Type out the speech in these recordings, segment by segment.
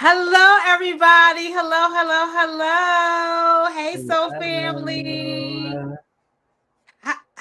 Hello, everybody. Hello, hello, hello. Hey, Soul Family. Hello.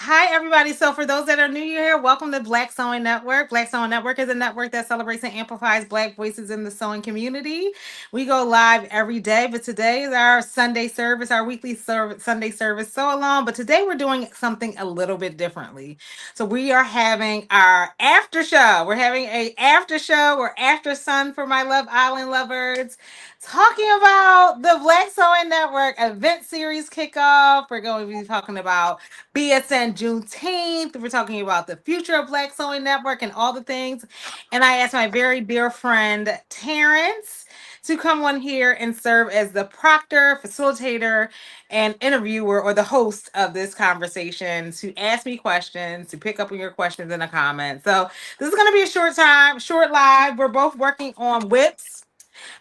Hi, everybody. So, for those that are new here, welcome to Black Sewing Network. Black Sewing Network is a network that celebrates and amplifies Black voices in the sewing community. We go live every day, but today is our Sunday service, our weekly Sunday service. So along, but today we're doing something a little bit differently. So we are having our after show. We're having a after show or after sun for my Love Island lovers, talking about the Black Sewing Network event series kickoff. We're going to be talking about BSN Juneteenth. We're talking about the future of Black Sewing Network and all the things. And I asked my very dear friend Terrance to come on here and serve as the proctor, facilitator, and interviewer or the host of this conversation to ask me questions, to pick up on your questions in the comments. So this is going to be a short time, short live. We're both working on whips.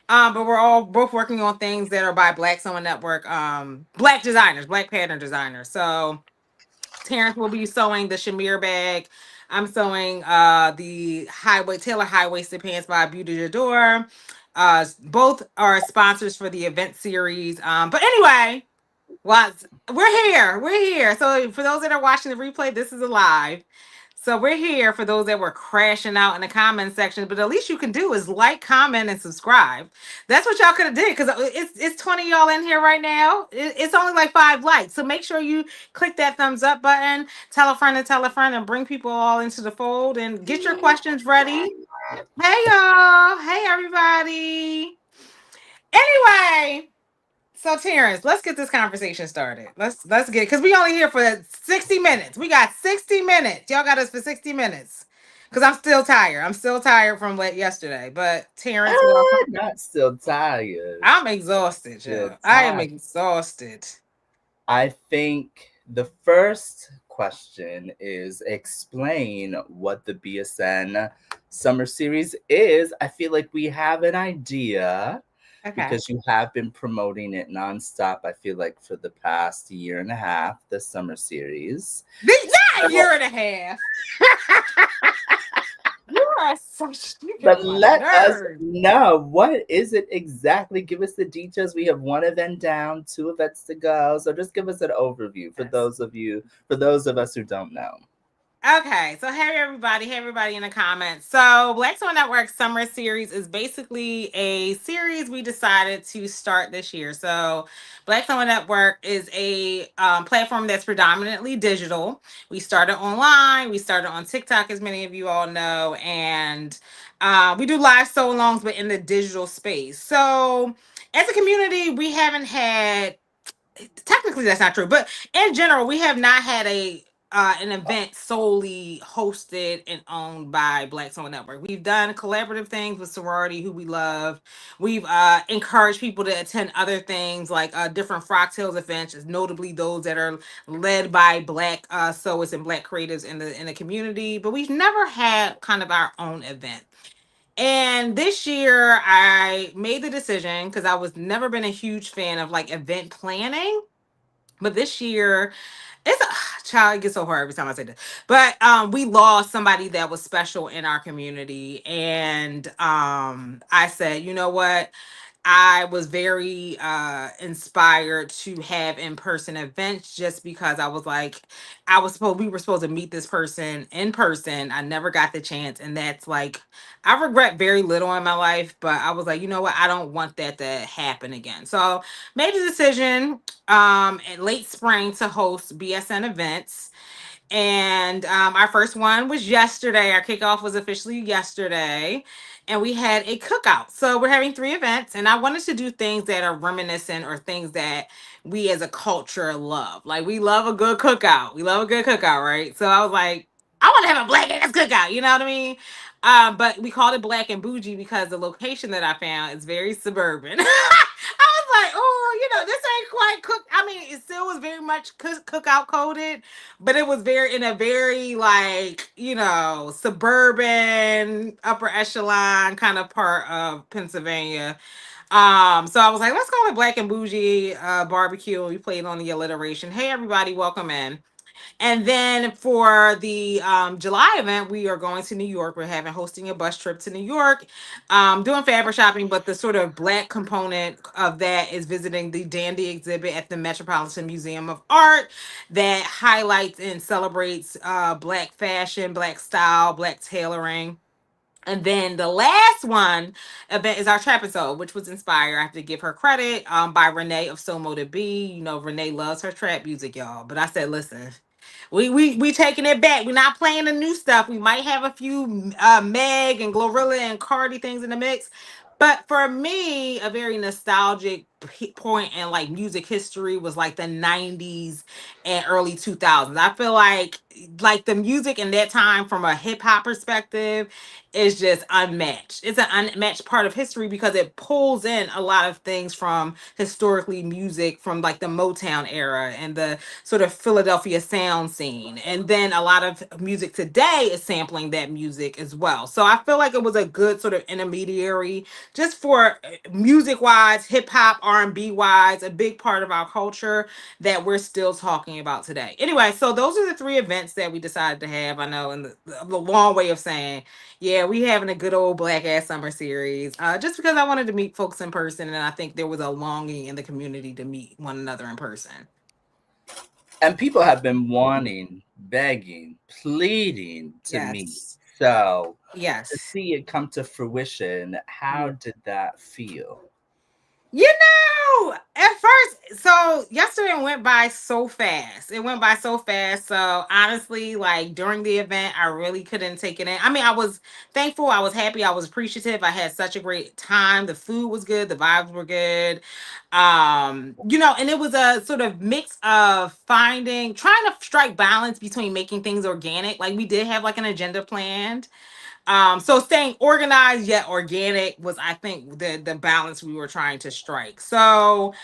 But we're all both working on things that are by Black Sewing Network, Black designers, Black pattern designers. So Terrance will be sewing the Shamir bag. I'm sewing the Taylor high waisted pants by Beauty J'adore. Both are sponsors for the event series. But anyway, well, we're here. We're here. So for those that are watching the replay, this is a live. So we're here for those that were crashing out in the comment section. But the least you can do is like, comment, and subscribe. That's what y'all could have did because it's 20 y'all in here right now. It's only like 5 likes. So make sure you click that thumbs up button, tell a friend, and bring people all into the fold and get your questions ready. Hey y'all. Hey everybody. Anyway. So Terrence, let's get this conversation started. Let's get because we only here for 60 minutes. We got 60 minutes. Y'all got us for 60 minutes. Because I'm still tired. I'm still tired from late yesterday. But Terrence, welcome. Not still tired. I'm exhausted, Still y'all. I am tired. exhausted. I think the first question is explain what the BSN summer series is. I feel like we have an idea Okay. because you have been promoting it nonstop. I feel like for the past year and a half, the summer series. Not a year and a half. You are so you get But on my let us nerves. know, what is it exactly? Give us the details. We have one event down, two events to go. So just give us an overview for those of us who don't know. Okay, so hey everybody in the comments. So Black Swan Network Summer Series is basically a series we decided to start this year. So Black Swan Network is a platform that's predominantly digital. We started online, we started on TikTok, as many of you all know, and we do live so longs, but in the digital space. So as a community, we haven't had technically that's not true, but in general, we have not had a an event solely hosted and owned by Black Soul Network. We've done collaborative things with sorority, who we love. We've encouraged people to attend other things like different Frock Tales events, notably those that are led by Black sewers and Black creatives in the community. But we've never had kind of our own event. And this year, I made the decision because I was never been a huge fan of like event planning. But this year, it's a child, it gets so hard every time I say this. But we lost somebody that was special in our community. And I said, you know what? I was very inspired to have in-person events just because I was like, we were supposed to meet this person in person. I never got the chance. And that's like, I regret very little in my life, but I was like, you know what? I don't want that to happen again. So made the decision in late spring to host BSN events. And our first one was yesterday. Our kickoff was officially yesterday. And we had a cookout. So we're having 3 events. And I wanted to do things that are reminiscent or things that we as a culture love. Like we love a good cookout. We love a good cookout, right? So I was like, I want to have a black ass cookout. You know what I mean? But we called it Black and Bougie because the location that I found is very suburban. I was like, oh, this ain't quite cook. I mean, it still was very much cookout coded, but it was very in a very like suburban upper echelon kind of part of Pennsylvania. So I was like, let's call it Black and Bougie barbecue. We played on the alliteration. Hey everybody, welcome in. And then for the July event, we are going to New York. We're having hosting a bus trip to New York, doing fabric shopping. But the sort of black component of that is visiting the Dandy exhibit at the Metropolitan Museum of Art that highlights and celebrates black fashion, black style, black tailoring. And then the last one event is our trap episode, which was inspired. I have to give her credit by Renee of Somo to Be. You know, Renee loves her trap music, y'all. But I said, listen, we taking it back. We're not playing the new stuff. We might have a few Meg and Glorilla and Cardi things in the mix. But for me, a very nostalgic point in like music history was like the 90s and early 2000s. I feel like the music in that time from a hip hop perspective is just unmatched. It's an unmatched part of history because it pulls in a lot of things from historically music from like the Motown era and the sort of Philadelphia sound scene. And then a lot of music today is sampling that music as well. So I feel like it was a good sort of intermediary just for music wise, hip hop, R&B wise, a big part of our culture that we're still talking about today. Anyway, so those are the three events that we decided to have. I know, in the long way of saying, yeah, we having a good old black ass summer series. Just because I wanted to meet folks in person, and I think there was a longing in the community to meet one another in person. And people have been wanting, begging, pleading to meet. Yes. So to Yes. see it come to fruition, how Yeah. did that feel? You know, at first, so yesterday went by so fast. It went by so fast. So honestly, like during the event, I really couldn't take it in. I mean, I was thankful, I was happy, I was appreciative. I had such a great time. The food was good, the vibes were good. And it was a sort of mix of trying to strike balance between making things organic. Like we did have like an agenda planned, so staying organized yet organic was, I think, the balance we were trying to strike. So,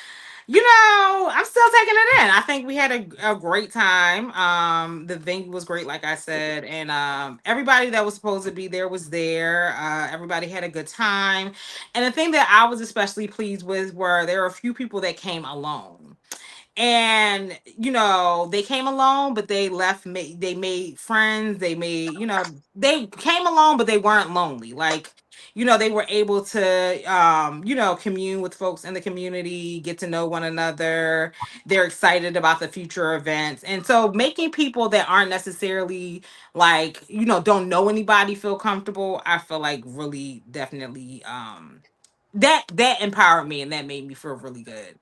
I'm still taking it in. I think we had a great time. The venue was great, like I said, and everybody that was supposed to be there was there. Everybody had a good time. And the thing that I was especially pleased with were there were a few people that came alone, and they came alone but they they made friends, they came alone but they weren't lonely, like they were able to commune with folks in the community, get to know one another. They're excited about the future events, and so making people that aren't necessarily like don't know anybody feel comfortable, I feel like really definitely that empowered me and that made me feel really good.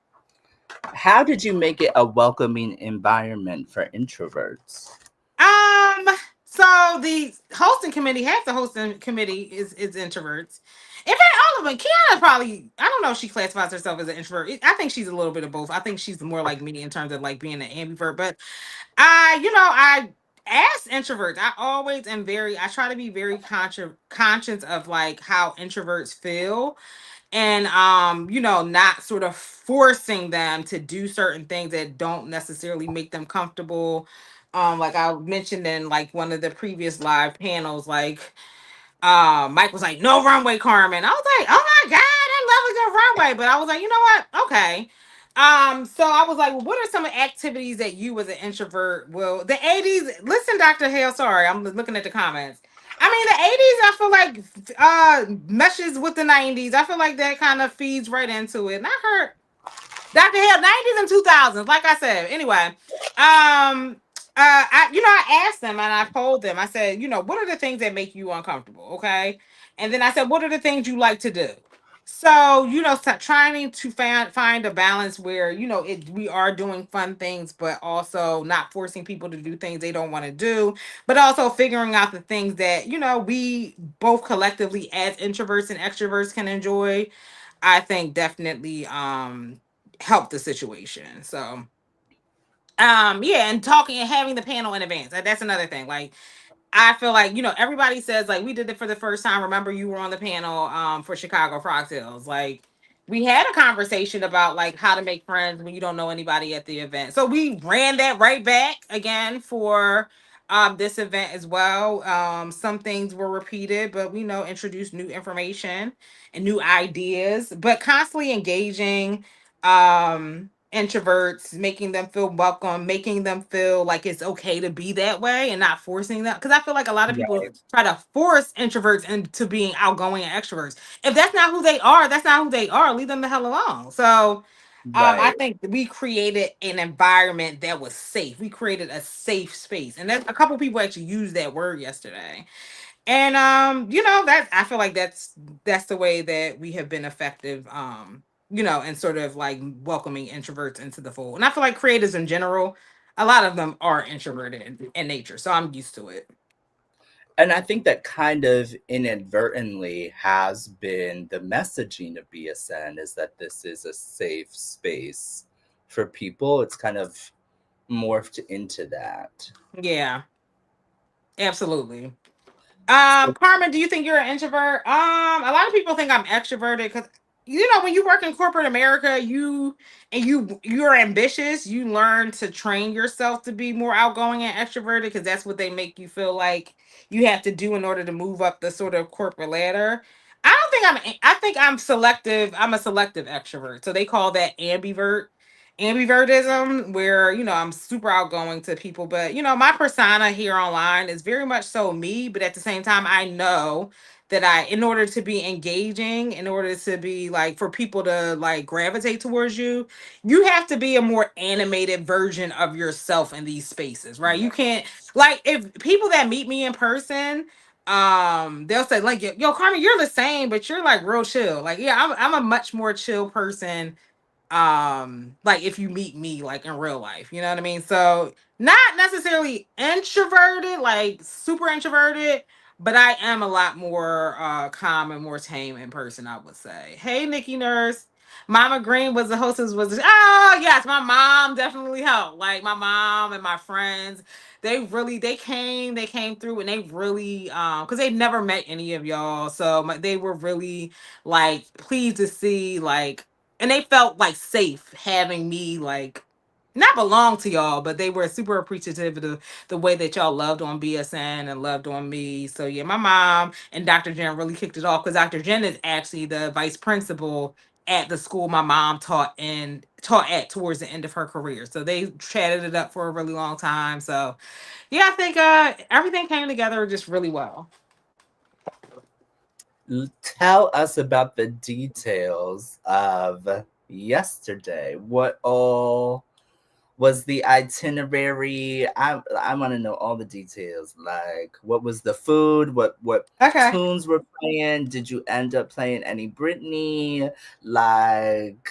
How did you make it a welcoming environment for introverts? Um, so the hosting committee, half the hosting committee is introverts. In fact, all of them. Kiana probably, I don't know if she classifies herself as an introvert. I think she's a little bit of both. I think she's more like me in terms of like being an ambivert. But I ask introverts. I try to be very conscious of like how introverts feel, and not sort of forcing them to do certain things that don't necessarily make them comfortable. Like I mentioned in like one of the previous live panels, like Mike was like, "No runway, Carmen." I was like, "Oh my god, I love a good runway," but I was like, you know what, okay. So I was like, well, what are some activities that you as an introvert will, the 80s, listen, Dr. Hale, sorry, I'm looking at the comments. I mean, the 80s, I feel like meshes with the 90s. I feel like that kind of feeds right into it. And I heard Dr. Hale, 90s and 2000s, like I said. Anyway, I asked them and I told them, I said, what are the things that make you uncomfortable? Okay. And then I said, what are the things you like to do? So, trying to find a balance where, we are doing fun things, but also not forcing people to do things they don't want to do, but also figuring out the things that, we both collectively as introverts and extroverts can enjoy. I think definitely help the situation. So yeah, and talking and having the panel in advance. That's another thing. Like I feel like, everybody says like we did it for the first time. Remember you were on the panel for Chicago Frog Tales. Like we had a conversation about like how to make friends when you don't know anybody at the event. So we ran that right back again for this event as well. Some things were repeated, but we know introduced new information and new ideas, but constantly engaging introverts, making them feel welcome, making them feel like it's okay to be that way and not forcing them. Because I feel like a lot of people Right. try to force introverts into being outgoing and extroverts. If that's not who they are, that's not who they are. Leave them the hell alone. So I Right. think we created an environment that was safe. We created a safe space. And that a couple people actually used that word yesterday. And that I feel like that's the way that we have been effective, and sort of like welcoming introverts into the fold. And I feel like creators in general, a lot of them are introverted in nature. So I'm used to it. And I think that kind of inadvertently has been the messaging of BSN, is that this is a safe space for people. It's kind of morphed into that. Yeah, absolutely. So, Carmen, do you think you're an introvert? A lot of people think I'm extroverted because when you work in corporate America, you're ambitious. You learn to train yourself to be more outgoing and extroverted because that's what they make you feel like you have to do in order to move up the sort of corporate ladder. I don't think I think I'm selective. I'm a selective extrovert. So they call that ambivertism, where I'm super outgoing to people, but my persona here online is very much so me, but at the same time I know that in order to be engaging, in order to be like for people to like gravitate towards you, you have to be a more animated version of yourself in these spaces, right? You right. can't, like, if people that meet me in person, they'll say like, yo Carmen, you're the same, but you're like real chill. Like, yeah, I'm a much more chill person, like if you meet me like in real life, you know what I mean? So not necessarily introverted, like super introverted, but I am a lot more calm and more tame in person, I would say. Hey, Nikki Nurse. Mama Green was the hostess, oh yes, my mom definitely helped. Like my mom and my friends, they came through, and they really because they never met any of y'all, so they were really like pleased to see, like, and they felt like safe having me, like, not belong to y'all, but they were super appreciative of the way that y'all loved on BSN and loved on me. So yeah, my mom and Dr. Jen really kicked it off because Dr. Jen is actually the vice principal at the school my mom taught at towards the end of her career. So they chatted it up for a really long time. So yeah, I think everything came together just really well. Tell us about the details of yesterday. What all was the itinerary? I want to know all the details. Like, what was the food? What Okay. tunes were playing? Did you end up playing any Britney? Like,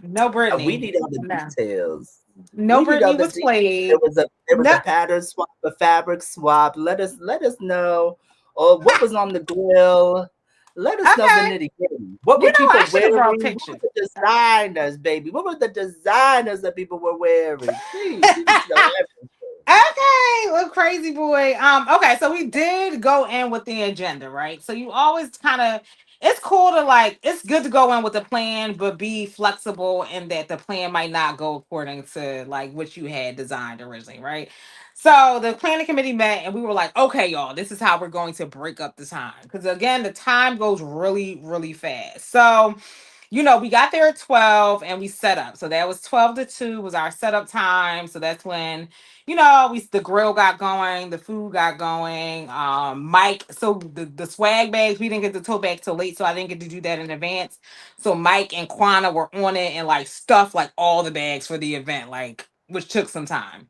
No we Brittany. need all the No. details. No We need all Brittany the was details. There played. was a No. pattern swap, a fabric swap. Let us know. Or what was on the grill? Let us know the Okay. nitty gritty. What were I people should have brought wearing? What pictures. were the designers, baby? What were the designers that people were wearing? Please, we need to know everything. Okay, little crazy boy. Okay, so we did go in with the agenda, right? So you always kind of, it's cool to like, it's good to go in with a plan, but be flexible in that the plan might not go according to like what you had designed originally, right? So the planning committee met and we were like, okay, y'all, this is how we're going to break up the time. Because again, the time goes really, really fast. So we got there at 12 and we set up. So that was 12 to 2 was our setup time. So that's when, the grill got going, the food got going. Mike, so the swag bags, we didn't get the tote bag till late, so I didn't get to do that in advance. So Mike and Quana were on it and like stuff like all the bags for the event, like which took some time.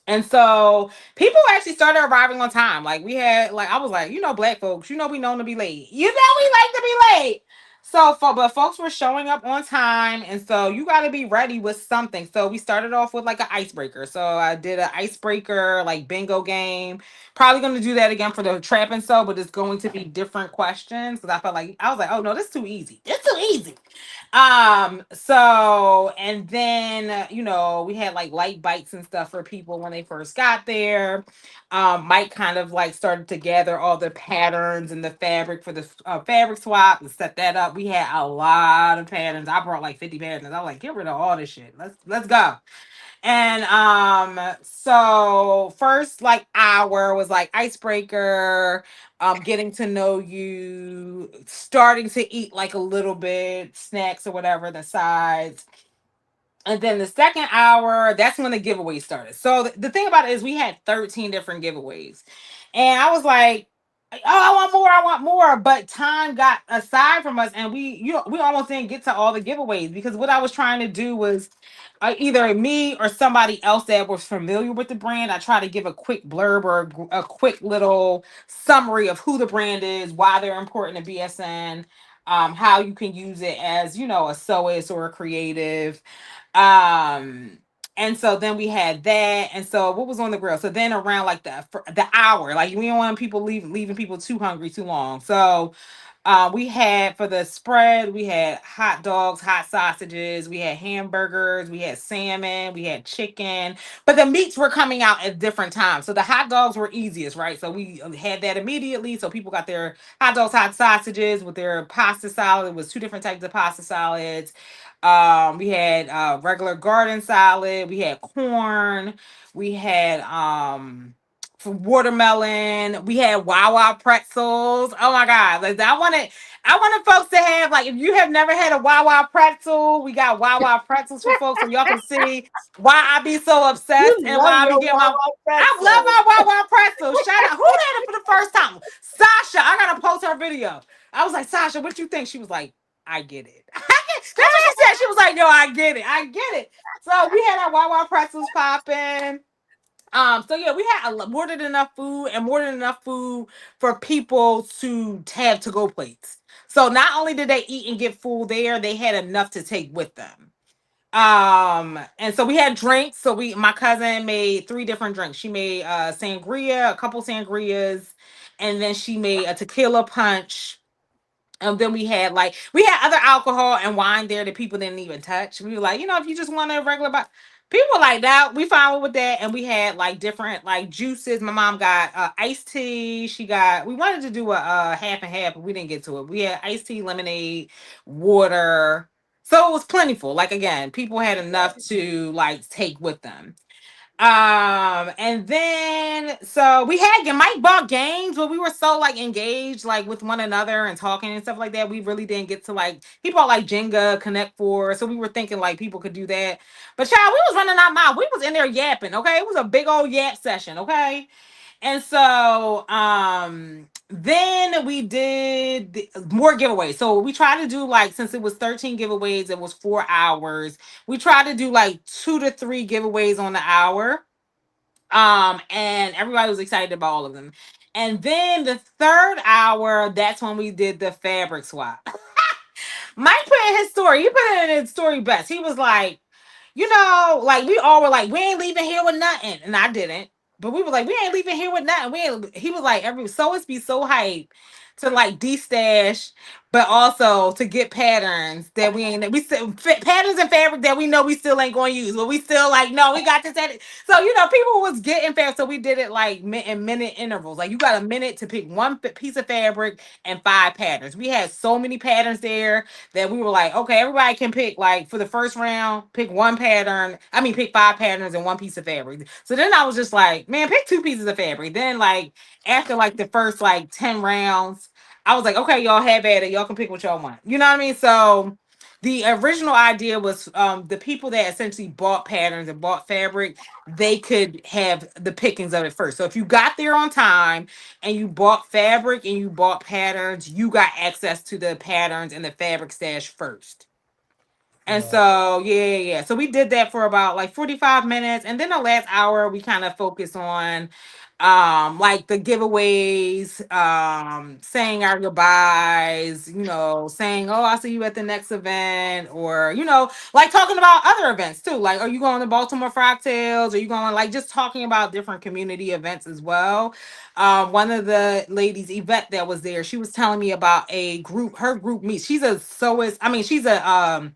And so people actually started arriving on time. Like we had, like I was like, black folks, we known to be late. We like to be late. But folks were showing up on time, and so you got to be ready with something. So we started off with like an icebreaker. So I did an icebreaker like bingo game. Probably going to do that again for the trap and so, but it's going to be different questions because I was like, oh no, this is too easy. It's too easy. So and then we had like light bites and stuff for people when they first got there. Mike kind of like started to gather all the patterns and the fabric for the fabric swap and set that up. We had a lot of patterns. I brought like 50 patterns. I was like, get rid of all this shit. Let's go. And so first like hour was like icebreaker, getting to know you, starting to eat like a little bit, snacks or whatever, the sides. And then the second hour, that's when the giveaway started. So the thing about it is we had 13 different giveaways. And I was like, oh, I want more, I want more. But time got aside from us and we almost didn't get to all the giveaways because what I was trying to do was either me or somebody else that was familiar with the brand. I try to give a quick blurb or a quick little summary of who the brand is, why they're important to BSN, how you can use it as, a sewist or a creative. um and so then we had that, and so what was on the grill? So then around like the hour, like we don't want people leaving people too hungry too long. So we had for the spread, we had hot dogs, hot sausages, we had hamburgers, we had salmon, we had chicken, but the meats were coming out at different times. So the hot dogs were easiest, right? So we had that immediately. So people got their hot dogs, hot sausages with their pasta salad. It was two different types of pasta salads. We had regular garden salad, we had corn, we had for watermelon. We had Wawa pretzels. Oh my god! Like I wanted folks to have, like, if you have never had a Wawa pretzel, we got Wawa pretzels for folks so y'all can see why I be so obsessed You and love why I be your getting my. Wawa I love pretzel. my Wawa pretzel. Shout out. Who had it for the first time? Sasha. I gotta post her video. I was like, Sasha, what you think? She was like, I get it. That's what she said. She was like, yo, I get it. I get it. So we had our Wawa pretzels popping. So yeah, we had more than enough food and more than enough food for people to have to go plates. So not only did they eat and get full there, they had enough to take with them. And so we had drinks. So my cousin made three different drinks. She made sangria, a couple sangrias, and then she made a tequila punch. And then we had other alcohol and wine there that people didn't even touch. We were like, if you just want a regular, but people like that, we found with that. And we had like different like juices. My mom got iced tea. We wanted to do a half and half, but we didn't get to it. We had iced tea, lemonade, water. So it was plentiful. Like again, people had enough to like take with them. And then so we had Mike bought games, but we were so like engaged like with one another and talking and stuff like that. We really didn't get to like he bought like Jenga, Connect Four. So we were thinking like people could do that. But child, we was running our mouth. We was in there yapping, okay? It was a big old yap session, okay? And so then we did more giveaways. So we tried to do like since it was 13 giveaways, it was 4 hours. We tried to do like 2 to 3 giveaways on the hour. And everybody was excited about all of them. And then the third hour, that's when we did the fabric swap. Mike put in his story. He put it in his story best. He was like, like we all were like, we ain't leaving here with nothing. And I didn't. But we were like, we ain't leaving here with nothing. He was like, every sewers be so hype to like de-stash, but also to get patterns that we still patterns and fabric that we know we still ain't going to use, but we still like, no, we got this at it. So people was getting fabric, so we did it like in minute intervals. Like you got a minute to pick one piece of fabric and 5 patterns. We had so many patterns there that we were like, okay, everybody can pick like for the first round, pick one pattern. I mean, pick 5 patterns and one piece of fabric. So then I was just like, man, pick 2 pieces of fabric. Then like after like the first like 10 rounds, I was like, okay, y'all have at it. Y'all can pick what y'all want. You know what I mean? So the original idea was the people that essentially bought patterns and bought fabric, they could have the pickings of it first. So if you got there on time and you bought fabric and you bought patterns, you got access to the patterns and the fabric stash first. And Right. so, yeah. So we did that for about like 45 minutes. And then the last hour, we kind of focused on like the giveaways, saying our goodbyes, saying, oh, I'll see you at the next event, or, like talking about other events too. Like, are you going to Baltimore Frog Tales? Are you going like just talking about different community events as well? One of the ladies, Yvette, that was there, she was telling me about her group meets. She's a sewist, I mean, she's a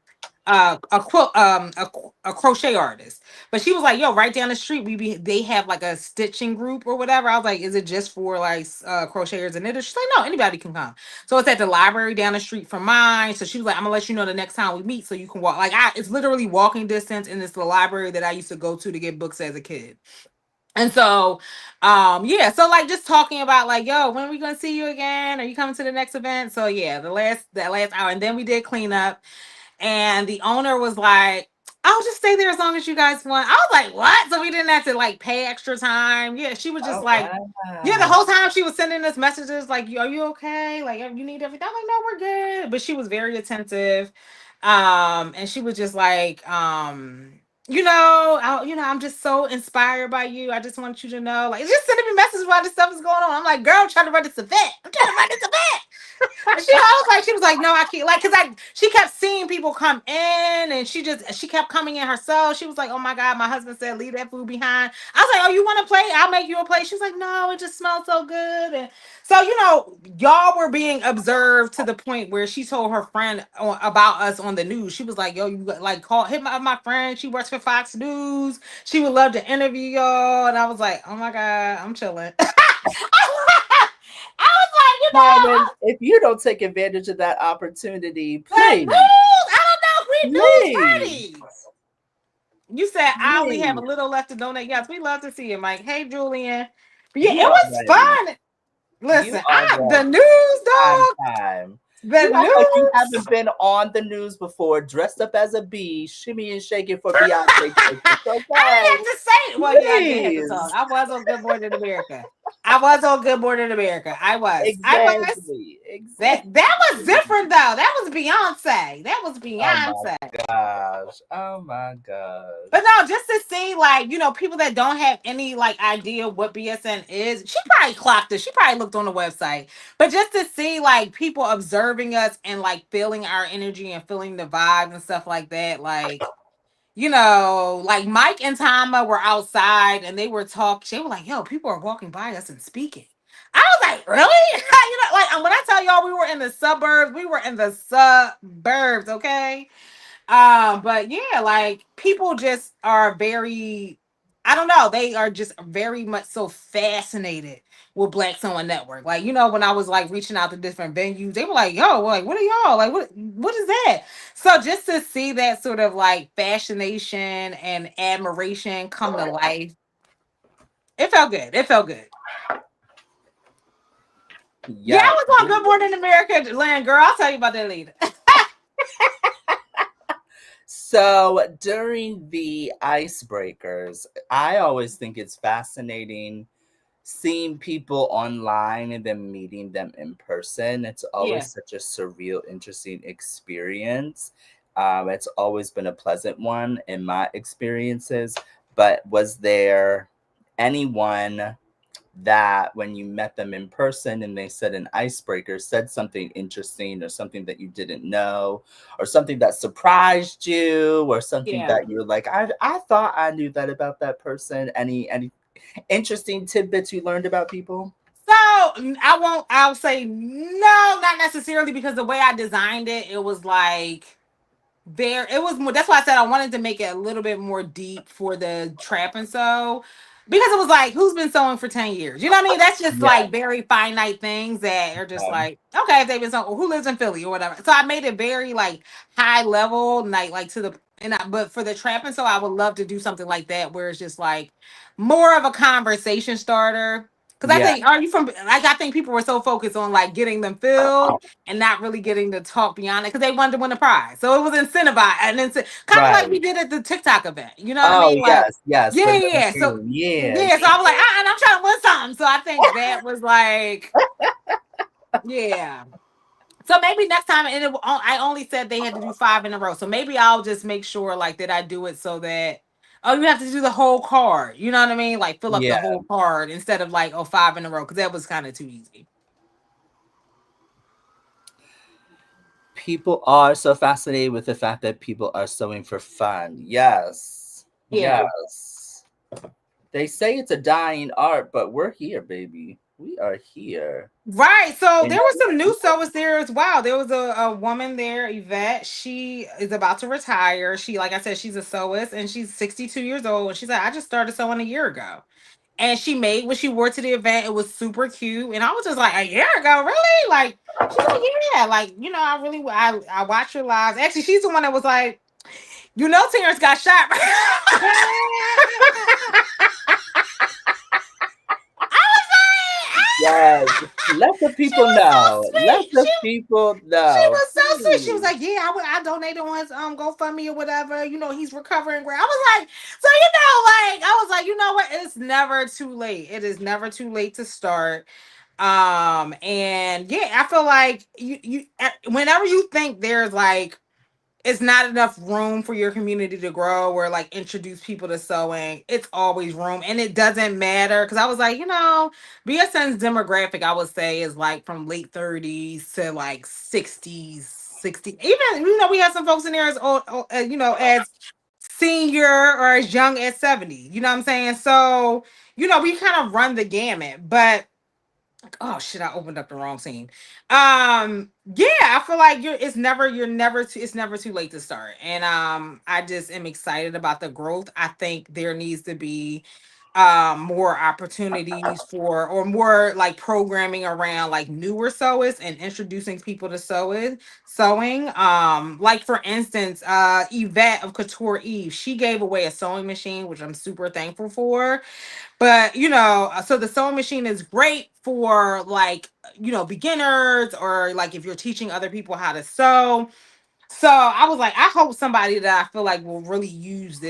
crochet artist, but she was like, yo, right down the street they have like a stitching group or whatever. I was like, is it just for like crocheters and knitters? She's like, no, anybody can come. So it's at the library down the street from mine. So she was like, I'm gonna let you know the next time we meet so you can walk. Like it's literally walking distance, and it's the library that I used to go to get books as a kid. And so, yeah, so like just talking about like, yo, when are we gonna see you again? Are you coming to the next event? So yeah, that last hour, and then we did clean up, and the owner was like, I'll just stay there as long as you guys want. I was like, what? So we didn't have to like pay extra time. Yeah, she was just Oh like, yeah, the wow. whole time she was sending us messages like, are you okay? Like, you need everything? I'm like, no, we're good. But she was very attentive. And she was just like, I'm just so inspired by you. I just want you to know, like, just sending me messages while this stuff is going on. I'm like, girl, I'm trying to run this event. I'm trying to run this event. And she was like, no, I can't, like, she kept seeing people come in, and she kept coming in herself. She was like, oh my god, my husband said leave that food behind. I was like, oh, you want to play? I'll make you a plate. She was like, no, it just smells so good. And so, y'all were being observed to the point where she told her friend about us on the news. She was like, yo, you like hit my friend. She works for Fox News. She would love to interview y'all. And I was like, oh my god, I'm chilling. I was like, Carmen, if you don't take advantage of that opportunity, the please, news. I don't know if we news please, buddies. You said I only have a please. little left to donate. Yes, we love to see you, Mike. Hey, Julian. But yeah, You it are was ready. fun. You Listen, are the ready. news, Prime dog. time. The You act like you news. haven't been on the news before, dressed up as a bee, shimmy and shaking for Beyonce tickets. I Okay, didn't have to say it. Well, yeah, I did have to talk. please. I was on Good Morning America. I was on Good Morning America. I was. I was. Exactly. That was Exactly. different though. That was Beyonce. That was Oh my Beyonce. gosh. Oh my But gosh. no, just to see, like, people that don't have any like idea what BSN is, she probably clocked it. She probably looked on the website. But just to see like people observing us and like feeling our energy and feeling the vibe and stuff like that, like, like Mike and Tama were outside and they were talking. They were like, yo, people are walking by us and speaking. I was like, really? Like when I tell y'all we were in the suburbs, we were in the suburbs, okay? But yeah, like people just are very, I don't know, they are just very much so fascinated with Black Someone Network. Like, when I was like reaching out to different venues, they were like, yo, like what are y'all? Like what is that? So just to see that sort of like fascination and admiration come to life, it felt good. It felt good. Yeah, Yeah. I was on Good Morning America land, girl. I'll tell you about that later. So during the icebreakers, I always think it's fascinating seeing people online and then meeting them in person. It's Yeah. always such a surreal, interesting experience. It's always been a pleasant one in my experiences. But was there anyone that when you met them in person and they said an icebreaker, said something interesting or something that you didn't know or something that surprised you or something Yeah. that you're like, I thought I knew that about that person? Any interesting tidbits you learned about people? So I'll say no, not necessarily because the way I designed it, it was like it was more, that's why I said I wanted to make it a little bit more deep for the trap and sew. Because it was like, who's been sewing for 10 years? You know what I mean? That's just Yeah. like very finite things that are just like, okay, if they've been sewing, who lives in Philly or whatever. So I made it very like high level, like to the but for the trap and sew, I would love to do something like that where it's just like more of a conversation starter. Because I Yeah. think, are you from like I think people were so focused on like getting them filled and not really getting to talk beyond it because they wanted to win a prize. So it was incentivized and then kind of like Right. we did at the TikTok event. You know what I Oh mean? Like, yes, yes, yeah, for yeah, Carmen yeah. So Green. Yeah. yeah, so I was like, and I'm trying to win something. So I think that was like, yeah. So maybe next time, and I only said they had to do 5 in a row. So maybe I'll just make sure like that I do it so that you have to do the whole card. You know what I mean? Like fill up the Yeah. whole card instead of like 5 in a row because that was kind of too easy. People are so fascinated with the fact that people are sewing for fun. Yes. Yeah. Yes. They say it's a dying art, but we're here, baby. We are here. Right. So And there was some new sewers there as well. There was a woman there, Yvette. She is about to retire. She, like I said, she's a sewist and she's 62 years old. And she said, I just started sewing a year ago. And she made what she wore to the event. It was super cute. And I was just like, a year ago, really? Like, she's like, yeah, like, I watch your lives. Actually, she's the one that was like, Terrance got shot. Yes. Let the She people was know. so Let sweet. the people She know. was so sweet. She was Please. like, "Yeah, I donated on his GoFundMe or whatever. You know, he's recovering." I was like, "So I was like, you know what? It's never too late. It is never too late to start." And yeah, I feel like whenever you think there's like it's not enough room for your community to grow or like introduce people to sewing, it's always room. And it doesn't matter. Cause I was like, BSN's demographic, I would say, is like from late 30s to like 60s, 60. Even, we have some folks in there as old, as senior or as young as 70. You know what I'm saying? So, we kind of run the gamut. But oh shit, I opened up the wrong scene. Yeah, I feel like it's never too late to start. And I just am excited about the growth. I think there needs to be more opportunities for or more like programming around like newer sewists and introducing people to sewing. Like for instance, Yvette of Couture Eve, she gave away a sewing machine, which I'm super thankful for. But so the sewing machine is great for like beginners or like if you're teaching other people how to sew. So I was like, I hope somebody that I feel like will really use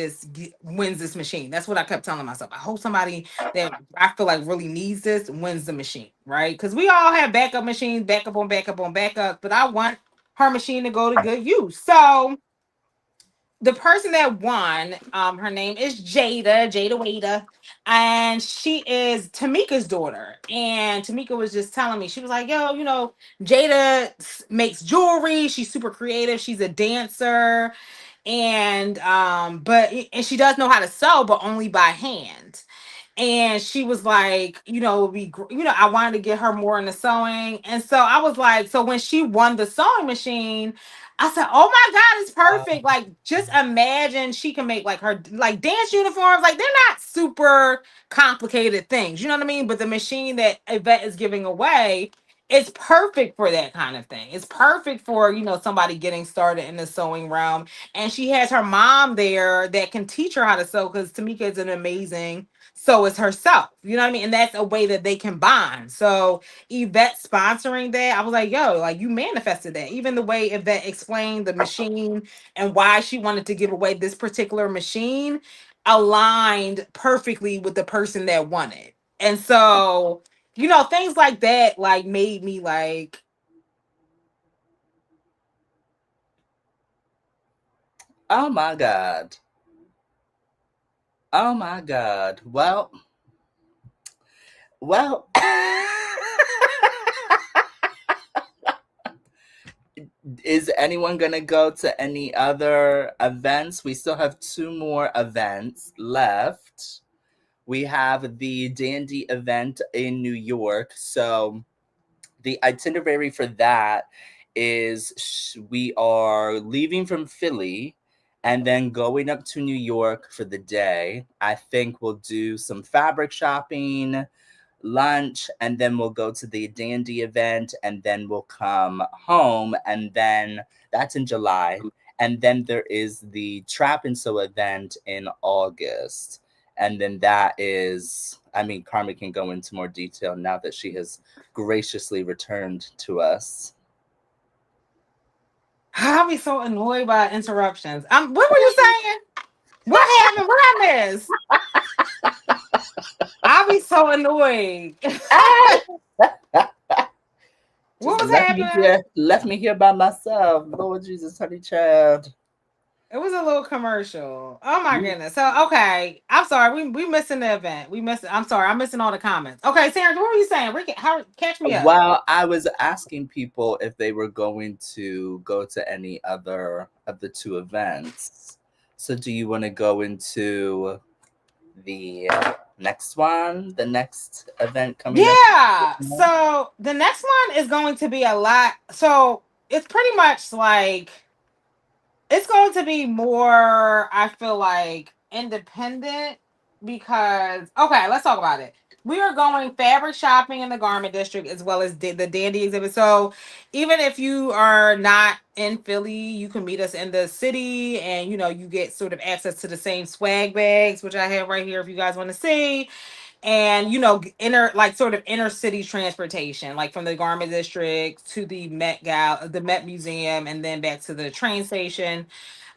wins this machine. That's what I kept telling myself. I hope somebody that I feel like really needs this wins the machine, right? Because we all have backup machines, backup on backup on backup, but I want her machine to go to good use. So the person that won, her name is Jada Waiter, and she is Tamika's daughter. And Tamika was just telling me, she was like, "Yo, Jada makes jewelry. She's super creative. She's a dancer, and and she does know how to sew, but only by hand." And she was like, I wanted to get her more into sewing. And so I was like, so when she won the sewing machine, I said, "Oh my God, it's perfect." Like, just imagine she can make like her like dance uniforms. Like, they're not super complicated things. You know what I mean? But the machine that Yvette is giving away, it's perfect for that kind of thing. It's perfect for, somebody getting started in the sewing realm. And she has her mom there that can teach her how to sew because Tamika is an amazing so is herself. You know what I mean? And that's a way that they can bond. So Yvette sponsoring that, I was like, yo, like you manifested that. Even the way Yvette explained the machine and why she wanted to give away this particular machine aligned perfectly with the person that won it. And so, things like that like made me like, Oh my God. Oh my God. Well, is anyone gonna go to any other events? We still have two more events left. We have the Dandy event in New York. So the itinerary for that is we are leaving from Philly and then going up to New York for the day. I think we'll do some fabric shopping, lunch, and then we'll go to the Dandy event, and then we'll come home, and then that's in July. And then there is the Trap and Sew event in August. And then that is, I mean, Carmen can go into more detail now that she has graciously returned to us. I'll be so annoyed by interruptions. What were you saying? What happened? What I missed? I'll be so annoyed. What Just was happening? left me here by myself. Lord Jesus, honey child. It was a little commercial. Oh my You goodness. So okay, I'm sorry. We missing the event. We missing. I'm sorry. I'm missing all the comments. Okay, Sarah, what were you saying? How catch me up? Well, I was asking people if they were going to go to any other of the two events. So, do you want to go into the next one, the next event coming up? Yeah. So the next one is going to be a lot. So it's pretty much like it's going to be more, I feel like, independent because okay, let's talk about it. We are going fabric shopping in the garment district as well as the dandy exhibit. So even if you are not in Philly, you can meet us in the city and you get sort of access to the same swag bags, which I have right here if you guys want to see. and inner, like, sort of inner city transportation, like from the garment district to the Met Museum, and then back to the train station.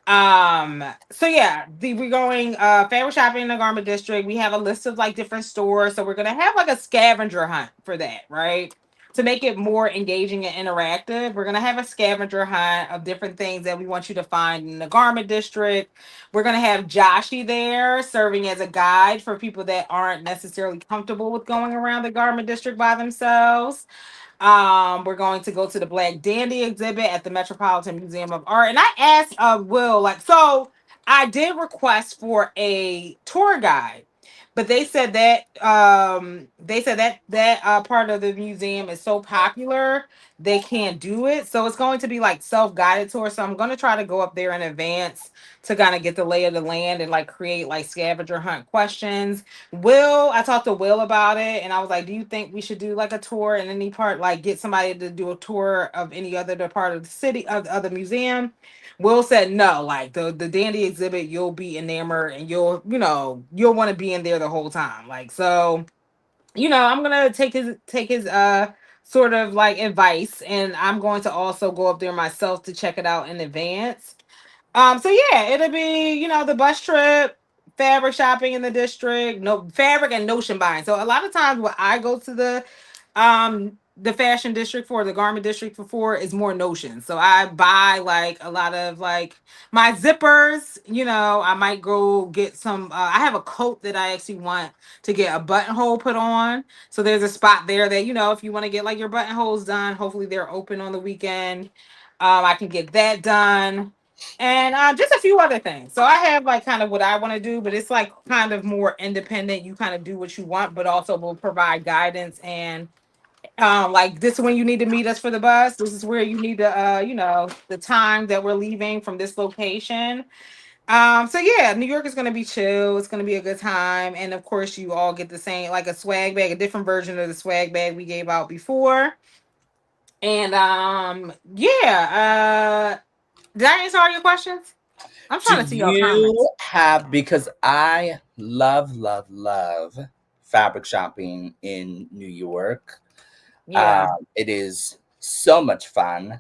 So yeah, we're going fabric shopping in the garment district. We have a list of like different stores, so we're gonna have like a scavenger hunt for that, right? To make it more engaging and interactive, we're gonna have a scavenger hunt of different things that we want you to find in the garment district. We're gonna have Joshi there serving as a guide for people that aren't necessarily comfortable with going around the garment district by themselves. We're going to go to the Black Dandy exhibit at the Metropolitan Museum of Art. And I asked Will, like, so I did request for a tour guide, but they said that part of the museum is so popular they can't do it. So it's going to be like self-guided tour. So I'm gonna try to go up there in advance to kind of get the lay of the land and like create like scavenger hunt questions. I talked to Will about it, and I was like, "Do you think we should do like a tour in any part, like get somebody to do a tour of any other part of the city of the other museum?" Will said no, like the Dandy exhibit, you'll be enamored and you'll want to be in there the whole time. Like, so, I'm gonna take his sort of like advice, and I'm going to also go up there myself to check it out in advance. So yeah, it'll be, the bus trip, fabric shopping in the district, no fabric and notion buying. So a lot of times when I go to the fashion district for the garment district for is more notions. So I buy like a lot of like my zippers, I might go get some I have a coat that I actually want to get a buttonhole put on. So there's a spot there that, if you want to get like your buttonholes done, hopefully they're open on the weekend. I can get that done, and just a few other things. So I have like kind of what I want to do, but it's like kind of more independent. You kind of do what you want, but also will provide guidance, and like, this is when you need to meet us for the bus. This is where you need to, the time that we're leaving from this location. So yeah, New York is gonna be chill. It's gonna be a good time, and of course, you all get the same, like a swag bag, a different version of the swag bag we gave out before. And yeah. Did I answer all your questions? I'm Do trying to see your you comments. have, because I love, love, love fabric shopping in New York. Yeah, It is so much fun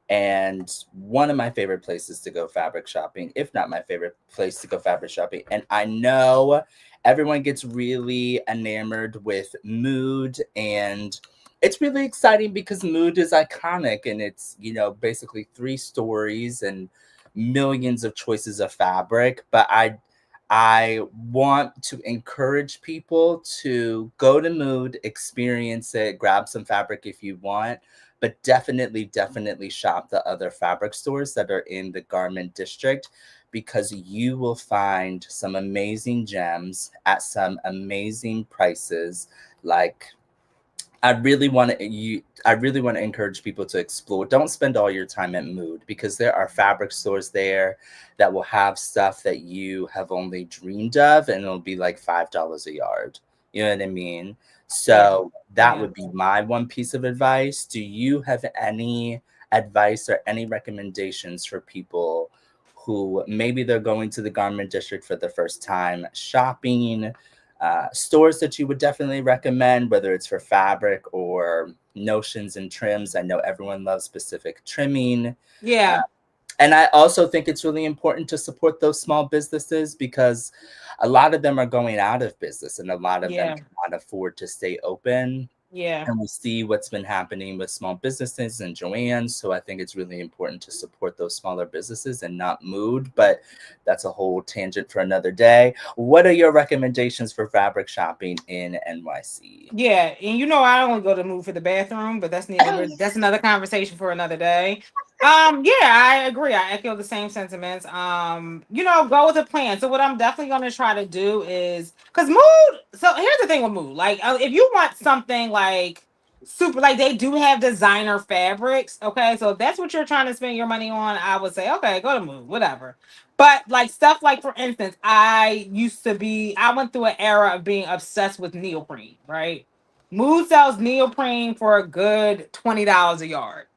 and one of my favorite places to go fabric shopping, if not my favorite place to go fabric shopping. And I know everyone gets really enamored with Mood, and it's really exciting because Mood is iconic, and it's, basically three stories and millions of choices of fabric. But I want to encourage people to go to Mood, experience it, grab some fabric if you want, but definitely, definitely shop the other fabric stores that are in the garment district, because you will find some amazing gems at some amazing prices. Like, I really want to encourage people to explore. Don't spend all your time at Mood, because there are fabric stores there that will have stuff that you have only dreamed of, and it'll be like $5 a yard. You know what I mean? yeah, So that yeah. would be my one piece of advice. Do you have any advice or any recommendations for people who maybe they're going to the garment district for the first time shopping? Stores that you would definitely recommend, whether it's for fabric or notions and trims. I know everyone loves specific trimming. Uh, Yeah, and I also think it's really important to support those small businesses, because a lot of them are going out of business and a lot of them yeah, cannot afford to stay open, yeah. and we see what's been happening with small businesses and Joanne's. So I think it's really important to support those smaller businesses and not Mood. But that's a whole tangent for another day. What are your recommendations for fabric shopping in NYC? Yeah, and I only go to move for the bathroom, but that's another conversation for another day. Yeah, I agree. I echo the same sentiments. Go with a plan. So what I'm definitely going to try to do is, because mood. So here's the thing with mood. Like, if you want something like super, like they do have designer fabrics. Okay, so if that's what you're trying to spend your money on, I would say okay, go to mood, whatever. But like stuff like, for instance, I went through an era of being obsessed with neoprene, right? Mood sells neoprene for a good $20 a yard.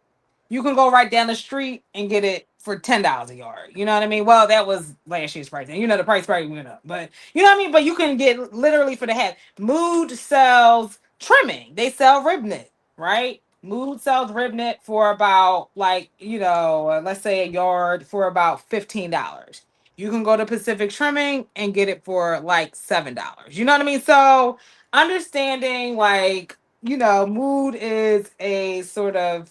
You can go right down the street and get it for $10 a yard. You know what I mean? Well, that was last year's price, and you know the price probably went up, but you know what I mean. But you can get literally for the hat. Mood sells trimming. They sell rib knit, right? Mood sells rib knit for about like let's say a yard for about $15. You can go to Pacific Trimming and get it for like $7. You know what I mean? So understanding like Mood is a sort of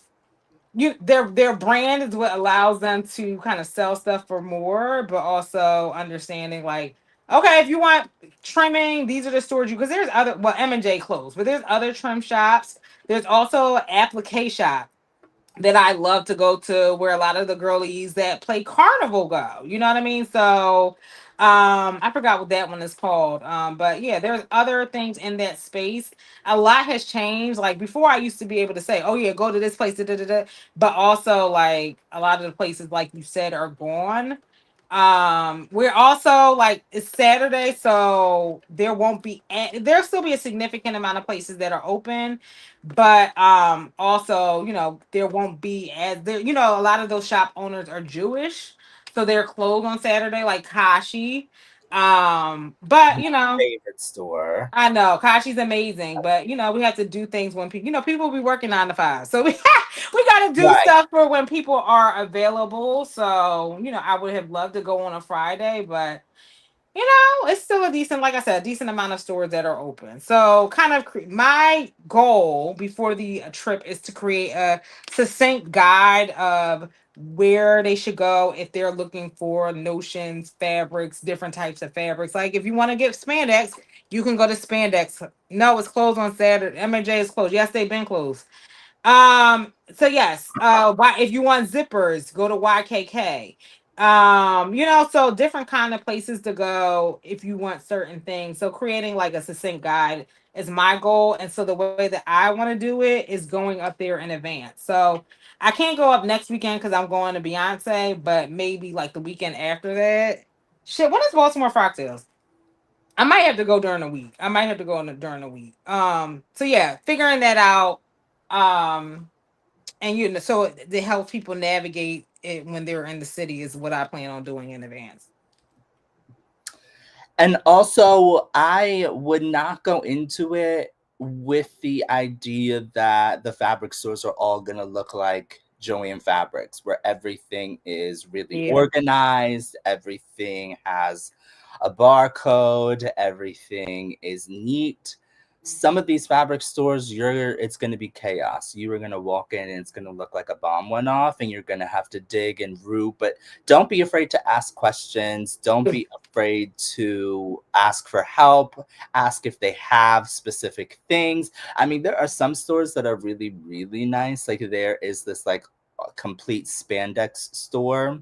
their brand is what allows them to kind of sell stuff for more, but also understanding like, okay, if you want trimming, these are the stores you because there's other M&J closed, but there's other trim shops. There's also an applique shop that I love to go to where a lot of the girlies that play carnival go. You know what I mean? So I forgot what that one is called. But yeah, there's other things in that space. A lot has changed. Like before I used to be able to say, oh yeah, go to this place, da, da, da, da. But also like a lot of the places like you said are gone. We're also like it's Saturday, so there'll still be a significant amount of places that are open, but also there won't be as there a lot of those shop owners are Jewish, so they're closed on Saturday like Kashi. But Favorite store. I know Kashi's amazing, but we have to do things when people people be working 9 to 5, so we got to do Right. stuff for when people are available. So I would have loved to go on a Friday, but it's still a decent, like I said, a decent amount of stores that are open. So, kind of, my goal before the trip is to create a succinct guide of where they should go if they're looking for notions, fabrics, different types of fabrics. Like, if you want to get spandex, you can go to spandex. No, it's closed on Saturday. M&J is closed. Yes, they've been closed. So yes, why if you want zippers, go to YKK. So different kind of places to go if you want certain things. So creating like a succinct guide is my goal. And so the way that I want to do it is going up there in advance. So I can't go up next weekend because I'm going to Beyonce, but maybe like the weekend after that. Shit, when is Baltimore Frog Sales? I might have to go during the week. I might have to go during the week. So yeah, figuring that out. Um, and so it helps people navigate it when they're in the city is what I plan on doing in advance. And also, I would not go into it with the idea that the fabric stores are all going to look like Joanne Fabrics, where everything is really Yeah. organized, everything has a barcode, everything is neat. Some of these fabric stores, it's going to be chaos. You are going to walk in and it's going to look like a bomb went off, and you're going to have to dig and root. But don't be afraid to ask questions. Don't be afraid to ask for help. Ask if they have specific things. I mean, there are some stores that are really, really nice. Like there is this like a complete spandex store,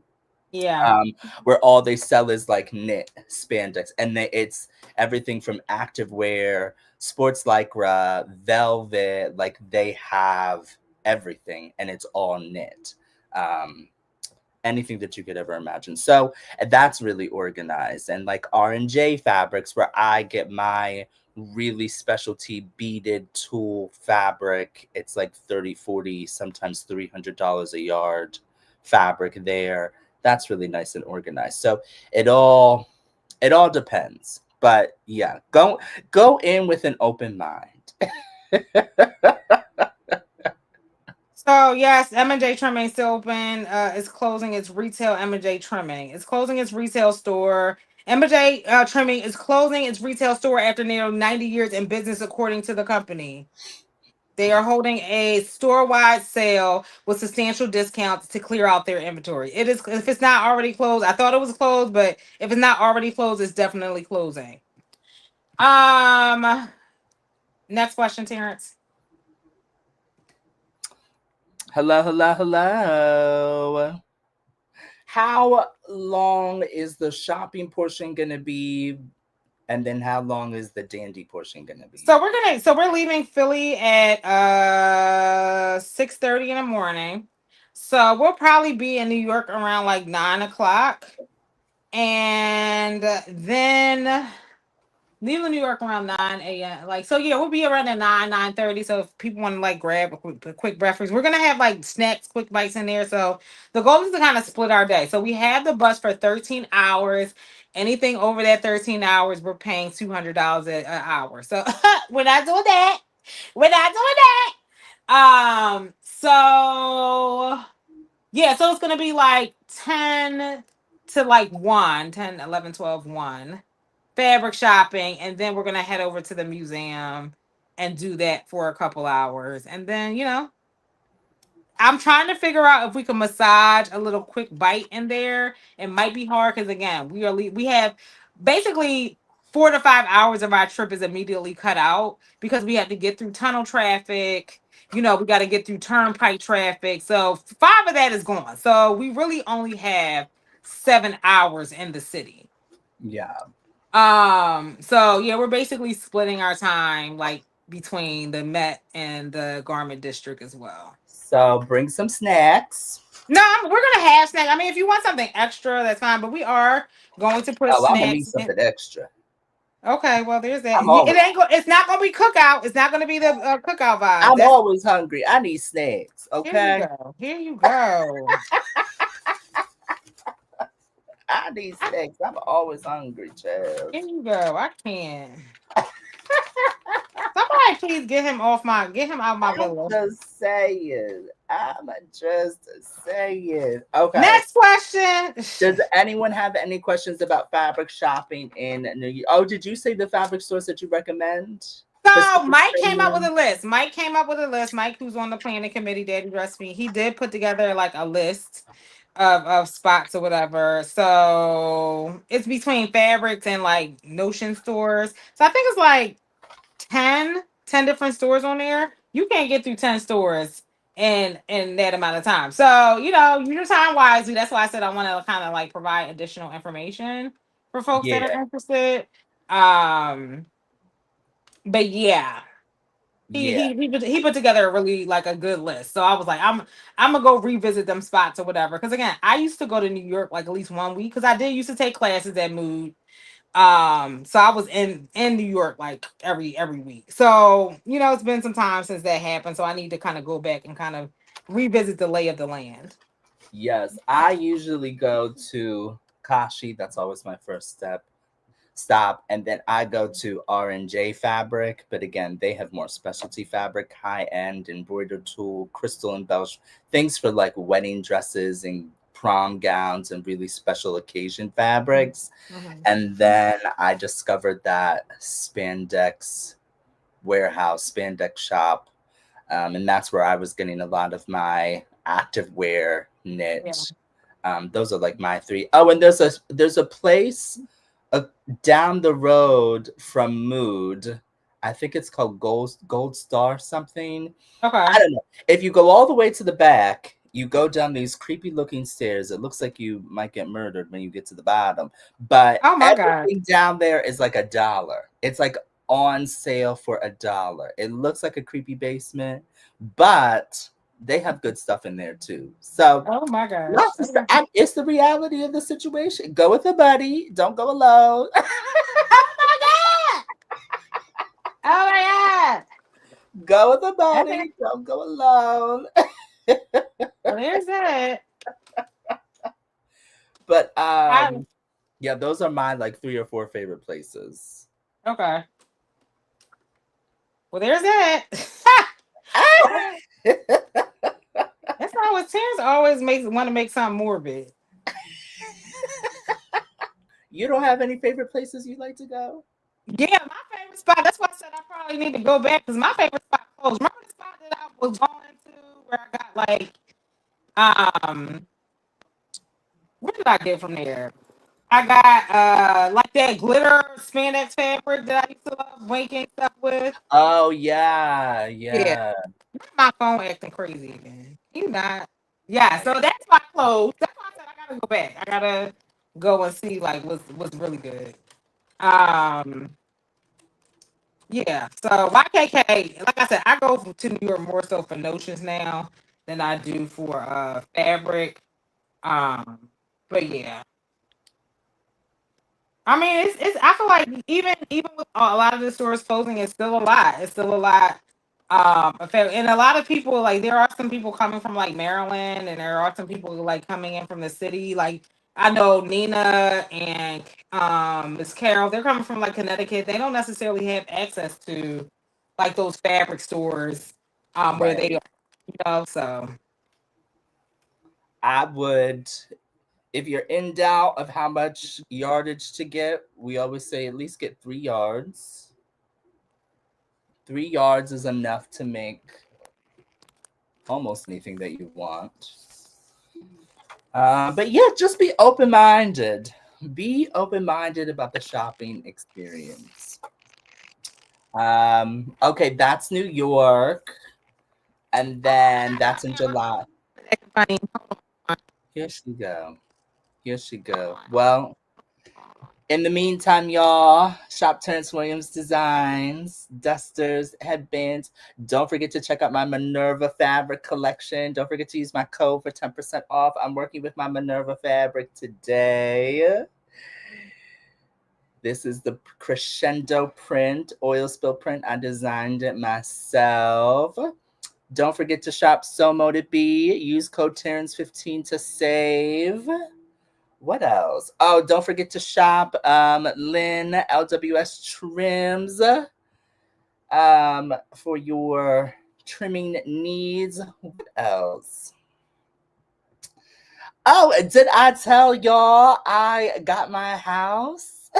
Yeah. um, where all they sell is like knit spandex, and it's everything from activewear, sports lycra, velvet. Like they have everything, and it's all knit. Um, Anything that you could ever imagine. So that's really organized. And like R&J Fabrics, where I get my really specialty beaded tulle fabric. It's like 30, 40, sometimes $300 a yard fabric there. That's really nice and organized. So it all it all depends. But yeah, go in with an open mind. So yes, M&J Trimming is still open. It's closing its retail M&J Trimming. It's closing its retail store. M&J Trimming is closing its retail store after nearly 90 years in business, according to the company. They are holding a store-wide sale with substantial discounts to clear out their inventory. It is if it's not already closed. I thought it was closed, but if it's not already closed, it's definitely closing. Um, Next question, Terrance. Hello, hello, hello. How long is the shopping portion going to be? And then how long is the dandy portion going to be? So we're leaving Philly at 6:30 in the morning. So we'll probably be in New York around like 9 o'clock. And then leaving New York around 9 a.m. Like, so yeah, we'll be around at 9:30. So if people want to like grab a quick breakfast, we're gonna have like snacks, quick bites in there. So the goal is to kind of split our day. So we have the bus for 13 hours. Anything over that 13 hours, we're paying $200 an hour. So we're not doing that. We're not doing that. So yeah, so it's gonna be like 10 to like 1, 10, 11, 12, 1 fabric shopping, and then we're gonna head over to the museum and do that for a couple hours. And then, I'm trying to figure out if we can massage a little quick bite in there. It might be hard because again, we have basically 4 to 5 hours of our trip is immediately cut out because we have to get through tunnel traffic. We got to get through turnpike traffic. So 5 of that is gone. So we really only have 7 hours in the city. Yeah. So yeah, we're basically splitting our time like between the Met and the Garment District as well. So bring some snacks. No, we're gonna have snacks. I mean, if you want something extra, that's fine. But we are going to put Oh, I'm gonna need snacks in. something extra. Okay, well, there's that. I'm It always ain't. It's not gonna be cookout. It's not gonna be the cookout vibes. I'm That's always hungry. I need snacks. here you Okay. go. Here you go. I need snacks. I'm always hungry, child. Here you go. I can't. Somebody please get him out my I'm villa. just saying. I'm just saying. Okay. Next question. Does anyone have any questions about fabric shopping in New York? Oh, did you say the fabric stores that you recommend? So Pacific Mike came up with a Premium? list. Mike came up with a list. Mike, who's on the planning committee, Daddy Dress Me, he did put together like a list of spots or whatever. So it's between fabrics and like notion stores. So I think it's like 10 different stores on there. You can't get through 10 stores in that amount of time. So, use your time wisely. That's why I said I want to kind of like provide additional information for folks that are Yeah, interested. Um, but yeah, he yeah, he he put together a really like a good list. So I was like, I'm gonna go revisit them spots or whatever. Because again, I used to go to New York like at least one week because I did used to take classes at Mood. So I was in New York like every week. So it's been some time since that happened. So I need to kind of go back and kind of revisit the lay of the land. yes. I usually go to Kashi. That's always my first stop, and then I go to R&J Fabric. But again, they have more specialty fabric, high end embroidered tool, crystal embellished things for like wedding dresses and prom gowns and really special occasion fabrics. Mhm. And then I discovered that spandex spandex shop, and that's where I was getting a lot of my activewear Yeah. knit. Those are like my three. Oh, and there's a place uh, down the road from Mood. I think it's called Gold Star something. I Okay. don't know. If you go all the way to the back, you go down these creepy looking stairs. It looks like you might get murdered when you get to the bottom. But Oh my God. everything down there is like $1. It's like on sale for $1. It looks like a creepy basement, but they have good stuff in there too. So Oh my gosh. lots of stuff. It's the reality of the situation. Go with a buddy. Don't go alone. Oh my God. Oh my God. Go with a Okay. buddy. Don't go alone. Well, there's it. But I, yeah, those are my like three or four favorite places. okay. Well, there's it. That's always Terrence always makes want to make something morbid. You don't have any favorite places you like to go? Yeah, my favorite spot. That's why I said I probably need to go back because my favorite spot closed. Remember the spot that I was going to where I got like um what did I get from there? I got like that glitter spandex fabric that I used to love wanking stuff with. Oh yeah, Yeah, yeah, my phone acting crazy again. You not? Yeah, so that's my clothes. That's why I said I gotta go back. I gotta go and see like what's really good. Um, yeah. So YKK, like I said, I go to New York more so for notions now than I do for fabric. Um, but yeah. I mean, it's. I feel like even with a lot of the stores closing, it's still a lot. It's still a lot. And a lot of people like there are some people coming from like Maryland, and there are some people like coming in from the city. Like I know Nina and Miss Carol. They're coming from like Connecticut. They don't necessarily have access to like those fabric stores where they Right. are. So I would, if you're in doubt of how much yardage to get, we always say at least get 3 yards. 3 yards is enough to make almost anything that you want. But yeah, just be open minded. Be open minded about the shopping experience. Okay, that's New York, and then that's in July. funny. Here she go. Here she go. Well, in the meantime, y'all, shop Terrance Williams Designs, dusters, headbands. Don't forget to check out my Minerva fabric collection. Don't forget to use my code for 10% off. I'm working with my Minerva fabric today. This is the crescendo print, oil spill print. I designed it myself. Don't forget to shop Somo to Be. Use code Terrance15 to save. What else? Oh, don't forget to shop Lynn LWS Trims for your trimming needs. What else? Oh, did I tell y'all I got my house?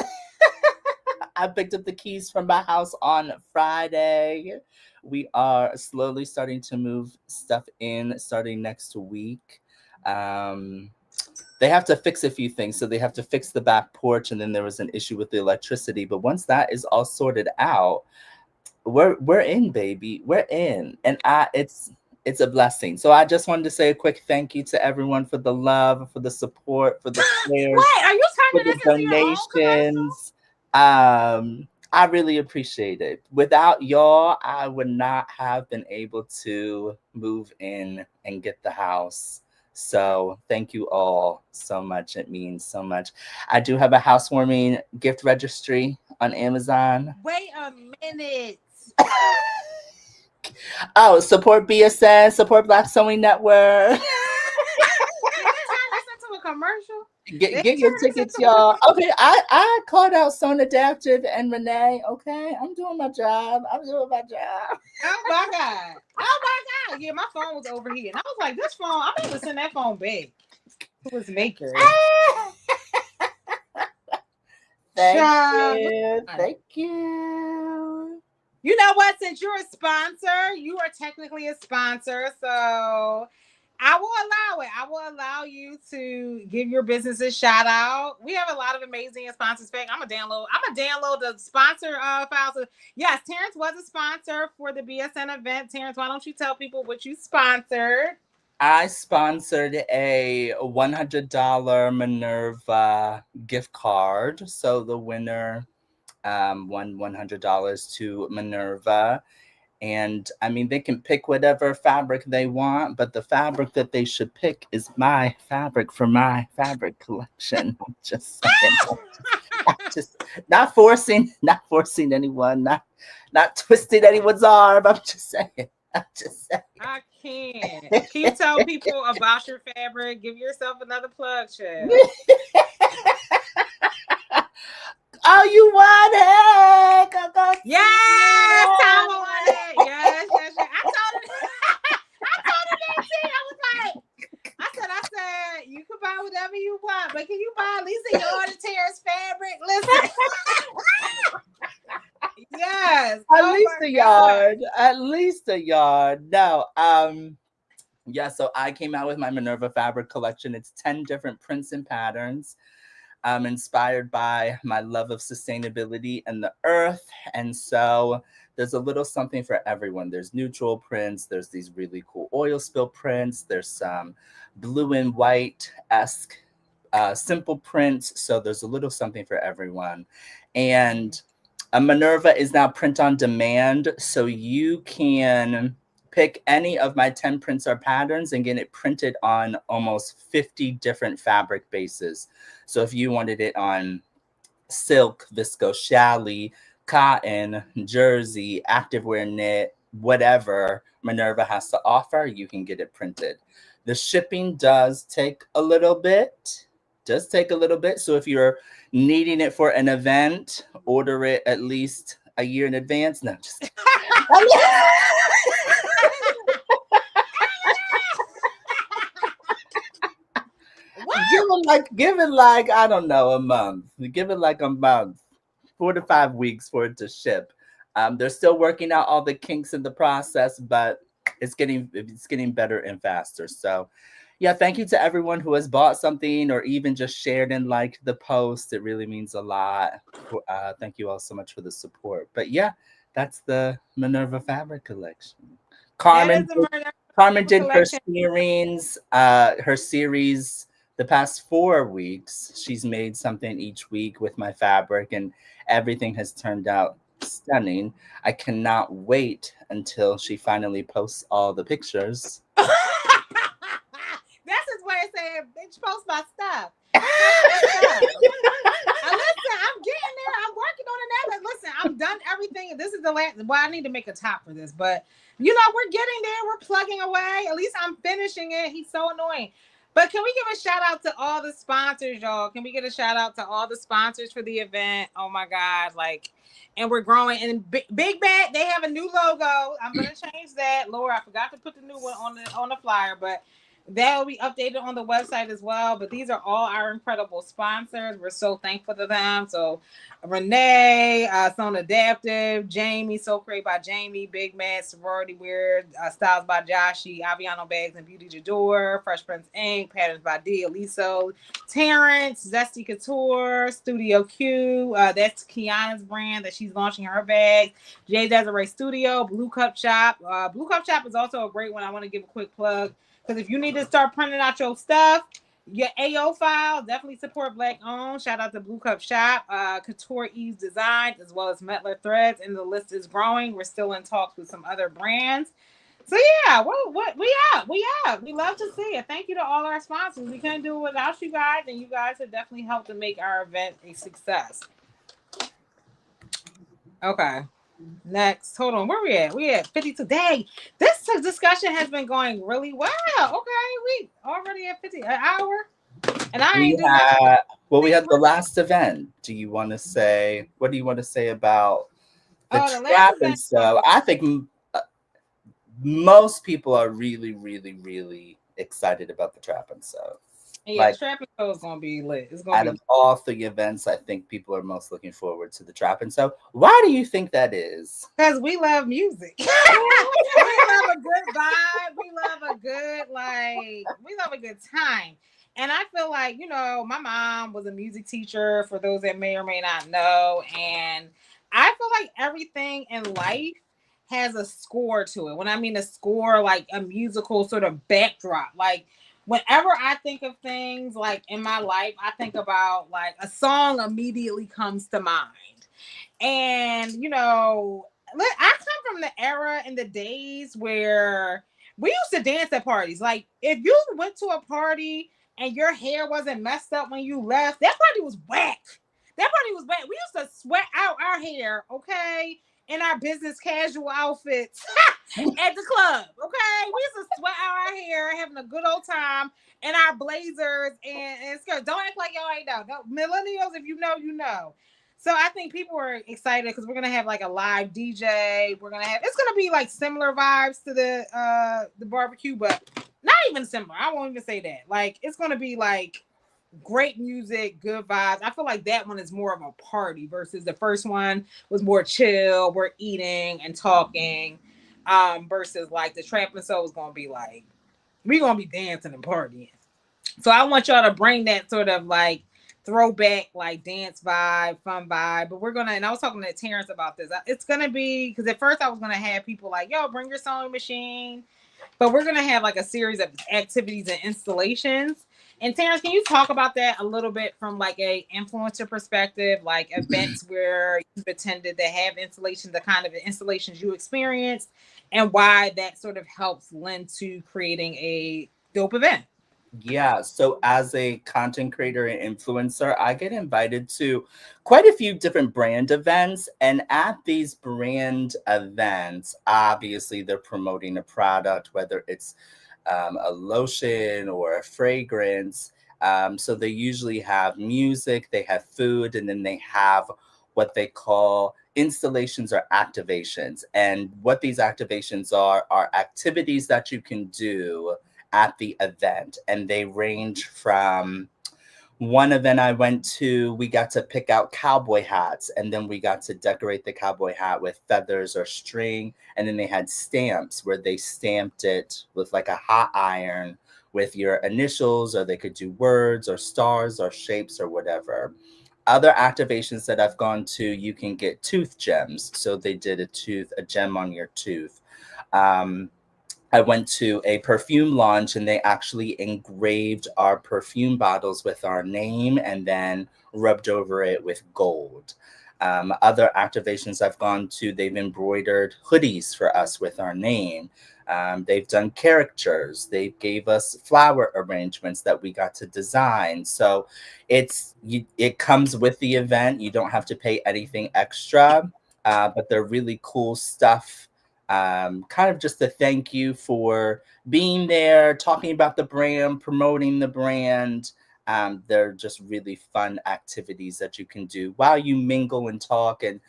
I picked up the keys from my house on Friday. We are slowly starting to move stuff in starting next week. Um, they have to fix a few things. So they have to fix the back porch, and then there was an issue with the electricity. But once that is all sorted out, we're in, baby. We're in. And it's a blessing. So I just wanted to say a quick thank you to everyone for the love, for the support, for the prayers, What are you for turning the this into your own commercial? donations. I really appreciate it. Without y'all, I would not have been able to move in and get the house. So thank you all so much. It means so much. I do have a housewarming gift registry on Amazon. Wait a minute. Oh, support BSN, support Black Sewing Network. Did they turn this into a commercial? They Get your turn this tickets, into a y'all. commercial. Okay, I called out Son Adaptive and Renee. Okay, I'm doing my job. I'm doing my job. Oh my god! Oh my god! Yeah, my phone was over here, and I was like, "This phone, I'm able to send that phone back to its maker." Thank Child, you. look. Thank you. You know what? Since you're a sponsor, you are technically a sponsor, so I will allow it. I will allow you to give your business a shout out. We have a lot of amazing sponsors. In fact, I'm gonna download. I'm gonna download the sponsor files. Yes, Terrance was a sponsor for the BSN event. Terrance, why don't you tell people what you sponsored? I sponsored a $100 Minerva gift card. So the winner won $100 to Minerva. And I mean, they can pick whatever fabric they want, but the fabric that they should pick is my fabric for my fabric collection. I'm just saying. Just not forcing anyone, not twisting anyone's arm. I'm just saying. I'm just saying. I can't. Can you tell people about your fabric? Give yourself another plug, chill. Oh, you want it? Go, go, Yes, Tom on it. Yes, yes, yes. I told her. I told her that too. I was like, I said, you can buy whatever you want, but can you buy at least a yard of Terrace fabric? Listen. Yes. At Oh least my a God. yard. At least a yard. No. Yeah, so I came out with my Minerva fabric collection. It's 10 different prints and patterns, inspired by my love of sustainability and the earth. And so there's a little something for everyone. There's neutral prints, there's these really cool oil spill prints, there's some blue and white esque simple prints. So there's a little something for everyone. And a Minerva is now print on demand. So you can pick any of my 10 prints or patterns and get it printed on almost 50 different fabric bases. So if you wanted it on silk, viscose challis, cotton, jersey, activewear knit, whatever Minerva has to offer, you can get it printed. The shipping does take a little bit. So if you're needing it for an event, order it at least a year in advance. No, just kidding. What? Give it like I don't know, a month. Give it like a month, 4 to 5 weeks for it to ship. They're still working out all the kinks in the process, but it's getting better and faster. So yeah, thank you to everyone who has bought something or even just shared and liked the post. It really means a lot. Thank you all so much for the support. But yeah, that's the Minerva Fabric Collection. That is Carmen the murder Carmen did collection. her series the past 4 weeks. She's made something each week with my fabric, and everything has turned out stunning. I cannot wait until she finally posts all the pictures. That's his way of saying, bitch, post my stuff. Post my stuff. Listen, I'm getting there. I'm working on it now. Listen, I'm done everything. This is the last. Well, I need to make a top for this, but we're getting there. We're plugging away. At least I'm finishing it. He's so annoying. But can we give a shout out to all the sponsors, y'all? Can we get a shout out to all the sponsors for the event? Oh my God. And we're growing. And Big Bad, they have a new logo. I'm gonna change that. Laura, I forgot to put the new one on the flyer, but that will be updated on the website as well. But these are all our incredible sponsors. We're so thankful to them. So Renee, Son Adaptive, Jamie, So Created by Jamie, Big Mad, Sorority Weird, Styles by Joshi, Aviano Bags and Beauty Jador, Fresh Prince Inc., Patterns by D, Eliso, Terrance, Zesty Couture, Studio Q. That's Kiana's brand that she's launching her bag. J Desiree Studio, Blue Cup Shop. Blue Cup Shop is also a great one. I want to give a quick plug. Because if you need to start printing out your stuff, your AO file, definitely support Black owned. Shout out to Blue Cup Shop, Couture Eves Designs, as well as Metler Threads, and the list is growing. We're still in talks with some other brands. So yeah, what we love to see it. Thank you to all our sponsors. We couldn't do it without you guys, and you guys have definitely helped to make our event a success. Okay. Next, hold on. Where we at? We at 52. Dang, this discussion has been going really well. Okay, we already at 50 an hour, and I We ain't do nothing. had we had the last event. What do you want to say about the Oh, the last trap and event. stuff? I think most people are really, really, really excited about the trap and stuff. Yeah, Like, Trap and Show is gonna be lit. It's gonna out be of all 3 events, I think people are most looking forward to the trap and so. Why do you think that is? because we love music. We love a good vibe. We love a good we love a good time. And I feel like, my mom was a music teacher for those that may or may not know. And I feel like everything in life has a score to it. When I mean a score, like a musical sort of backdrop. Like whenever I think of things like in my life, I think about like a song immediately comes to mind. And, I come from the era in the days where we used to dance at parties. Like, if you went to a party and your hair wasn't messed up when you left, that party was whack. That party was whack. We used to sweat out our hair, okay, in our business casual outfits at the club, okay? We used to sweat out our hair, having a good old time in our blazers and skirts. Don't act like y'all ain't know. Millennials, if you know, you know. So I think people are excited because we're gonna have like a live DJ. It's gonna be like similar vibes to the barbecue, but not even similar. I won't even say that. Like it's gonna be like great music, good vibes. I feel like that one is more of a party versus the first one was more chill. We're eating and talking. Versus like the trap and soul is gonna be like we're gonna be dancing and partying. So I want y'all to bring that sort of like throwback, like dance vibe, fun vibe. But and I was talking to Terrance about this. It's gonna be because at first I was gonna have people like, yo, bring your sewing machine. But we're gonna have like a series of activities and installations. And Terrance, can you talk about that a little bit from like a influencer perspective, like events where you've attended that have installations, the kind of installations you experienced, and why that sort of helps lend to creating a dope event? Yeah, so as a content creator and influencer, I get invited to quite a few different brand events. And at these brand events, obviously they're promoting a product, whether it's a lotion or a fragrance. So they usually have music, they have food, and then they have what they call installations or activations. And what these activations are activities that you can do at the event, and they range from one event I went to, we got to pick out cowboy hats, and then we got to decorate the cowboy hat with feathers or string. And then they had stamps where they stamped it with like a hot iron with your initials, or they could do words or stars or shapes or whatever. Other activations that I've gone to, you can get tooth gems. So they did a gem on your tooth. Um, I went to a perfume launch and they actually engraved our perfume bottles with our name and then rubbed over it with gold. Other activations I've gone to, they've embroidered hoodies for us with our name. They've done caricatures. They gave us flower arrangements that we got to design. So it comes with the event. You don't have to pay anything extra, but they're really cool stuff, kind of just a thank you for being there, talking about the brand, promoting the brand. They're just really fun activities that you can do while you mingle and talk and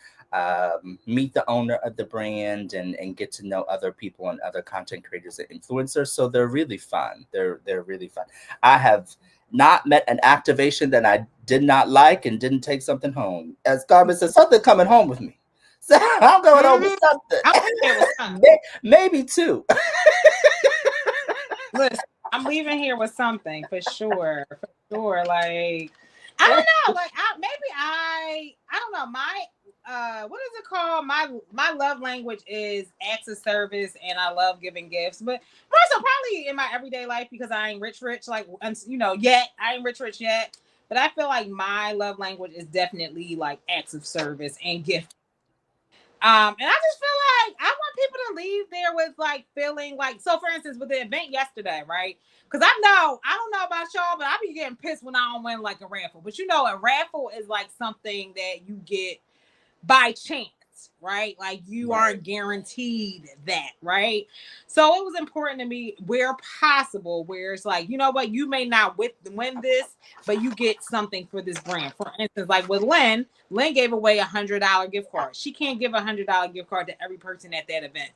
meet the owner of the brand and get to know other people and other content creators and influencers. So they're really fun. They're really fun. I have not met an activation that I did not like and didn't take something home. As Carmen said, something coming home with me. So I'm going home with Mm-hmm. I'm something. here with something. Maybe two. Listen, I'm leaving here with something for sure. For sure. Like, I don't know. Like, I don't know. My what is it called? My love language is acts of service, and I love giving gifts. But also probably in my everyday life because I ain't rich, like yet I ain't rich yet. But I feel like my love language is definitely like acts of service and gift. And I just feel like I want people to leave there with like feeling like, so for instance, with the event yesterday, right? Because I don't know about y'all, but I be getting pissed when I don't win like a raffle. But a raffle is like something that you get by chance, right? Like you Right. aren't guaranteed that, right? So it was important to me where possible, where it's like, you know what, you may not win this, but you get something for this brand. For instance, like with Lynn gave away $100 gift card. She can't give $100 gift card to every person at that event,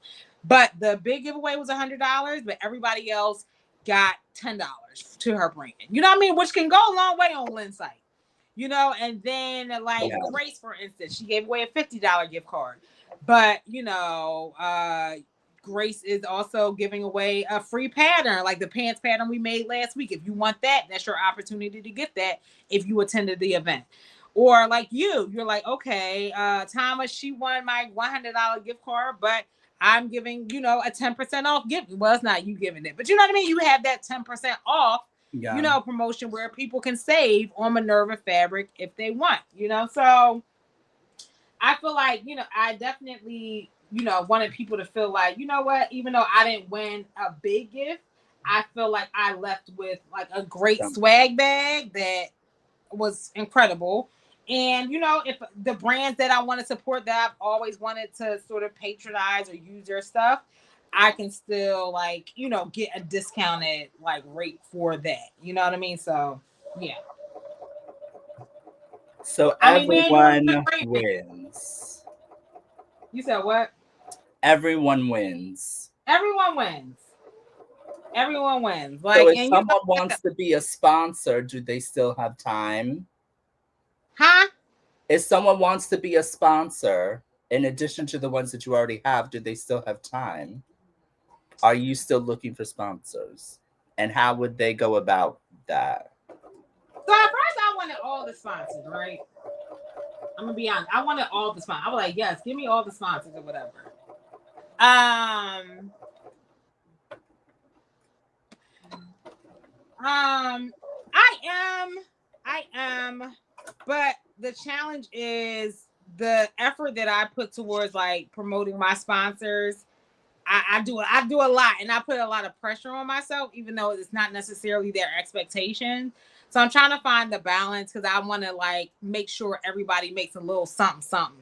but the big giveaway was $100, but everybody else got $10 to her brand. You know what I mean? Which can go a long way on Lynn's site. And then like Yeah. Grace, for instance, she gave away a $50 gift card. But Grace is also giving away a free pattern, like the pants pattern we made last week. If you want that, that's your opportunity to get that if you attended the event. Or like you're like, okay, Thomas, she won my $100 gift card, but I'm giving, a 10% off gift. Well, it's not you giving it, but you know what I mean? You have that 10% off, Yeah. promotion where people can save on Minerva fabric if they want. So I feel like, I definitely, wanted people to feel like, you know what, even though I didn't win a big gift, I feel like I left with like a great So, swag bag that was incredible. And if the brands that I want to support that I've always wanted to sort of patronize or use their stuff, I can still like, get a discounted like rate for that. You know what I mean? So yeah. so I mean, man, you're everyone agreement. wins. You said what? Everyone wins. Everyone wins. Everyone wins. So Like, if and someone wants to be a sponsor, do they still have time? huh? If someone wants to be a sponsor, in addition to the ones that you already have, do they still have time? Are you still looking for sponsors? And how would they go about that? So at first I wanted all the sponsors, right? I'm gonna be honest. I wanted all the sponsors. I was like, yes, give me all the sponsors or whatever. Um, Um, I am, I am, but the challenge is the effort that I put towards like promoting my sponsors. I do a lot, and I put a lot of pressure on myself, even though it's not necessarily their expectation. So I'm trying to find the balance because I want to like make sure everybody makes a little something something.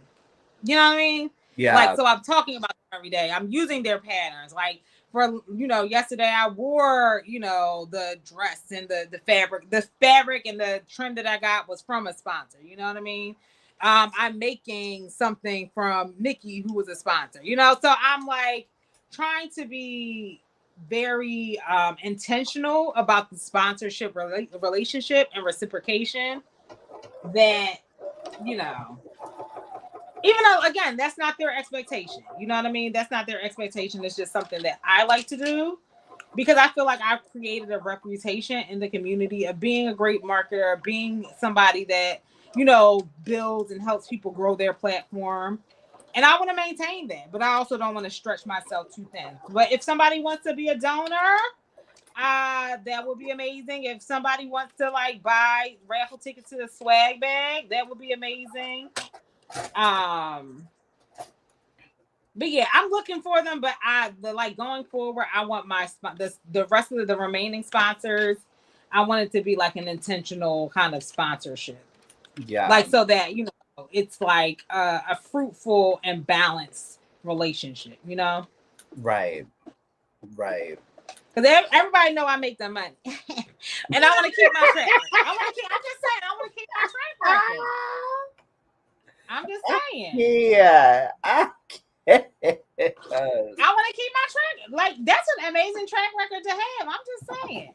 You know what I mean? Like, Yeah. so I'm talking about them every day. I'm using their patterns. Like, for yesterday I wore the dress and the fabric. The fabric and the trim that I got was from a sponsor. You know what I mean? I'm making something from Nikki, who was a sponsor. So I'm like trying to be very intentional about the sponsorship relationship and reciprocation that you know even though again that's not their expectation. You know what I mean? That's not their expectation. It's just something that I like to do because I feel like I've created a reputation in the community of being a great marketer, being somebody that builds and helps people grow their platform. And I want to maintain that, but I also don't want to stretch myself too thin. But if somebody wants to be a donor, that would be amazing. If somebody wants to like buy raffle tickets to the swag bag, that would be amazing. Um, but yeah, I'm looking for them. But going forward, I want the rest of the remaining sponsors. I want it to be like an intentional kind of sponsorship, Yeah. like so that it's like a fruitful and balanced relationship. Right. Right. Because everybody know I make the money, and I want to keep my track record. I want to keep. I'm just saying, I want to keep my track record. I'm just saying. Yeah. I want to keep my track. Like that's an amazing track record to have. I'm just saying.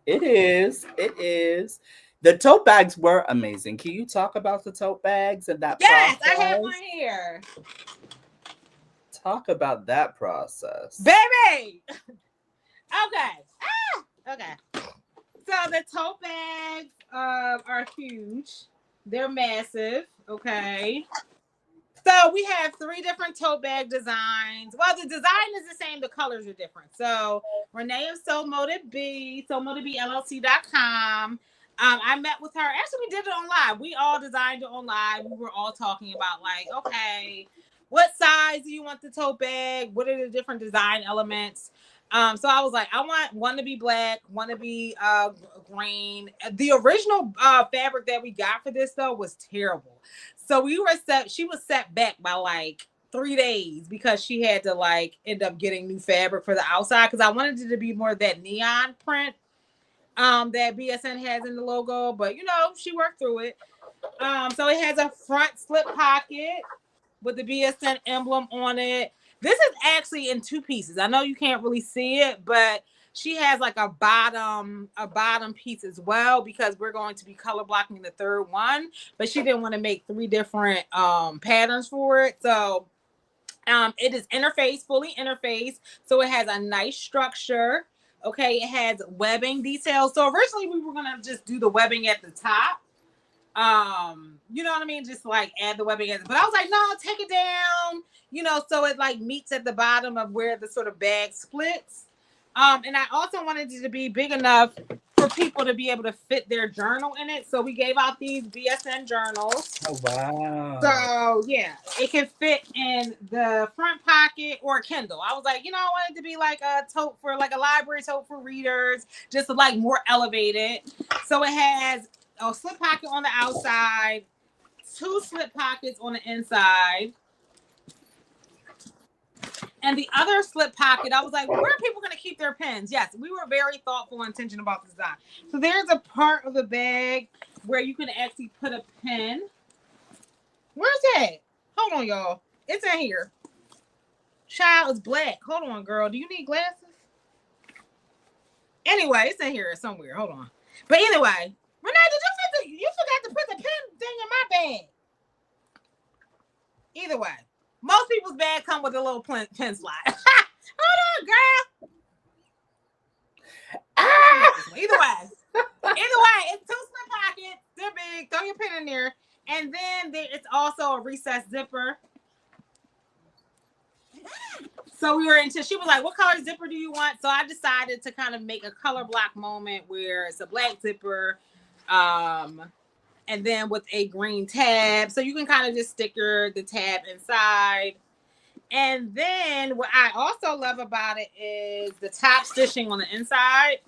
It is. It is. The tote bags were amazing. Can you talk about the tote bags and that Yes, I have process? one here, Talk about that process. baby. Okay. Okay. So the tote bags are huge. They're massive. Okay. So we have three different tote bag designs. Well, the design is the same. The colors are different. So Renee of SoulMotiveLLC.com. I met with her. Actually, we did it on live. We all designed it on live. We were all talking about like, okay, what size do you want the tote bag? What are the different design elements? So I was like, I want one to be black, one to be green. The original fabric that we got for this though was terrible. So she was set back by like 3 days because she had to like end up getting new fabric for the outside because I wanted it to be more of that neon print that BSN has in the logo, but she worked through it. So it has a front slip pocket with the BSN emblem on it. This is actually in two pieces. I know you can't really see it, but she has like a bottom piece as well because we're going to be color blocking the third one. But she didn't want to make three different patterns for it. So it is fully interface. So it has a nice structure. Okay, it has webbing details. So originally we were gonna just do the webbing at the top. You know what I mean? Just like add the webbing, but I was like, no, take it down. So it like meets at the bottom of where the sort of bag splits. And I also wanted it to be big enough for people to be able to fit their journal in it. So we gave out these BSN journals. Oh, wow. So yeah, it can fit in the front pocket or a Kindle. I was like, I wanted to be like a tote for like a library tote for readers, just like more elevated. So it has a slip pocket on the outside, two slip pockets on the inside. And the other slip pocket, I was like, where are people going to keep their pens? Yes, we were very thoughtful and intentional about this design. So there's a part of the bag where you can actually put a pen. Where's that? Hold on, y'all. It's in here. Child is black. Hold on, girl. Do you need glasses? Anyway, it's in here somewhere. Hold on. But anyway, Renee, you forgot to put the pen thing in my bag. Either way, most people's bag come with a little pen slot. Hold on, girl. Either way, it's two slip pockets. They're big. Throw your pen in there. And then it's also a recessed zipper. So she was like, what color zipper do you want? So I decided to kind of make a color block moment where it's a black zipper, and then with a green tab. So you can kind of just sticker the tab inside. And then what I also love about it is the top stitching on the inside.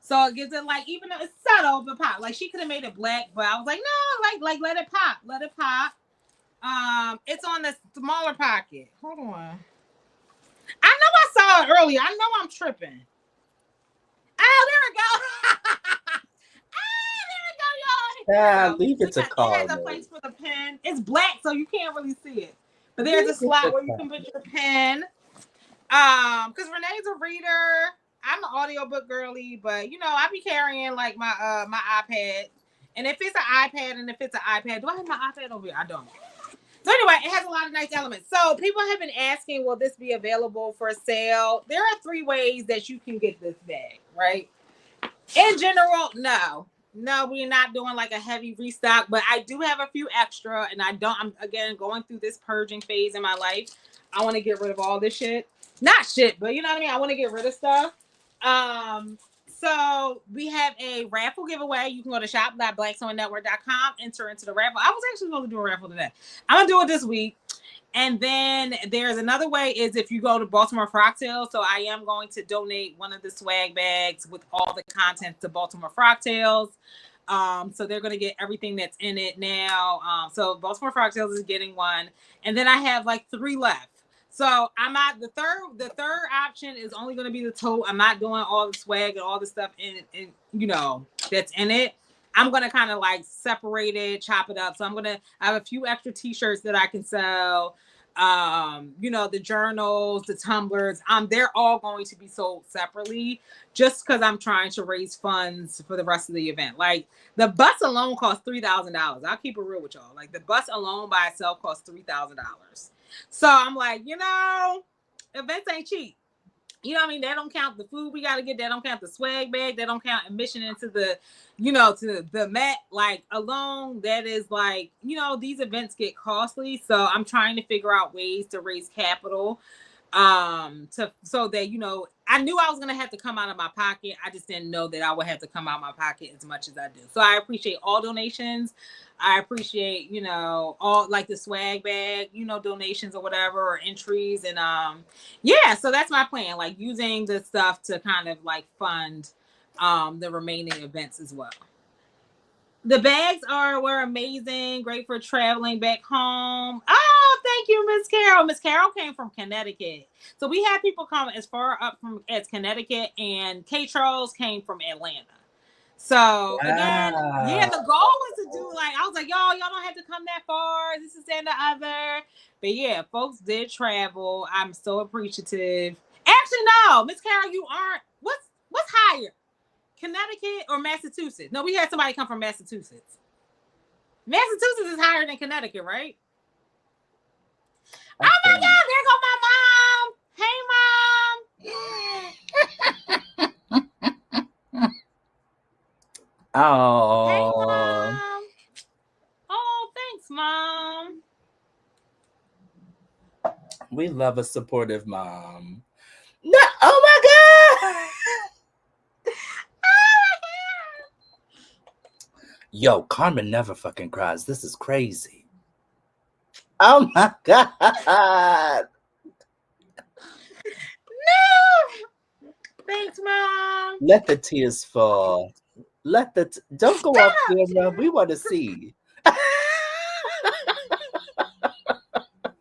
So it gives it like, even though it's subtle but pop. Like she could have made it black, but I was like, no, like let it pop. Let it pop. It's on the smaller pocket. Hold on. I know I saw it earlier. I know I'm tripping. Oh, there we go. There we go, y'all. There we Yeah, go. leave So it to it has a Carmen. place for the pen. It's black, so you can't really see it. But there's a Leave it slot to where you can Carmen. put your pen. Because Renee's a reader. I'm an audiobook girly, but I be carrying like my iPad. And if it's an iPad and if it's an iPad, do I have my iPad over here? I don't. So anyway, it has a lot of nice elements. So people have been asking, will this be available for sale? There are 3 ways that you can get this bag, right? In general, no. No, we're not doing like a heavy restock, but I do have a few extra, and I'm again going through this purging phase in my life. I want to get rid of all this shit. Not shit, but you know what I mean? I want to get rid of stuff. So we have a raffle giveaway. You can go to shop.blacksewingnetwork.com, enter into the raffle. I was actually going to do a raffle today. I'm gonna do it this week. And then there's another way is if you go to Baltimore Frock Tales. So I am going to donate one of the swag bags with all the content to Baltimore Frock Tales. So they're going to get everything that's in it now. So Baltimore Frock Tales is getting one. And then I have like 3 left. So I'm not the third option is only going to be the tote. I'm not doing all the swag and all the stuff in that's in it. I'm gonna kind of like separate it, chop it up. So I have a few extra t-shirts that I can sell. The journals, the tumblers, they're all going to be sold separately just because I'm trying to raise funds for the rest of the event. Like the bus alone costs $3,000. I'll keep it real with y'all. Like the bus alone by itself costs $3,000. So I'm like, events ain't cheap. You know what I mean? They don't count the food we got to get. They don't count the swag bag. They don't count admission into to the Met. Like alone, that is like, these events get costly. So I'm trying to figure out ways to raise capital to so that I knew I was gonna have to come out of my pocket. I just didn't know that I would have to come out of my pocket as much as I do. So I appreciate all donations. I appreciate all like the swag bag donations or whatever, or entries. And yeah, so that's my plan, like using the stuff to kind of like fund the remaining events as well. The bags were amazing, great for traveling back home. Oh, thank you, Miss Carol. Miss Carol came from Connecticut. So we had people come as far up from as Connecticut, and K Charles came from Atlanta. So again, yeah, Wow. the goal was to do like, I was like, y'all don't have to come that far. This is and the other. But yeah, folks did travel. I'm so appreciative. Actually, no, Miss Carol, you aren't. What's higher? Connecticut or Massachusetts? No, we had somebody come from Massachusetts. Massachusetts is higher than Connecticut, right? I Oh my think. God, there go my mom. Hey, Oh, mom. Oh, thanks, mom. we love a supportive mom. No, oh my God. Yo, Carmen never fucking cries. This is crazy. Oh my God. No. Thanks, mom. Let the tears fall. Don't go off camera. We want to see.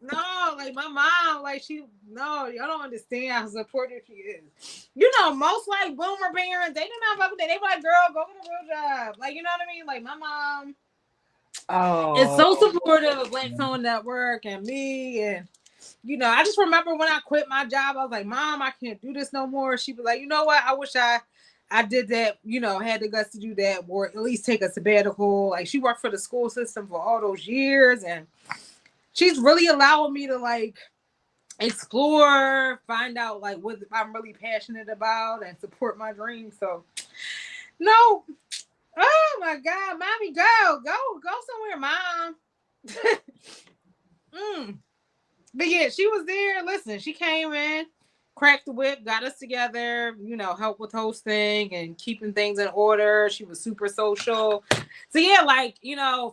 No, like my mom, like no, y'all don't understand how supportive she is. Most like boomer parents, they do not fuck with that. They be like, girl, go get a real job. Like, you know what I mean? Like my mom is Oh, so supportive of Black Tone Network and me. And, I just remember when I quit my job, I was like, Mom, I can't do this no more. She was like, you know what? I wish I did that, had the guts to do that, or at least take a sabbatical. Like she worked for the school system for all those years, and she's really allowing me to like explore, find out like what I'm really passionate about, and support my dreams. So no, oh my God, mommy, go somewhere, mom. mm. But yeah, she was there. Listen, she came in. cracked the whip, got us together, helped with hosting and keeping things in order. She was super social. So yeah, like,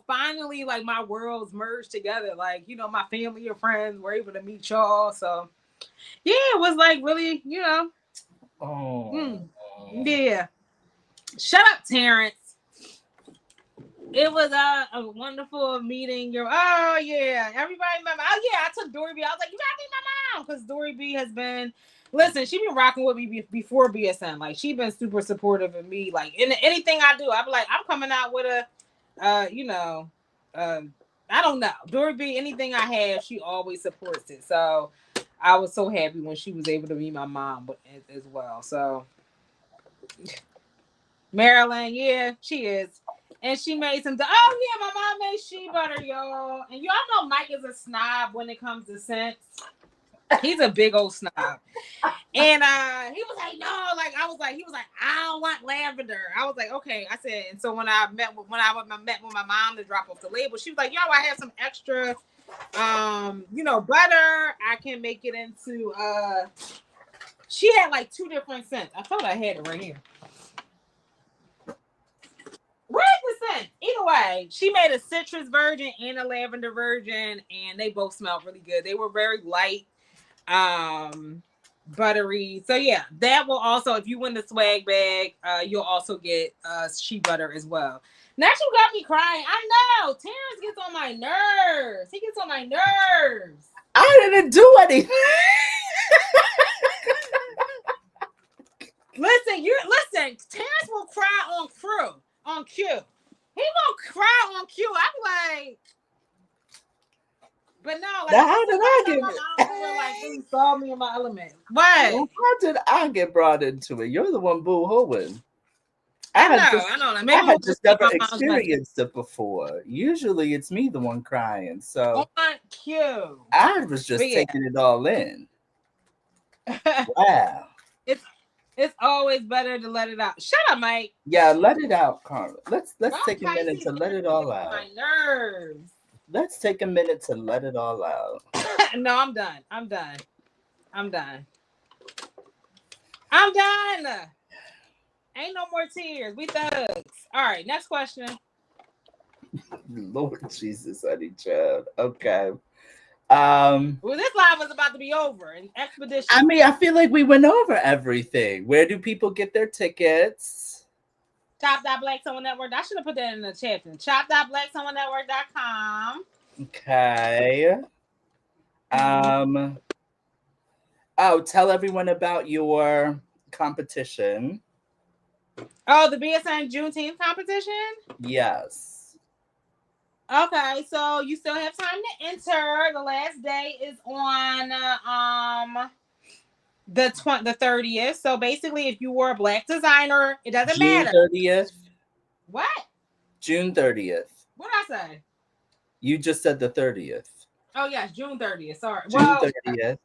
finally like my worlds merged together. Like, my family and friends were able to meet y'all. So yeah, it was like really, Oh. yeah. Shut up, Terrance. It was a wonderful meeting. Oh yeah, everybody remember. Oh yeah, I took Dory B. I was like, you gotta meet my mom because Dory B has been. Listen, she been rocking with me before BSN. Like she been super supportive of me. Like in anything I do, I'm like, I'm coming out with uh, I don't know, Dory B. Anything I have, she always supports it. So I was so happy when she was able to meet my mom as well. So Marilyn, yeah, she is. And she made some. Oh yeah, my mom made shea butter, y'all. And y'all know Mike is a snob when it comes to scents. He's a big old snob. And he was like, no, like I was like, he was like, I don't want lavender. I was like, okay. I said, and so when I met with my mom to drop off the label, she was like, yo, I have some extra butter. I can make it into she had like 2 different scents. I thought I had it right here. Where's the scent? Either way, she made a citrus version and a lavender version, and they both smelled really good. They were very light, buttery. So yeah, that will also, if you win the swag bag, you'll also get shea butter as well. Now you got me crying. I know Terrance gets on my nerves. He gets on my nerves. I didn't do anything. Listen. Terrance will cry on cue. He won't cry on cue. I'm like, but no, like Now, how did I get my it? mom never like really saw me in my element. What? Well, how did I get brought into it? You're the one boo-hooing. I know. Maybe I it had was just just never my mom's message. experienced it before. Usually it's me the one crying. So On cue. I was just taking it all in. Wow. It's always better to let it out. Shut up, Mike. Yeah, let it out, Carmen. Let's Don't take a minute to let it all out. my nerves. Let's take a minute to let it all out. No, I'm done. I'm done. Ain't no more tears. We thugs. All right, next question. Lord Jesus, honey child. Okay. Well, this live was about to be over. An expedition. I mean, I feel like we went over everything. Where do people get their tickets? Shop.BlackSummerNetwork. I should have put that in the chat. Shop.BlackSummerNetwork.com. Okay. Oh, tell everyone about your competition. Oh, the BSN Juneteenth competition? Yes. Okay, so you still have time to enter. The last day is on the 30th. So basically, if you were a Black designer, it doesn't matter. June 30th. What? June 30th. What did I say? You just said the 30th. Oh yes, June 30th. Sorry. June 30th.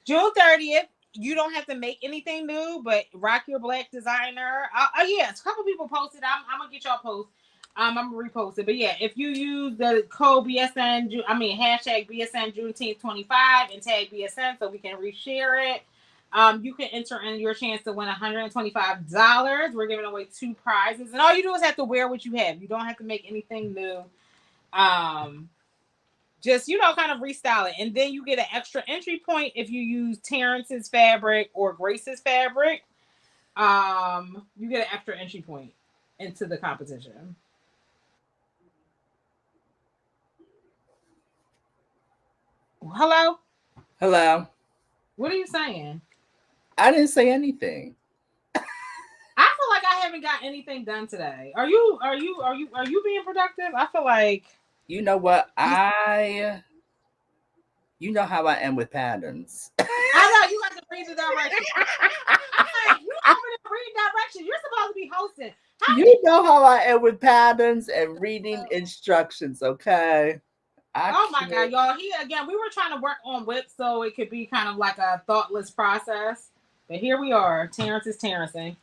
June 30th. You don't have to make anything new, but rock your Black designer. Yes, a couple people posted. I'm gonna get y'all post. I'm gonna repost it. But yeah, if you use the code BSN, hashtag BSN Juneteenth 25 and tag BSN so we can reshare it. You can enter in your chance to win $125. We're giving away 2 prizes, and all you do is have to wear what you have. You don't have to make anything new. Just kind of restyle it, and then you get an extra entry point if you use Terrance's fabric or Grace's fabric. You get an extra entry point into the competition. Hello? What are you saying? I didn't say anything. I feel like I haven't got anything done today. Are you being productive? I feel like you know what? You know how I am with patterns. I know you got to read the directions. You over there read directions. You're supposed to be hosting. You know how I am with patterns and reading instructions, okay? Oh my God, y'all. We were trying to work on whip so it could be kind of like a thoughtless process. But here we are. Terrance is Terrancing.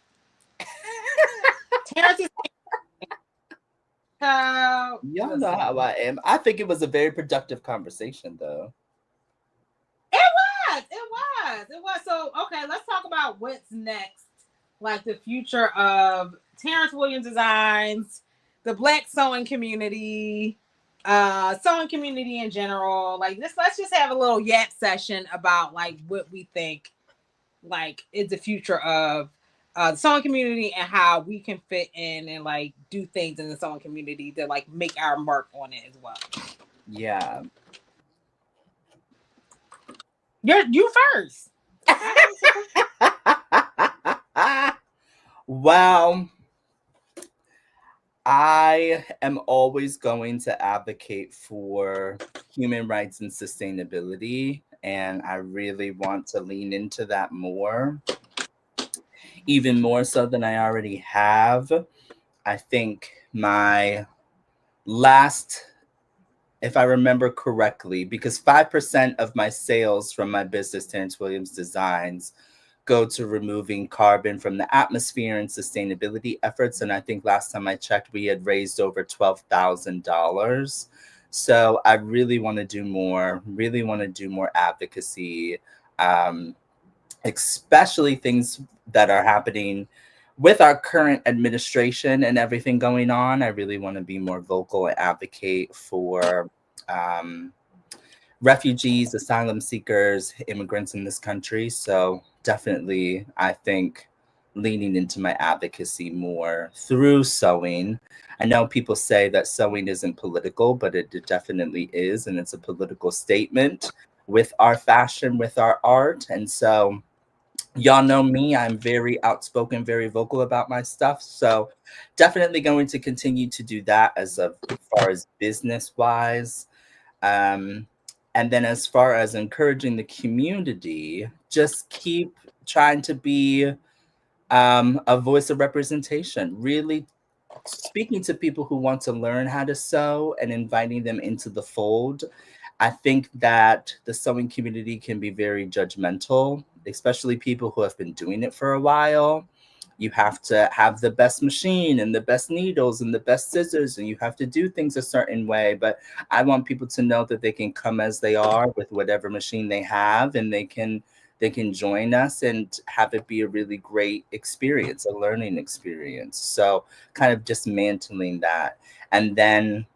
Terrance is Y'all know how I am. I think it was a very productive conversation, though. It was. It was. So okay, let's talk about what's next. Like the future of Terrance Williams Designs, the Black sewing community in general. Like this, let's just have a little yap session about like what we think like is the future of the sewing community and how we can fit in and like do things in the sewing community to like make our mark on it as well. Yeah. You first. Okay. Well, I am always going to advocate for human rights and sustainability, and I really want to lean into that more, even more so than I already have. I think my last, if I remember correctly, because 5% of my sales from my business, Terrance Williams Designs, go to removing carbon from the atmosphere and sustainability efforts. And I think last time I checked, we had raised over $12,000. So I really want to do more, really want to do more advocacy, um, especially things that are happening with our current administration and everything going on. I really want to be more vocal and advocate for um, refugees, asylum seekers, immigrants in this country. So definitely, I think leaning into my advocacy more through sewing. I know people say that sewing isn't political, but it definitely is. And it's a political statement with our fashion, with our art. And so, y'all know me, I'm very outspoken, very vocal about my stuff. So, definitely going to continue to do that as far as business wise. Um, and then as far as encouraging the community, just keep trying to be a voice of representation, really speaking to people who want to learn how to sew and inviting them into the fold. I think that the sewing community can be very judgmental, especially people who have been doing it for a while. You have to have the best machine and the best needles and the best scissors, and you have to do things a certain way. But I want people to know that they can come as they are with whatever machine they have, and they can join us and have it be a really great experience, a learning experience. So kind of dismantling that. And then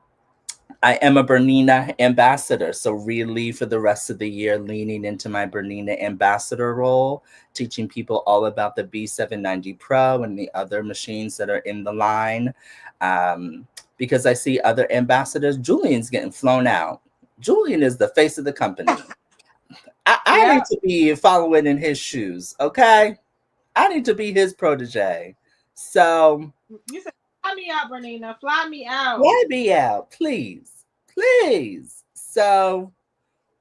I am a Bernina ambassador. So, really, for the rest of the year, leaning into my Bernina ambassador role, teaching people all about the B790 Pro and the other machines that are in the line. Um, because I see other ambassadors, Julian's getting flown out. Julian is the face of the company. I need Yeah. to be following in his shoes, okay? I need to be his protege. So, You said fly me out, Bernina. Fly me out. let me out, please. Please. So,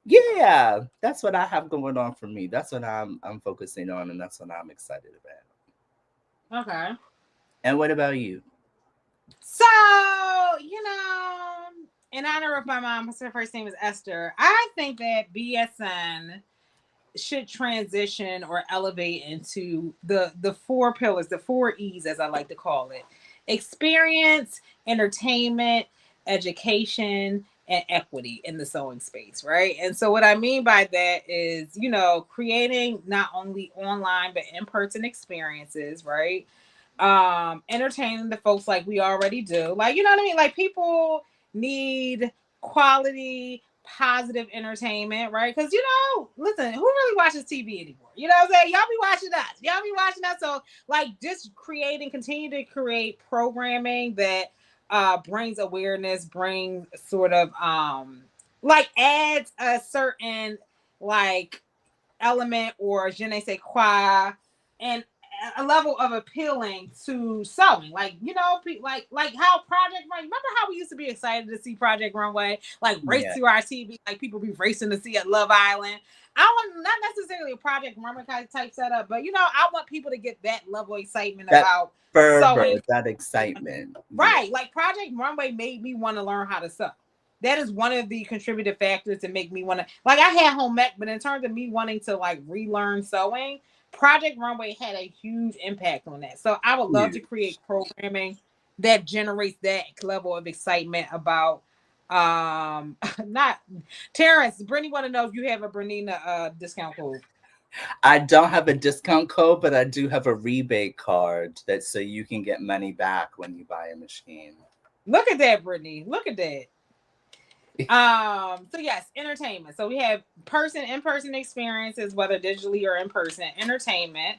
yeah, that's what I have going on for me. That's what I'm focusing on, and that's what I'm excited about. Okay. And what about you? So, you know, in honor of my mom, her first name is Esther, I think that BSN should transition or elevate into the four pillars, the four E's as I like to call it. Experience, entertainment, education, and equity in the sewing space, right? And so what I mean by that is, creating not only online but in-person experiences, right? Entertaining the folks like we already do. Like, you know what I mean? Like people need quality positive entertainment, right? Because listen, who really watches TV anymore? You know what I'm saying? Y'all be watching us. Y'all be watching us. So like just continue to create programming that brings awareness, brings sort of like adds a certain like element or je ne sais quoi and a level of appealing to sewing. Like, like how Project Runway, remember how we used to be excited to see Project Runway, like race Yeah, to our TV, like people be racing to see at Love Island. I want not necessarily a Project Runway type setup, but I want people to get that level of excitement that about fervor, sewing. that excitement. Yeah, Right. Like Project Runway made me want to learn how to sew. That is one of the contributive factors to make me want to like I had home ec, but in terms of me wanting to like relearn sewing, Project Runway had a huge impact on that. So I would love to huge. create programming that generates that level of excitement about not Terrance. Brittany want to know if you have a Bernina discount code. I don't have a discount code, but I do have a rebate card that so you can get money back when you buy a machine. Look at that, Brittany. Look at that. So yes, entertainment. So we have in-person experiences, whether digitally or in person, entertainment.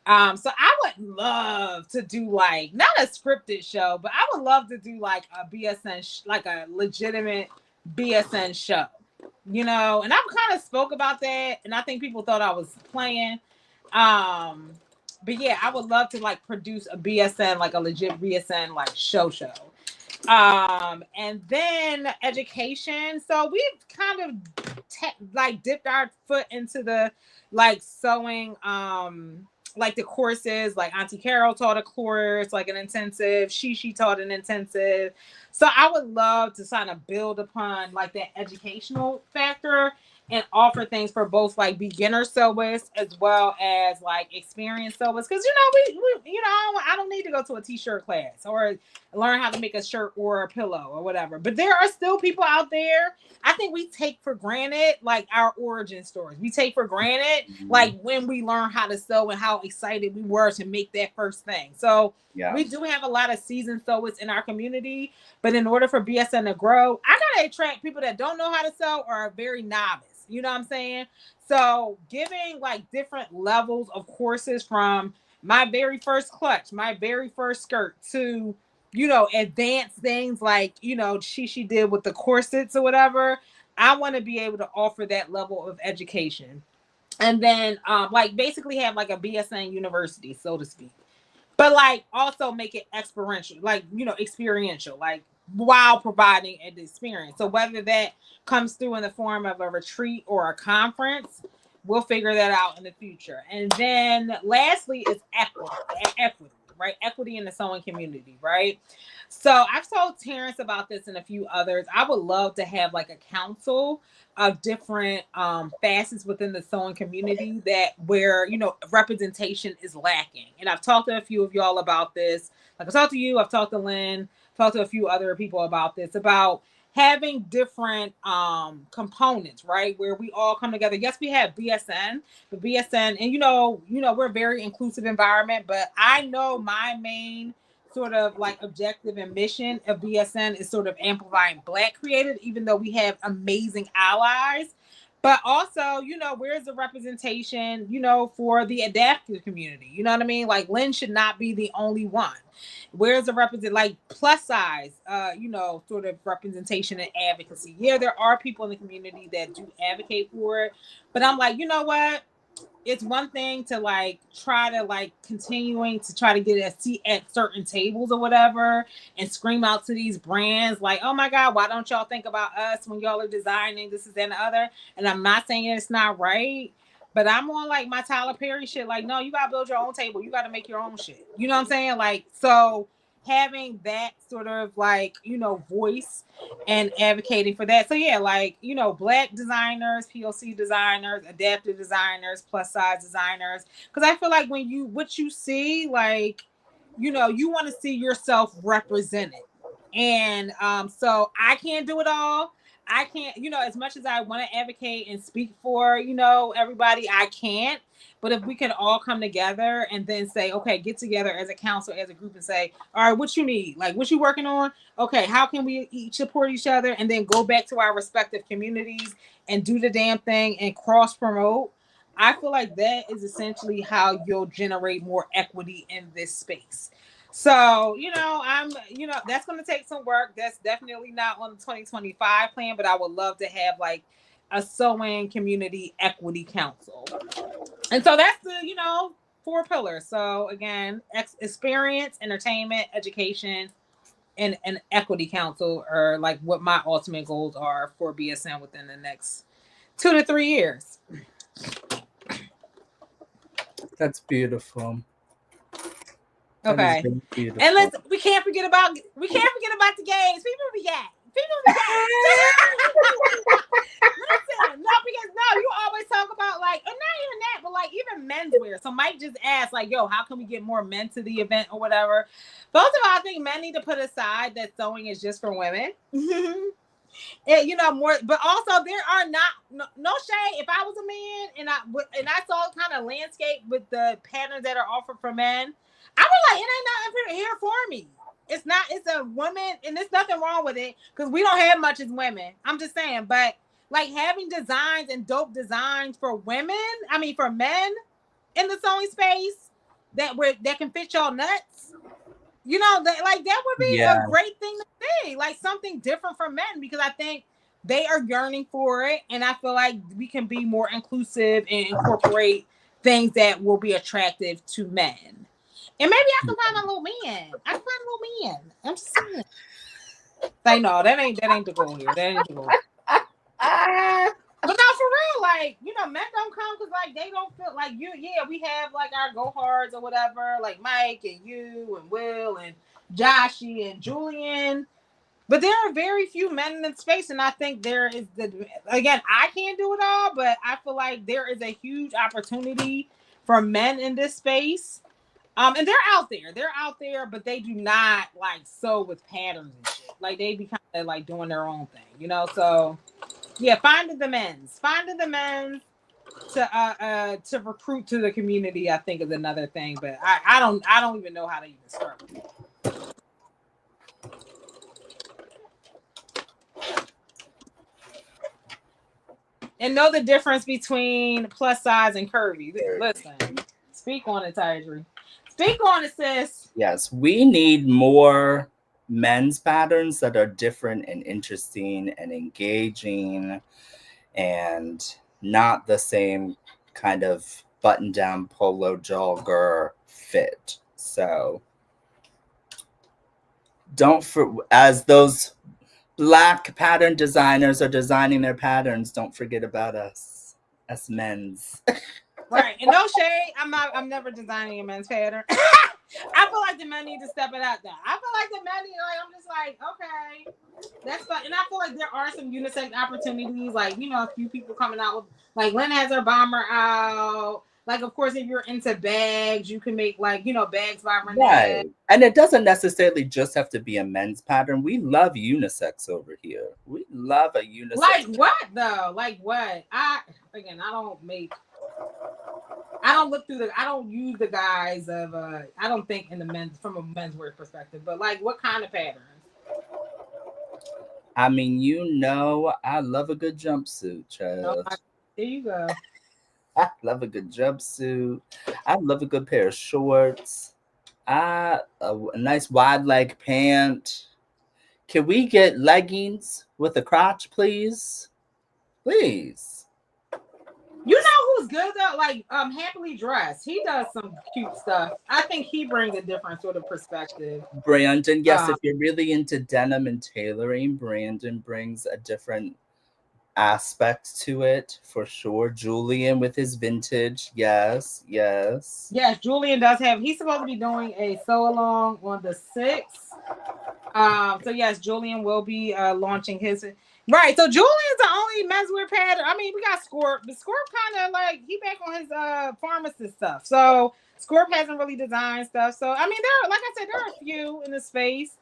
So I would love to do like not a scripted show, but I would love to do like a BSN, like a legitimate BSN show, And I've kind of spoke about that, and I think people thought I was playing. Um, but yeah, I would love to like produce a BSN, like a legit BSN like show. And then education. So we've kind of like dipped our foot into the like sewing, like the courses. Like Auntie Carol taught a course, like an intensive. She taught an intensive. So I would love to kind of build upon like that educational factor and offer things for both like beginner sewists as well as like experienced sewists. Because we I don't need to go to a t-shirt class or learn how to make a shirt or a pillow or whatever. But there are still people out there. I think we take for granted like our origin stories. We take for granted Mhm. like when we learn how to sew and how excited we were to make that first thing. So Yeah. we do have a lot of seasoned sewists in our community, but in order for BSN to grow, I gotta attract people that don't know how to sew or are very novice. You know what I'm saying? So giving like different levels of courses from my very first clutch, my very first skirt to advanced things like, she did with the corsets or whatever. I want to be able to offer that level of education. And then like basically have like a BSN university, so to speak. But like also make it experiential, like experiential, like while providing an experience. So whether that comes through in the form of a retreat or a conference, we'll figure that out in the future. And then lastly is equity, right? Equity in the sewing community, right? So I've told Terrance about this and a few others. I would love to have like a council of different facets within the sewing community that where representation is lacking. And I've talked to a few of y'all about this. Like I talked to you, I've talked to Lynn, talked to a few other people about this, about having different components, right? Where we all come together. Yes, we have BSN, but BSN, and we're a very inclusive environment, but I know my main sort of like objective and mission of BSN is sort of amplifying Black creators, even though we have amazing allies. But also, where's the representation, for the adaptive community? You know what I mean? Like Lynn should not be the only one. Where's the represent like plus size, sort of representation and advocacy? Yeah, there are people in the community that do advocate for it, but I'm like, you know what? It's one thing to like try to like continuing to try to get a seat at certain tables or whatever and scream out to these brands like, oh my God, why don't y'all think about us when y'all are designing this, is and the other? And I'm not saying it's not right, but I'm on like my Tyler Perry shit. Like, no, you gotta build your own table. You gotta make your own shit. You know what I'm saying? Like, so having that sort of like, voice and advocating for that. So yeah, like, Black designers, POC designers, adaptive designers, plus size designers. Cause I feel like when what you see, like, you want to see yourself represented. And so I can't do it all. I can't, as much as I want to advocate and speak for, everybody, I can't. But if we can all come together and then say, okay, get together as a council, as a group, and say, all right, what you need, like what you working on, okay, how can we each support each other, and then go back to our respective communities and do the damn thing and cross promote. I feel like that is essentially how you'll generate more equity in this space. So, that's going to take some work. That's definitely not on the 2025 plan, but I would love to have like a sewing community equity council. And so that's the, four pillars. So again, experience, entertainment, education, and an equity council are like what my ultimate goals are for BSN within the next 2 to 3 years. That's beautiful. That is Okay. very And beautiful. we can't forget about the gays. People be gay. People be gay. Listen, no, because no, you always talk about like, and not even that, but like even menswear. So Mike just asked, like, yo, how can we get more men to the event or whatever? First of all, I think men need to put aside that sewing is just for women. And, more, but also there are not no shade. If I was a man and I saw kind of landscape with the patterns that are offered for men, I was like, it ain't nothing here for me. It's not. It's a woman, and there's nothing wrong with it because we don't have much as women. I'm just saying, but like having designs and dope designs for women, I mean for men in the sewing space that can fit y'all nuts. That would be a Yeah. great thing to see, like something different for men, because I think they are yearning for it, and I feel like we can be more inclusive and incorporate things that will be attractive to men. And maybe I can find a little man. I can find a little man. I'm just saying. Like, no, that ain't the goal here. That ain't the goal. Ah, But no, for real, like, men don't come because like they don't feel like you. Yeah, we have like our go hards or whatever, like Mike and you and Will and Joshy and Julian. But there are very few men in the space, and I think there is again, I can't do it all, but I feel like there is a huge opportunity for men in this space. And they're out there. They're out there, but they do not like sew with patterns and shit. Like they be kind of like doing their own thing. So yeah, finding the men's to recruit to the community, I think is another thing. But I don't even know how to even start. And know the difference between plus size and curvy. Listen, speak on it, Tydri. Speak on it, sis. yes, we need more men's patterns that are different and interesting and engaging and not the same kind of button down polo jogger fit. So don't for as those black pattern designers are designing their patterns, don't forget about us men's. Right. And no shade. I'm never designing a men's pattern. I feel like the men need to step it out there. I feel like the men need, like, I'm just like, okay, that's fine. And I feel like there are some unisex opportunities, like, a few people coming out with, like, Lynn has her bomber out. Like, of course, if you're into bags, you can make, like, bags by Renee. Right. And it doesn't necessarily just have to be a men's pattern. We love unisex over here. We love a Like unisex. what, though? Like what? Again, I don't look through I don't use the guise of I don't think in the men's from a menswear perspective, but like what kind of patterns? I mean, I love a good jumpsuit, Oh, child. there you go. I love a good jumpsuit. I love a good pair of shorts. A nice wide leg pant. Can we get leggings with a crotch, please? Please. You know who's good though? Like Happily Dressed. He does some cute stuff. I think he brings a different sort of perspective. Brandon, yes, Um, if you're really into denim and tailoring, Brandon brings a different aspect to it for sure. Julian with his vintage, yes, yes. yes, Julian does have. He's supposed to be doing a sew along on the 6th. So yes, Julian will be launching his. Right, so Julian's the only menswear pattern. I mean, we got Scorp, but Scorp kind of like he back on his pharmacist stuff. So Scorp hasn't really designed stuff. So I mean, like I said, there are a few in the space,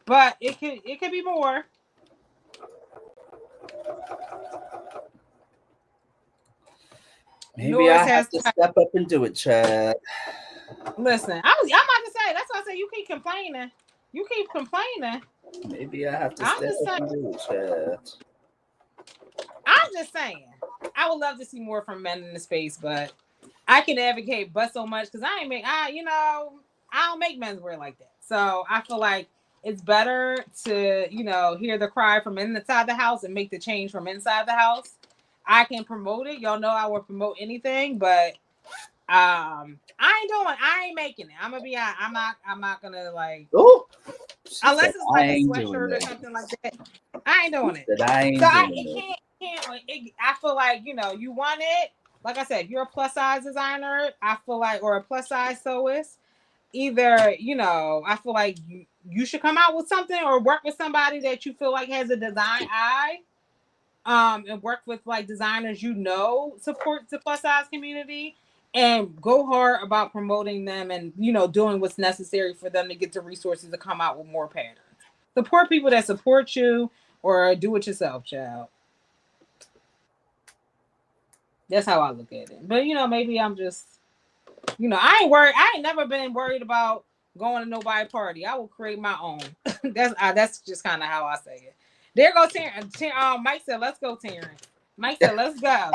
but it could be more. Maybe I Norris have has. to step up and do it, Chad. Listen, I'm about to say that's why I say you keep complaining. You keep complaining. Maybe I have to I'm step just up saying. and do it, Chad. I'm just saying. I would love to see more from men in the space, but I can advocate but so much because I don't make menswear like that. So I feel like it's better to, hear the cry from inside the house and make the change from inside the house. I can promote it. Y'all know I will promote anything, but I ain't making it. I'm gonna be honest. I'm not gonna like Oh, she unless said, it's I like a ain't doing sweatshirt or it. something like that. I ain't She doing it. said, I So ain't I doing it it. can't like I feel like you want it. Like I said, if you're a plus size designer, I feel like, or a plus size sewist, either I feel like you should come out with something or work with somebody that you feel like has a design eye, and work with like designers support the plus size community and go hard about promoting them and doing what's necessary for them to get the resources to come out with more patterns. Support people that support you, or do it yourself, child. That's how I look at it. But maybe I'm just, I ain't worried. I ain't never been worried about going to nobody's party. I will create my own. That's just kind of how I say it. There goes Terrance. Mike said, "Let's go, Terrance." Mike said, "Let's go."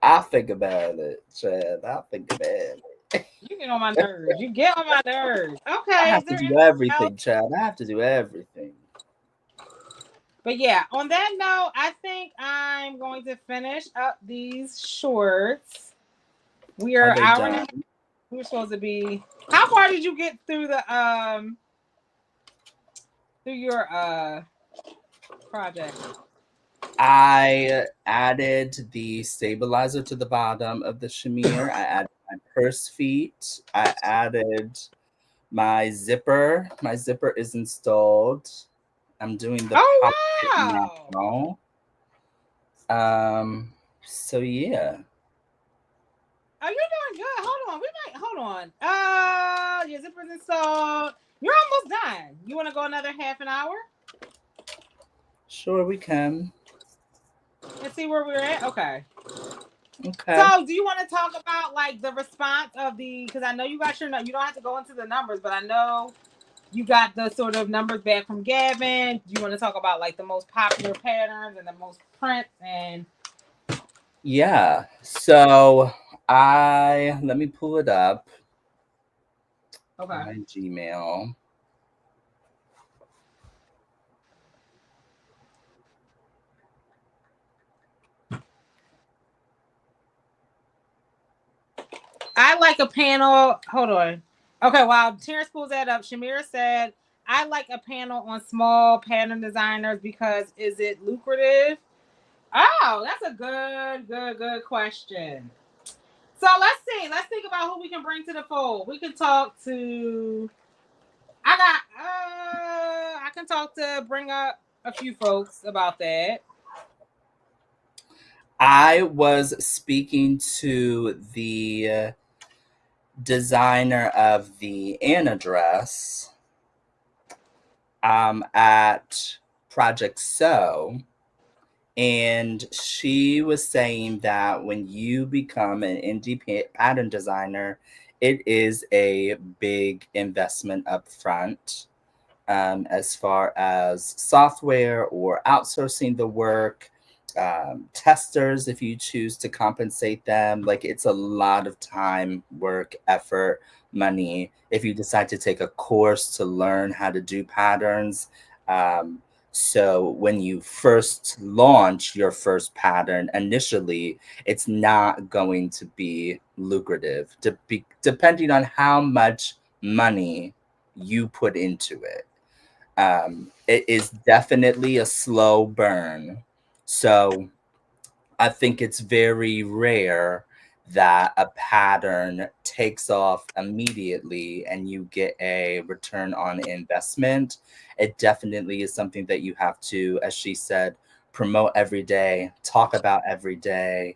I'll think about it, Chad. I'll think about it. You get on my nerves. You get on my nerves. I Okay. Is have to there do anything else? everything, Chad. I have to do everything. But yeah, on that note, I think I'm going to finish up these shorts. We Are are they hour and a done? half. We're supposed to be. How far did you get through the through your project? I added the stabilizer to the bottom of the shamir. I added my purse feet. I added my zipper. My zipper is installed. I'm doing the Oh pocket wow! now. Um, so yeah. Oh, you're doing good. Hold on. We might hold on. Your zipper's installed. You're almost done. You want to go another half an hour Sure we can. and see where we're at? Okay. Okay. So, do you want to talk about like the response of the? Because I know you got your. You don't have to go into the numbers, but I know you got the sort of numbers back from Gavin. Do you want to talk about like the most popular patterns and the most prints and? Yeah. So I let me pull it up. Okay. My Gmail. I like a panel. Hold on. Okay, while Terrance pulls that up, Shamira said, I like a panel on small pattern designers because is it lucrative? Oh, that's a good question. So let's see. Let's think about who we can bring to the fold. We can talk to. I can talk to bring up a few folks about that. I was speaking to the designer of the Anna dress at Project So, and she was saying that when you become an indie pattern designer, it is a big investment up front, as far as software or outsourcing the work, testers, if you choose to compensate them. Like it's a lot of time, work, effort, money. If you decide to take a course to learn how to do patterns, um, so when you first launch your first pattern, initially, it's not going to be lucrative, depending on how much money you put into it. It is definitely a slow burn. So I think it's very rare that a pattern takes off immediately and you get a return on investment. It definitely is something that you have to, as she said, promote every day, talk about every day,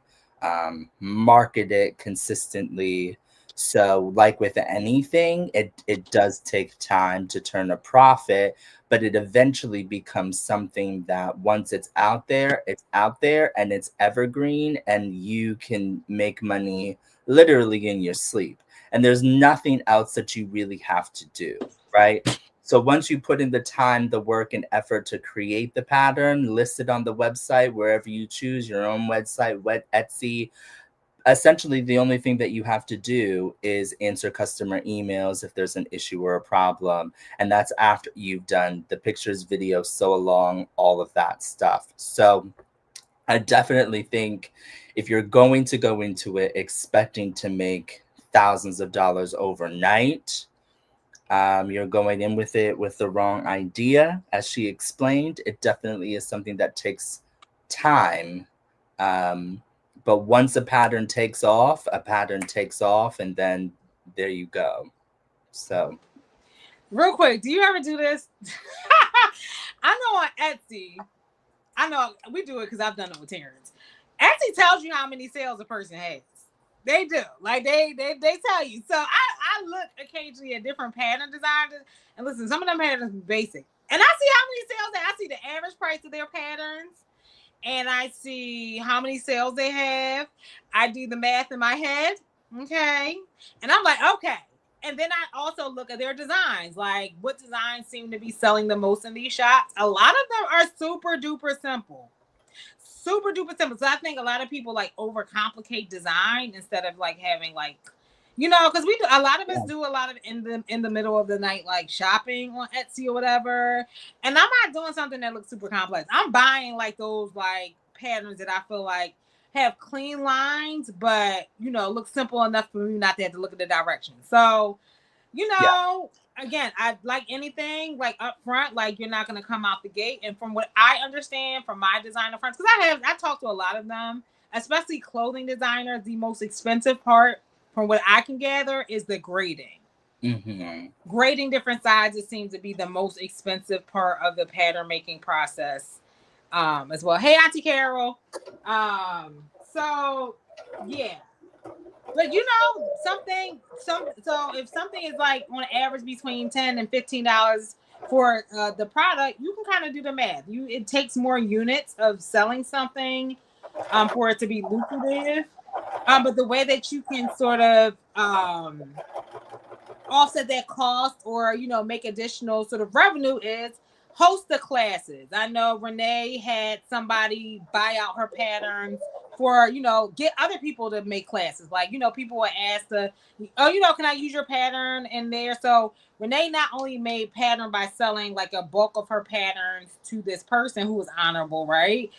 market it consistently. So, like with anything, it does take time to turn a profit, but it eventually becomes something that once it's out there and it's evergreen and you can make money literally in your sleep. And there's nothing else that you really have to do, right? So once you put in the time, the work, and effort to create the pattern, list it on the website, wherever you choose, your own website, Etsy, essentially the only thing that you have to do is answer customer emails if there's an issue or a problem, and that's after you've done the pictures, video, sew along, all of that stuff. So I definitely think if you're going to go into it expecting to make thousands of dollars overnight, you're going in with it with the wrong idea. As she explained, it definitely is something that takes time. Um, but once a pattern takes off, and then there you go. So, Real quick, do you ever do this? I know on Etsy, I know we do it because I've done it with Terrance. Etsy tells you how many sales a person has. They do. Like they tell you. So I look occasionally at different pattern designers and listen, some of them patterns are basic. And I see how many sales I see the average price of their patterns, and I see how many sales they have. I do the math in my head, okay, and I'm like, okay. And then I also look at their designs, like what designs seem to be selling the most in these shops. A lot of them are super duper simple, super duper simple. So I think a lot of people like overcomplicate design instead of like having like, because we do a lot of us Yeah. do a lot of in the middle of the night like shopping on Etsy or whatever. And I'm not doing something that looks super complex. I'm buying like those like patterns that I feel like have clean lines, but look simple enough for me not to have to look at the directions. So you Yeah. know, again, I like anything like up front, like you're not gonna come out the gate. And from what I understand from my designer friends, because I talked to a lot of them, especially clothing designers, the most expensive part, from what I can gather, is the grading. Mm-hmm. Grading different sizes seems to be the most expensive part of the pattern making process, as well. Hey, Auntie Carol. So yeah, but so if something is like on average between $10 and $15 for the product, you can kind of do the math. It takes more units of selling something for it to be lucrative. But the way that you can sort of offset that cost or make additional sort of revenue is host the classes. I know Renee had somebody buy out her patterns for get other people to make classes. Like people were asked to, can I use your pattern in there? So Renee not only made pattern by selling like a bulk of her patterns to this person who was honorable, right,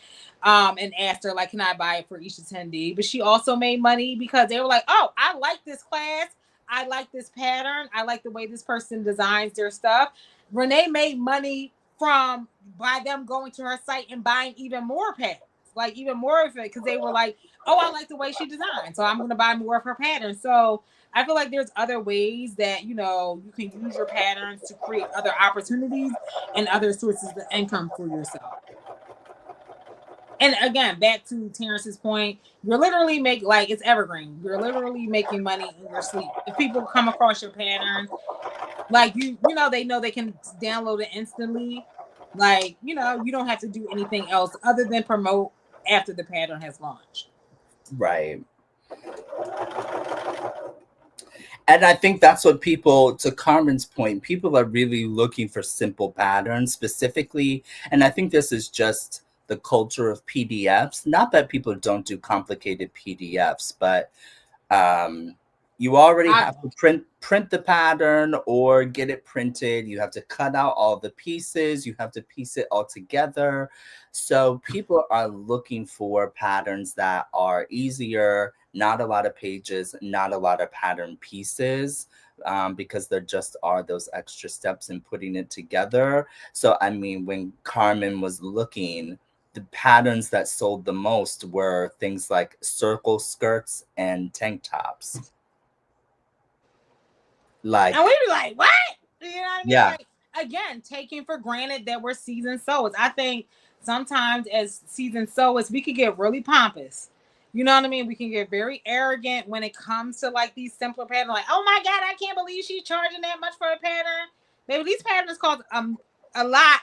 and asked her like, can I buy it for each attendee? But she also made money because they were like, oh, I like this class, I like this pattern, I like the way this person designs their stuff. Renee made money from by them going to her site and buying even more patterns, like even more of it, because they were like, oh, I like the way she designed, so I'm going to buy more of her patterns. So I feel like there's other ways that you can use your patterns to create other opportunities and other sources of income for yourself. And again, back to Terrance's point, you're literally it's evergreen. You're literally making money in your sleep. If people come across your pattern, like they know they can download it instantly. Like, you don't have to do anything else other than promote after the pattern has launched. Right. And I think that's what people, to Carmen's point, people are really looking for simple patterns specifically. And I think this is just the culture of PDFs. Not that people don't do complicated PDFs, but um, you already I have to print the pattern or get it printed. You have to cut out all the pieces. You have to piece it all together. So people are looking for patterns that are easier, not a lot of pages, not a lot of pattern pieces. Because there just are those extra steps in putting it together. So, I mean, when Carmen was looking, the patterns that sold the most were things like circle skirts and tank tops. And Like, we be like, what? You know what I mean? yeah, Like, again, taking for granted that we're seasoned sewers. I think sometimes as seasoned sewers, we could get really pompous. You know what I mean? We can get very arrogant when it comes to like these simpler patterns. Like, oh my God, I can't believe she's charging that much for a pattern. Maybe these patterns cost a lot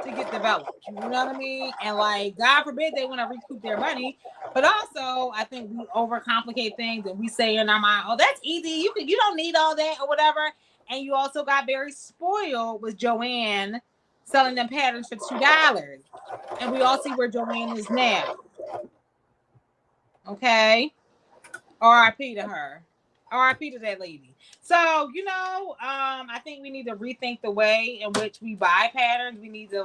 to get developed. You know what I mean? And like, God forbid they want to recoup their money. But also, I think we overcomplicate things and we say in our mind, "Oh, that's easy. You don't need all that or whatever." And you also got very spoiled with Joanne selling them patterns for $2, and we all see where Joanne is now. Okay, R.I.P. to her. R.I.P. to that lady. So I think we need to rethink the way in which we buy patterns. We need to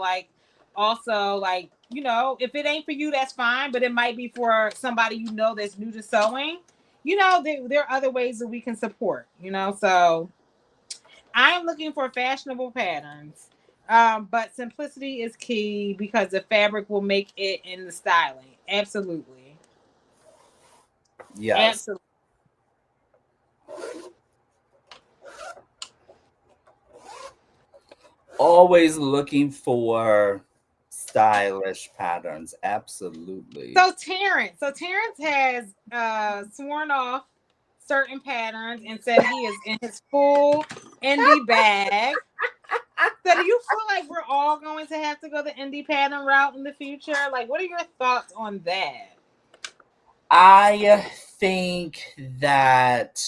also if it ain't for you, that's fine, but it might be for somebody that's new to sewing. There are other ways that we can support. So I am looking for fashionable patterns, but simplicity is key because the fabric will make it in the styling. Absolutely, yes. absolutely. Always looking for stylish patterns. Absolutely. So Terrance has sworn off certain patterns and said he is in his full indie bag. So do you feel like we're all going to have to go the indie pattern route in the future? Like, what are your thoughts on that? I think that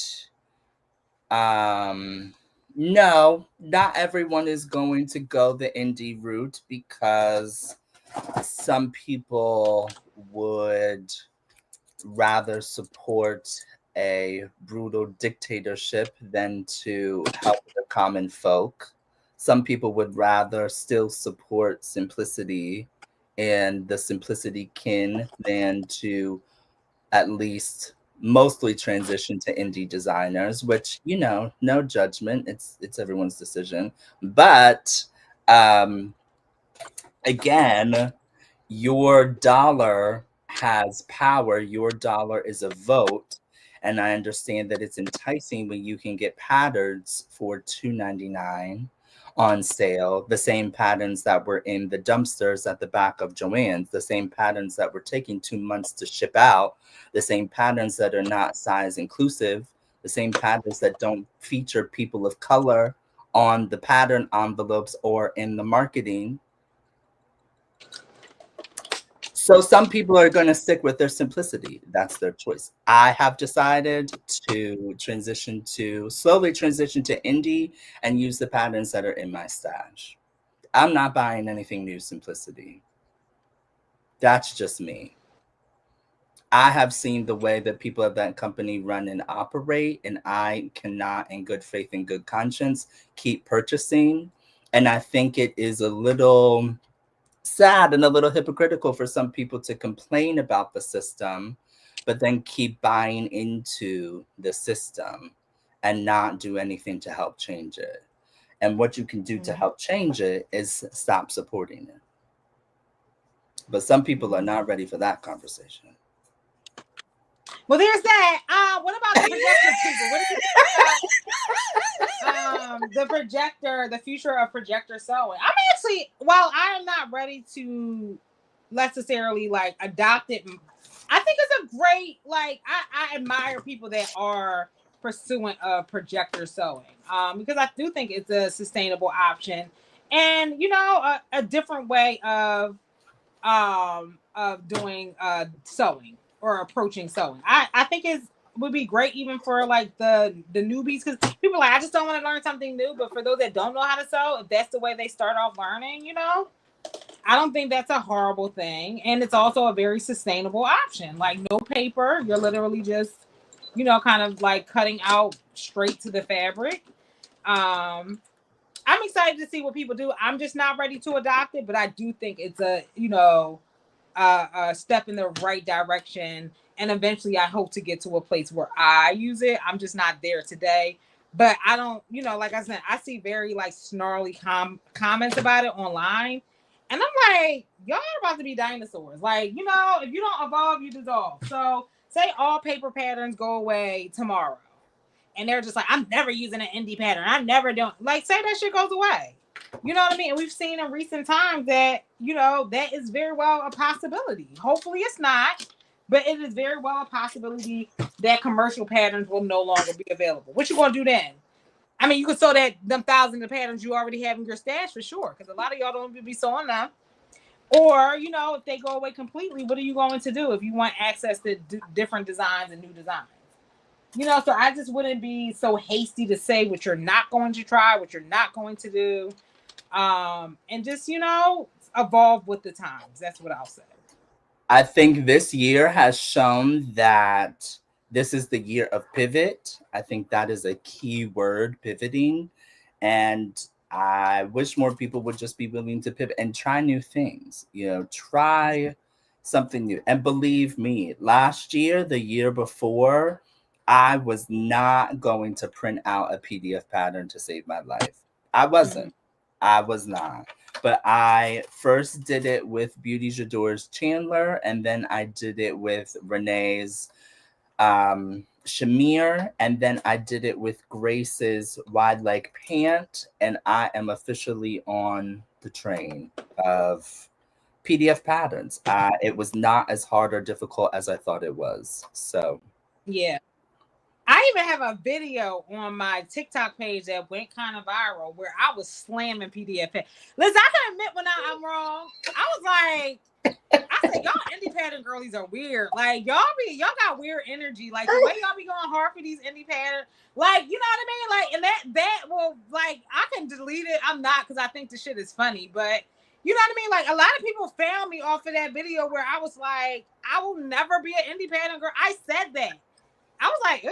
um no, not everyone is going to go the indie route because some people would rather support a brutal dictatorship than to help the common folk. Some people would rather still support simplicity and the simplicity kin than to at least mostly transition to indie designers, which, no judgment. It's everyone's decision. But um again, your dollar has power. Your dollar is a vote. And I understand that it's enticing when you can get patterns for $2.99 on sale, the same patterns that were in the dumpsters at the back of Joann's, the same patterns that were taking 2 months to ship out, the same patterns that are not size inclusive, the same patterns that don't feature people of color on the pattern envelopes or in the marketing. So some people are going to stick with their simplicity. That's their choice. I have decided to slowly transition to indie and use the patterns that are in my stash. I'm not buying anything new simplicity. That's just me. I have seen the way that people at that company run and operate, and I cannot, in good faith and good conscience, keep purchasing. And I think it is a little sad and a little hypocritical for some people to complain about the system, but then keep buying into the system and not do anything to help change it. And what you can do to help change it is stop supporting it. But some people are not ready for that conversation. Well, there's that. What about the projector people? What do you think the projector, the future of projector sewing? I'm actually, while I am not ready to necessarily like adopt it, I think it's a great like I admire people that are pursuant of projector sewing because I do think it's a sustainable option and a different way of doing sewing or approaching sewing. I think it's would be great even for like the newbies because people are like I just don't want to learn something new. But for those that don't know how to sew, if that's the way they start off learning, I don't think that's a horrible thing, and it's also a very sustainable option. Like no paper, you're literally just kind of like cutting out straight to the fabric. I'm excited to see what people do. I'm just not ready to adopt it, but I do think it's a step in the right direction. And eventually, I hope to get to a place where I use it. I'm just not there today. But I don't, like I said, I see very like snarly comments about it online. And I'm like, y'all are about to be dinosaurs. Like, if you don't evolve, you dissolve. So say all paper patterns go away tomorrow. And they're just like, I'm never using an indie pattern. I never don't like say that shit goes away. You know what I mean? And we've seen in recent times that, that is very well a possibility. Hopefully it's not, but it is very well a possibility that commercial patterns will no longer be available. What you gonna do then? I mean, you could sew that them thousands of patterns you already have in your stash for sure, because a lot of y'all don't even be sewing them. Or, if they go away completely, what are you going to do if you want access to different designs and new designs? So I just wouldn't be so hasty to say what you're not going to try, what you're not going to do, and just evolve with the times. That's what I'll say. I think this year has shown that this is the year of pivot. I think that is a key word, pivoting. And I wish more people would just be willing to pivot and try new things, try something new. And believe me, last year, the year before, I was not going to print out a PDF pattern to save my life. I Mm-hmm. wasn't. I was not. But I first did it with Beauty J'adore's Chandler, and then I did it with Renee's Shamir, and then I did it with Grace's Wide Leg Pant, and I am officially on the train of PDF patterns. It was not as hard or difficult as I thought it was. So Yeah. I even have a video on my TikTok page that went kind of viral where I was slamming PDF. Listen, I can admit when I'm wrong. I was like, I said, y'all indie pattern girlies are weird. Like y'all got weird energy. Like the way y'all be going hard for these indie pattern, like you know what I mean. Like and that will like I can delete it. I'm not because I think the shit is funny, but you know what I mean. Like a lot of people found me off of that video where I was like, I will never be an indie pattern girl. I said that. I was like,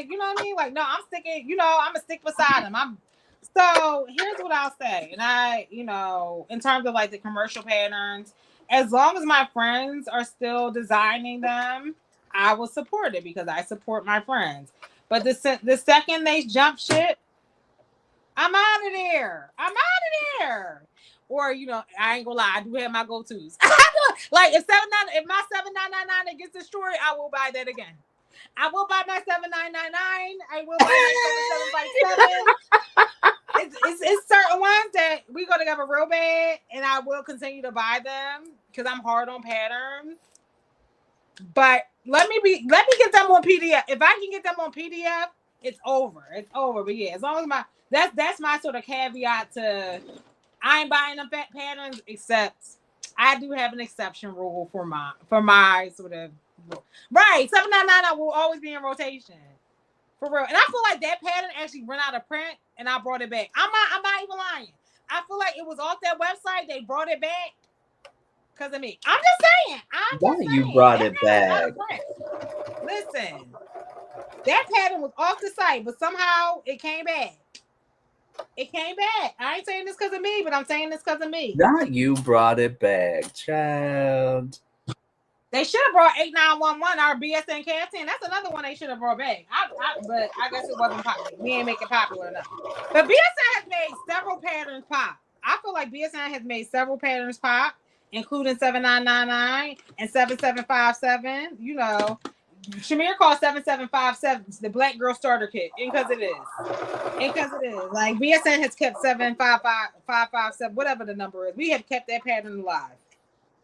you know what I mean? Like, no, I'm sticking, I'm gonna stick beside him. So here's what I'll say. And in terms of like the commercial patterns, as long as my friends are still designing them, I will support it because I support my friends. But the second they jump ship, I'm out of there. I'm out of there. Or I ain't gonna lie, I do have my go tos. Like if my 7999 gets destroyed, I will buy that again. I will buy my 7999. I will buy my 7757. It's certain ones that we go together real bad, and I will continue to buy them because I'm hard on patterns. But let me get them on PDF. If I can get them on PDF, it's over. It's over. But yeah, as long as that's my sort of caveat to I ain't buying them patterns, except I do have an exception rule for my sort of right. 799 will always be in rotation. For real. And I feel like that pattern actually ran out of print and I brought it back. I'm not even lying. I feel like it was off that website. They brought it back because of me. I'm just saying. Why you brought that it pattern was out back? of print. Listen, that pattern was off the site, but somehow it came back. It came back. I ain't saying this because of me, but I'm saying this because of me. Not you brought it back, child. They should have brought 8911 or BSN casting. That's another one they should have brought back. But I guess it wasn't popular. We ain't make it popular enough. But BSN has made several patterns pop. I feel like BSN has made several patterns pop, including 7999 and 7757. Shamir called 7757 the Black Girl Starter Kit. And because it is. Like BSN has kept 755557, whatever the number is. We have kept that pattern alive.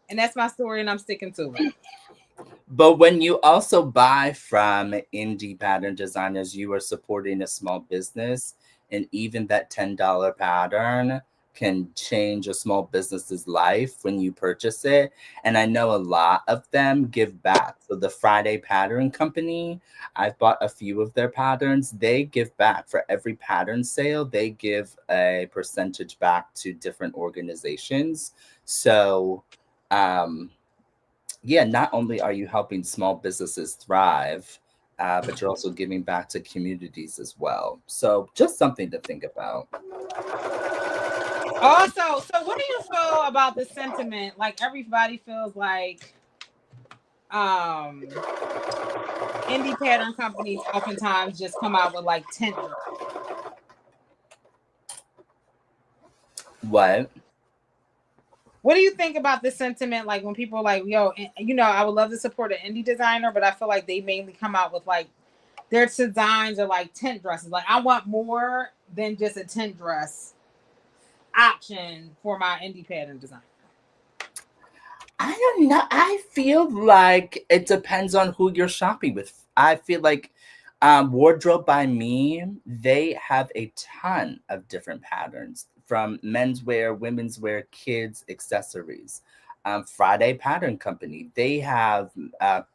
And that's my story, and I'm sticking to it. But when you also buy from indie pattern designers, you are supporting a small business, and even that $10 pattern can change a small business's life when you purchase it. And I know a lot of them give back. So the Friday Pattern Company, I've bought a few of their patterns. They give back for every pattern sale. They give a percentage back to different organizations. So yeah, not only are you helping small businesses thrive, but you're also giving back to communities as well. So just something to think about. Also, so what do you feel about the sentiment? Like everybody feels like indie pattern companies oftentimes just come out with like tint. What? What do you think about the sentiment? Like when people are like, yo, I would love to support an indie designer, but I feel like they mainly come out with like their designs are like tent dresses. Like I want more than just a tent dress option for my indie pattern design. I don't know. I feel like it depends on who you're shopping with. I feel like Wardrobe by Me, they have a ton of different patterns from menswear, women's wear, kids, accessories. Friday Pattern Company, they have a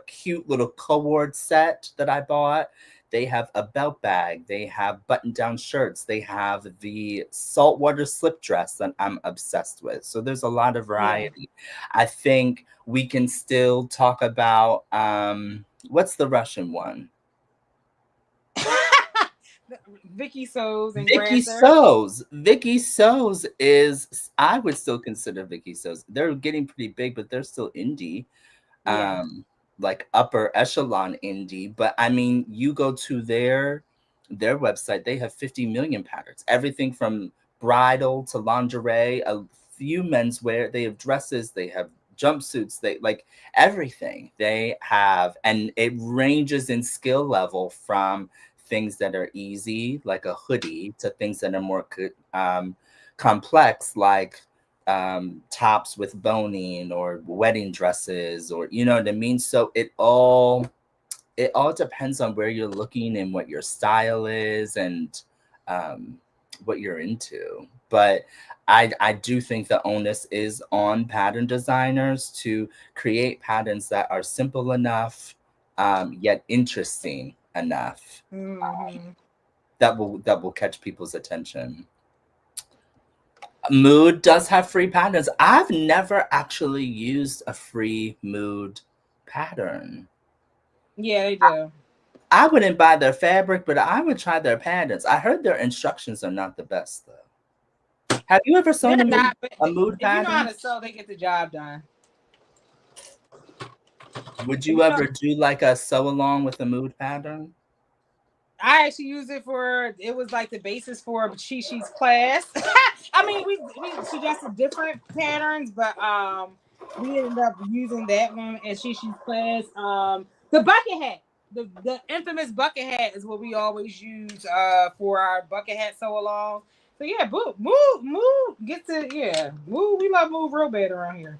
cute little cord set that I bought. They have a belt bag. They have button down shirts. They have the saltwater slip dress that I'm obsessed with. So there's a lot of variety. Yeah. I think we can still talk about what's the Russian one? Vicky So's and Vicky Grasser. So's. Vicky So's is, I would still consider Vicky So's. They're getting pretty big, but they're still indie. Yeah. Like upper echelon indie. But I mean, you go to their website, they have 50 million patterns. Everything from bridal to lingerie, a few menswear. They have dresses, they have jumpsuits, they like everything they have, and it ranges in skill level from things that are easy like a hoodie to things that are more complex like tops with boning or wedding dresses, or you know what I mean. So it all it all depends on where you're looking and what your style is, and um, what you're into. But I do think the onus is on pattern designers to create patterns that are simple enough, yet interesting enough, Mm-hmm. that will catch people's attention. Mood does have free patterns. I've never actually used a free Mood pattern. Yeah, they do. I wouldn't buy their fabric, but I would try their patterns. I heard their instructions are not the best though. Have you ever They're sewn not, but a Mood if you know how pattern? to sew, they get the job done. Would If you you know, ever do like a sew along with a Mood pattern? I actually use it for. It was like the basis for Chi Chi's class. I mean, we suggested different patterns, but we ended up using that one as Chi Chi's class. The bucket hat, the infamous bucket hat, is what we always use for our bucket hat sew along. So yeah, move, get to yeah, move. We love move real bad around here.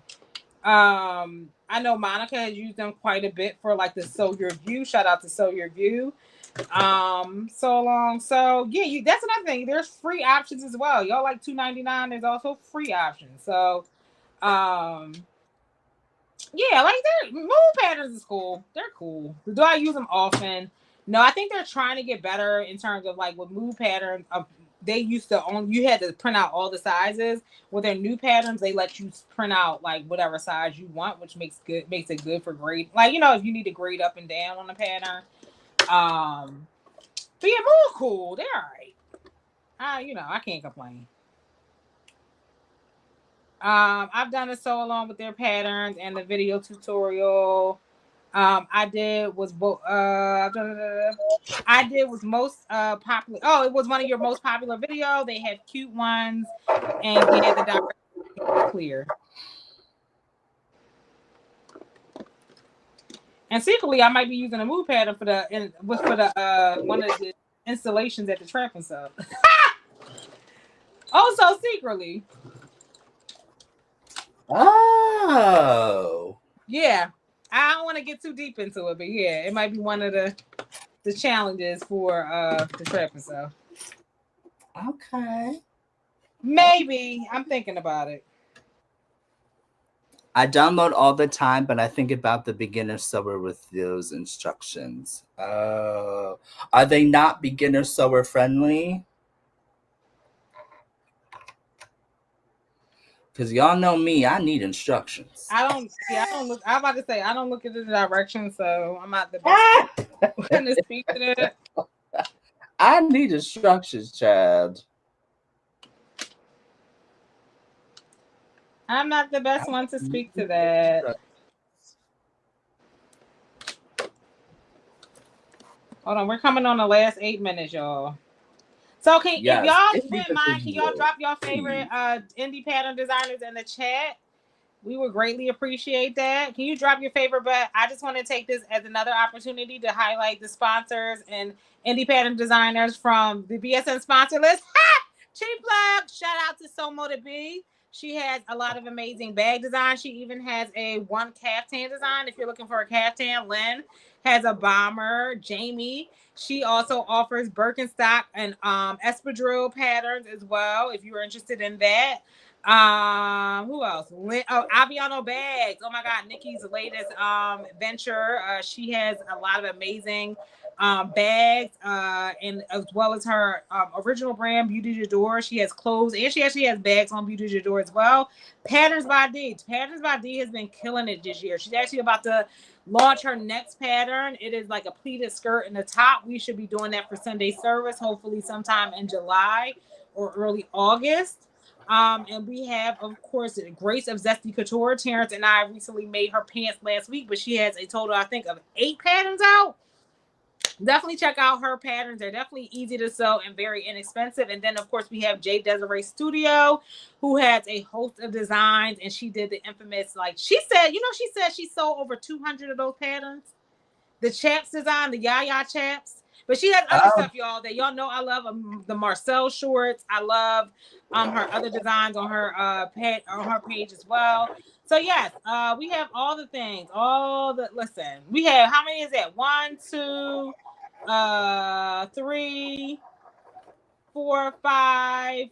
I know Monica has used them quite a bit for like the Sew Your View. Shout out to Sew Your View. So long. So yeah, you that's another thing. There's free options as well. Y'all like $2.99. There's also free options. So um yeah, like their move patterns is cool. They're cool. Do I use them often? No, I think they're trying to get better in terms of like with move patterns. They used to own you had to print out all the sizes. With their new patterns, they let you print out like whatever size you want, which makes it good for grade. Like if you need to grade up and down on the pattern. Um, but yeah, move cool. They're all right. I can't complain. I've done a sew along with their patterns and the video tutorial. I did was I did was most popular. Oh, it was one of your most popular video. They have cute ones, and yeah, the directions are clear. And secretly, I might be using a move pattern for the one of the installations at the trap and stuff. Also, secretly, Oh, yeah. I don't want to get too deep into it, but yeah, it might be one of the challenges for the trap and stuff. okay. Maybe I'm thinking about it. I download all the time, but I think about the beginner sewer with those instructions. Oh, are they not beginner sewer friendly? Because y'all know me, I need instructions. I don't. Yeah, I don't look. I'm about to say I don't look at the direction, so I'm not the best one to speak to that. I need instructions, Chad. I'm not the I best one to speak to need that. instructions. Hold on, we're coming on the last 8 minutes, y'all. So if Yes, y'all it is wouldn't a mind, can y'all visual. drop your favorite Please. indie pattern designers in the chat? We would greatly appreciate that. Can you drop your favorite? But I just want to take this as another opportunity to highlight the sponsors and indie pattern designers from the BSN sponsor list. Ha! Cheap plug. Shout out to Somo to B. She has a lot of amazing bag design. She even has a one caftan design. If you're looking for a caftan, Lynn has a bomber. Jamie. She also offers Birkenstock and espadrille patterns as well. If you're interested in that. Who else? Aviano Bags. Oh my God, Nikki's latest venture. She has a lot of amazing bags, and as well as her original brand, Beauty J'adore. She has clothes and she actually has bags on Beauty J'adore as well. Patterns by D. Patterns by D has been killing it this year. She's actually about to launch her next pattern. It is like a pleated skirt in the top. We should be doing that for Sunday service, hopefully sometime in July or early August. And we have, of course, Grace of Zesty Couture. Terrance and I recently made her pants last week, but she has a total, I think, of 8 patterns out. Definitely check out her patterns. They're definitely easy to sew and very inexpensive. And then, of course, we have J Desiree Studio, who has a host of designs, and she did the infamous, like she said, she said she sold over 200 of those patterns. The chaps design, the Yaya chaps. But she has other Oh, stuff, y'all, that y'all know I love. The Marcel shorts. I love her other designs on her on her page as well. So yes, we have all the things. All the listen. We have how many is that? One, two, three, four, five,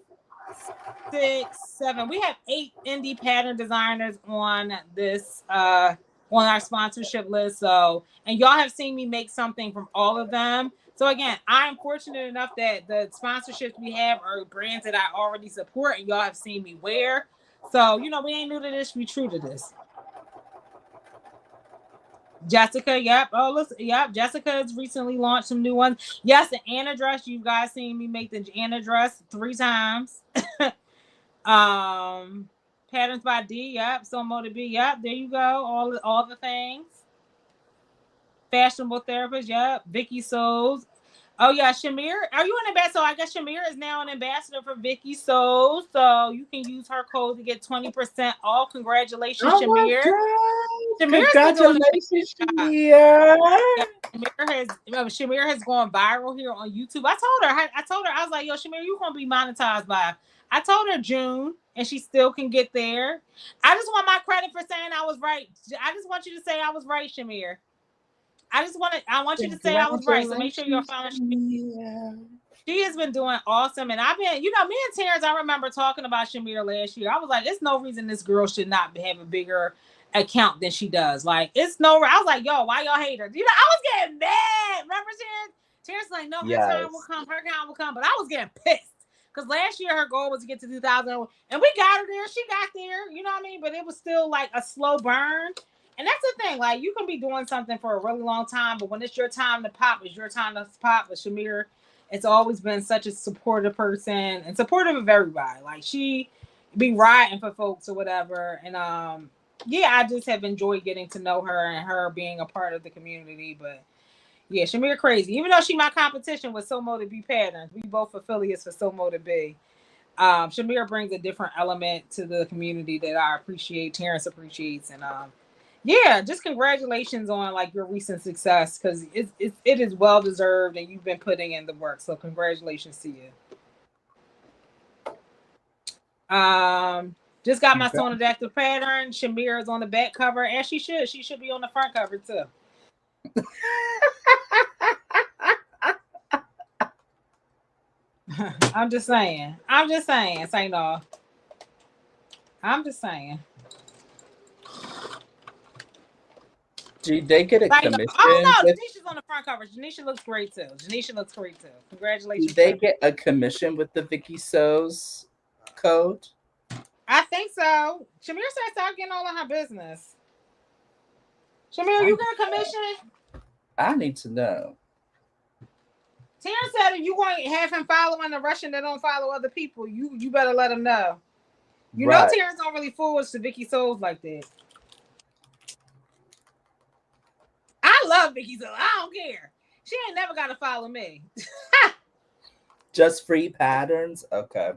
six, seven. We have 8 indie pattern designers on this on our sponsorship list. So, and y'all have seen me make something from all of them. So again, I'm fortunate enough that the sponsorships we have are brands that I already support and y'all have seen me wear. So, we ain't new to this, we true to this. Jessica, yep. Oh, listen, yep. Jessica has recently launched some new ones. Yes, the Anna dress. You guys seen me make the Anna dress 3 times. Um, Patterns by D. Yep. So Motor B. Yep. There you go. All the things. Fashionable therapist. Yep. Vicky Souls. Oh yeah, Shamir. Are you an ambassador? So I guess Shamir is now an ambassador for Vicky Souls. So you can use her code to get 20% off. Congratulations, Oh my Shamir. God! Shamir's been doing a Congratulations, great job. Shamia. Yeah, Shamir has gone viral here on YouTube. I was like, yo, Shamir, you gonna be monetized by. I told her June, and she still can get there. I just want my credit for saying I was right. I just want you to say I was right, Shamir. I want you to say I was right. So make sure you're Congratulations, following. Shamia. She has been doing awesome, and I've been, me and Terrance. I remember talking about Shamir last year. I was like, "It's no reason this girl should not have a bigger account than she does. Like, it's no." I was like, "Yo, why y'all hate her?" I was getting mad. Remember, Terrance? Terrance like, "No, her time will Yes. come. Her time will come." But I was getting pissed because last year her goal was to get to 2,000, and we got her there. She got there. You know what I mean? But it was still like a slow burn. And that's the thing. Like, you can be doing something for a really long time, but when it's your time to pop, it's your time to pop. With Shamir, it's always been such a supportive person and supportive of everybody. Like, she be riding for folks or whatever. And yeah, I just have enjoyed getting to know her and her being a part of the community. But yeah, Shamir crazy. Even though she my competition with So Motor B Patterns, we both affiliates for So Motor B. Shamir brings a different element to the community that I appreciate, Terrance appreciates, and yeah, just congratulations on like your recent success because it is well deserved and you've been putting in the work. So congratulations to you. Just got my Okay. Stone Adaptive pattern. Shamir is on the back cover, and she should be on the front cover too. I'm just saying. I'm just saying. Say no. I'm just saying. Do they get a Say no. Oh commission no, with? Janisha's on the front cover. Janisha looks great too. Janisha looks great too. Do Congratulations, they Janisha. get a commission with the Vicky So's code? I think so. Shamir said start getting all in her business. Shamir, I you get a commission? I need to know. Terrance said if you want to have him following the Russian that don't follow other people, you better let him know. You know Right. Terrance don't really forward to Vicky Souls like that. I love Vicky Souls. I don't care. She ain't never got to follow me. Just free patterns? Okay.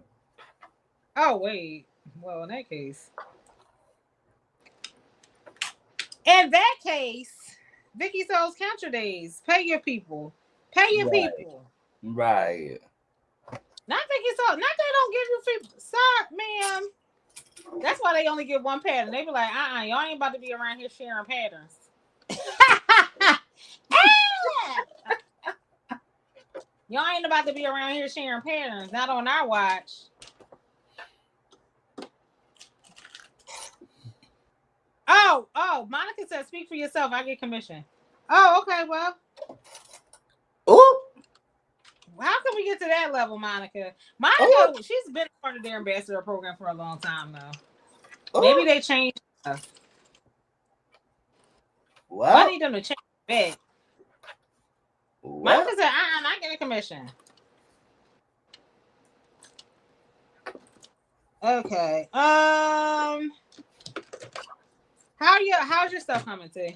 Oh, wait. Well, in that case, Vicky Souls count your days. Pay your people. Pay your Right. people. Right. Not Vicky Souls. Not they don't give you free. Sorry, ma'am. That's why they only get one pattern. They be like, y'all ain't about to be around here sharing patterns. Y'all ain't about to be around here sharing patterns. Not on our watch. Monica said, speak for yourself. I get commission. Oh, okay. Well, Oh, how can we get to that level, Monica? oh, Monica, she's been part of their ambassador program for a long time now. Maybe oh. they changed stuff. Well, I Well, need them to change that. Monica well. said, I get a commission. Okay. How's your stuff coming, T?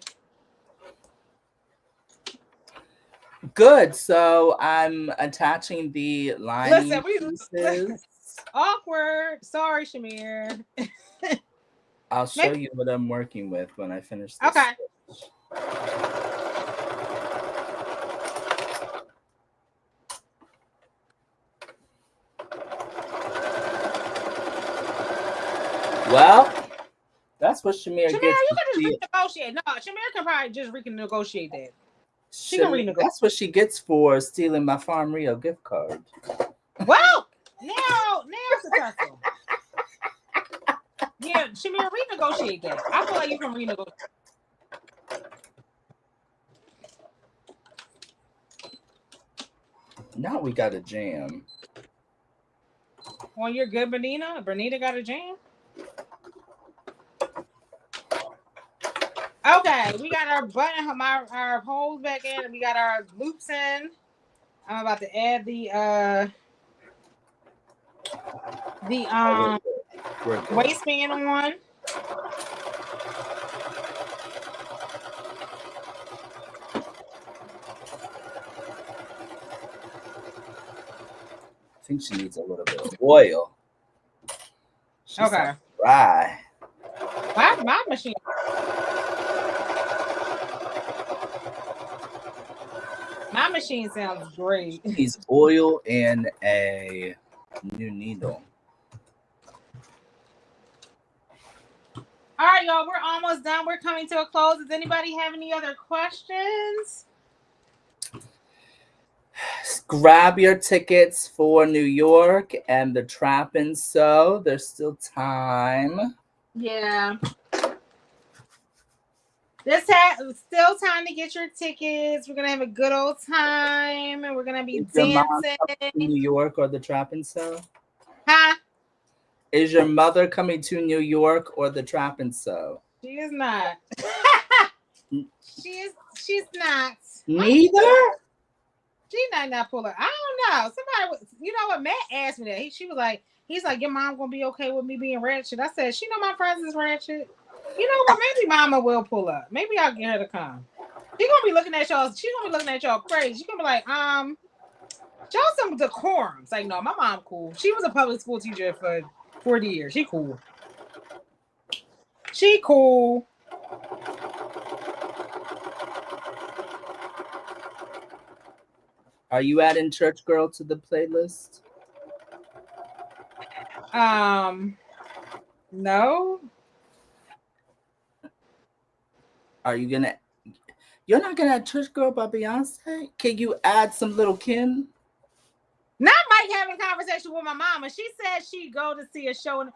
Good. So I'm attaching the lining Listen, we pieces. awkward. Sorry, Shamir. I'll show Maybe you what I'm working with when I finish this. okay. Well, That's what Shamir Shamira, gets you for can just stealing. renegotiate. No, Shamira can probably just renegotiate that. She can renegotiate. That's what she gets for stealing my Farm Rio gift card. Well, now it's a tussle. Yeah, Shamira, renegotiate that. I feel like you can renegotiate. Now we got a jam. On your good Benita. Benita got a jam. Okay, we got our button, our holes back in, and we got our loops in. I'm about to add the waistband on. I think she needs a little bit of oil. She's Okay. dry. My machine. My machine sounds great. She needs oil and a new needle. All right, y'all. We're almost done. We're coming to a close. Does anybody have any other questions? Grab your tickets for New York and the Trap and So. There's still time. Yeah. There's still time to get your tickets. We're gonna have a good old time, and we're gonna be Is your mom dancing. coming to New York or the Trap and So? Huh? Is your mother coming to New York or the Trap and So? She is not. She's not. Neither? She might not pull her. I don't know. Somebody, you know what? Matt asked me that. He's like, your mom gonna be okay with me being ratchet? I said, she know my friends is ratchet. You know what? Maybe Mama will pull up. Maybe I'll get her to come. She's gonna be looking at y'all. She's gonna be looking at y'all crazy. She's gonna be like, show some decorum. It's like, no, my mom cool. She was a public school teacher for 40 years. She cool. She cool. Are you adding Church Girl to the playlist? No. Are you gonna? You're not gonna add Church Girl by Beyonce? Can you add some Little Kim? Not Mike having a conversation with my mama. She said she'd go to see a show. Now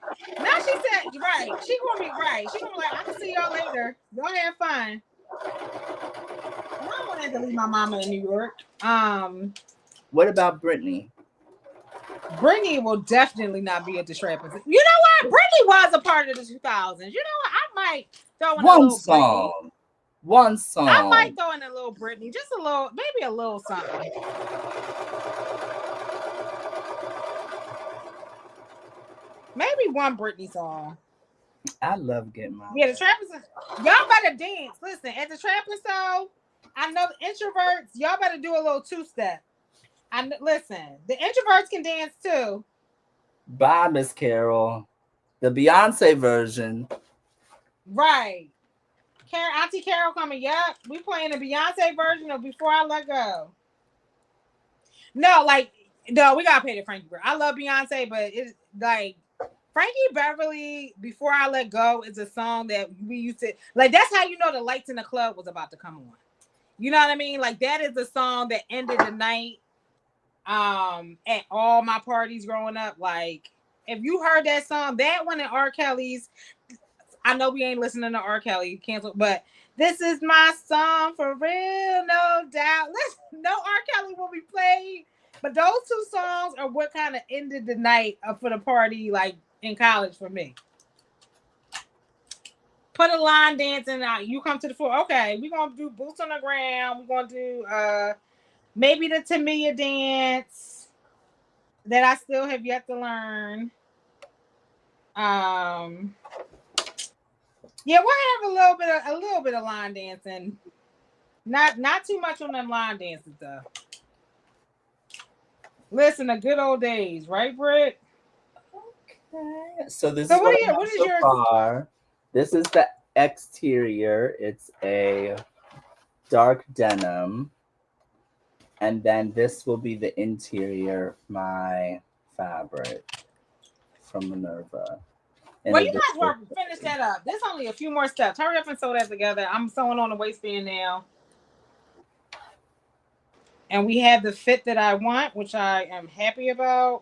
she said, right. She gonna be right. She gonna be like, I can see y'all later. Go have fun. I don't want to leave my mama in New York. What about Britney? Britney will definitely not be at the Trappers. You know what? Britney was a part of the 2000s. You know what? I might throw in a little song. Britney. One song. I might throw in a little Britney. Just a little, maybe a little something. Maybe one Britney song. I love getting my. Yeah, the Trappers. Y'all better dance. Listen, at the Trappers show, I know the introverts. Y'all better do a little two-step. Listen, the introverts can dance too. Bye, Miss Carol. The Beyonce version. Right. Auntie Carol coming. Yep. We playing the Beyonce version of Before I Let Go. No, we gotta pay the Frankie Beverly. I love Beyonce, but it's like Frankie Beverly, Before I Let Go is a song that we used to like. That's how you know the lights in the club was about to come on. You know what I mean? Like that is the song that ended the night. At all my parties growing up, like if you heard that song, that one and R. Kelly's, I know we ain't listening to R. Kelly, cancel, but this is my song for real, no doubt. No R. Kelly will be played, but those two songs are what kind of ended the night for the party, like in college for me. Put a line dancing out. You come to the floor. Okay, we're gonna do boots on the ground. We're gonna do maybe the Tamia dance that I still have yet to learn. Yeah, we'll have a little bit of line dancing. Not too much on them line dances though. Listen, the good old days, right, Britt? Okay. So this is what is your far. This is the exterior. It's a dark denim. And then this will be the interior, my fabric from Minerva. in Well, a you might as well different finish way. that up. There's only a few more steps. Hurry up and sew that together. I'm sewing on the waistband now. And we have the fit that I want, which I am happy about.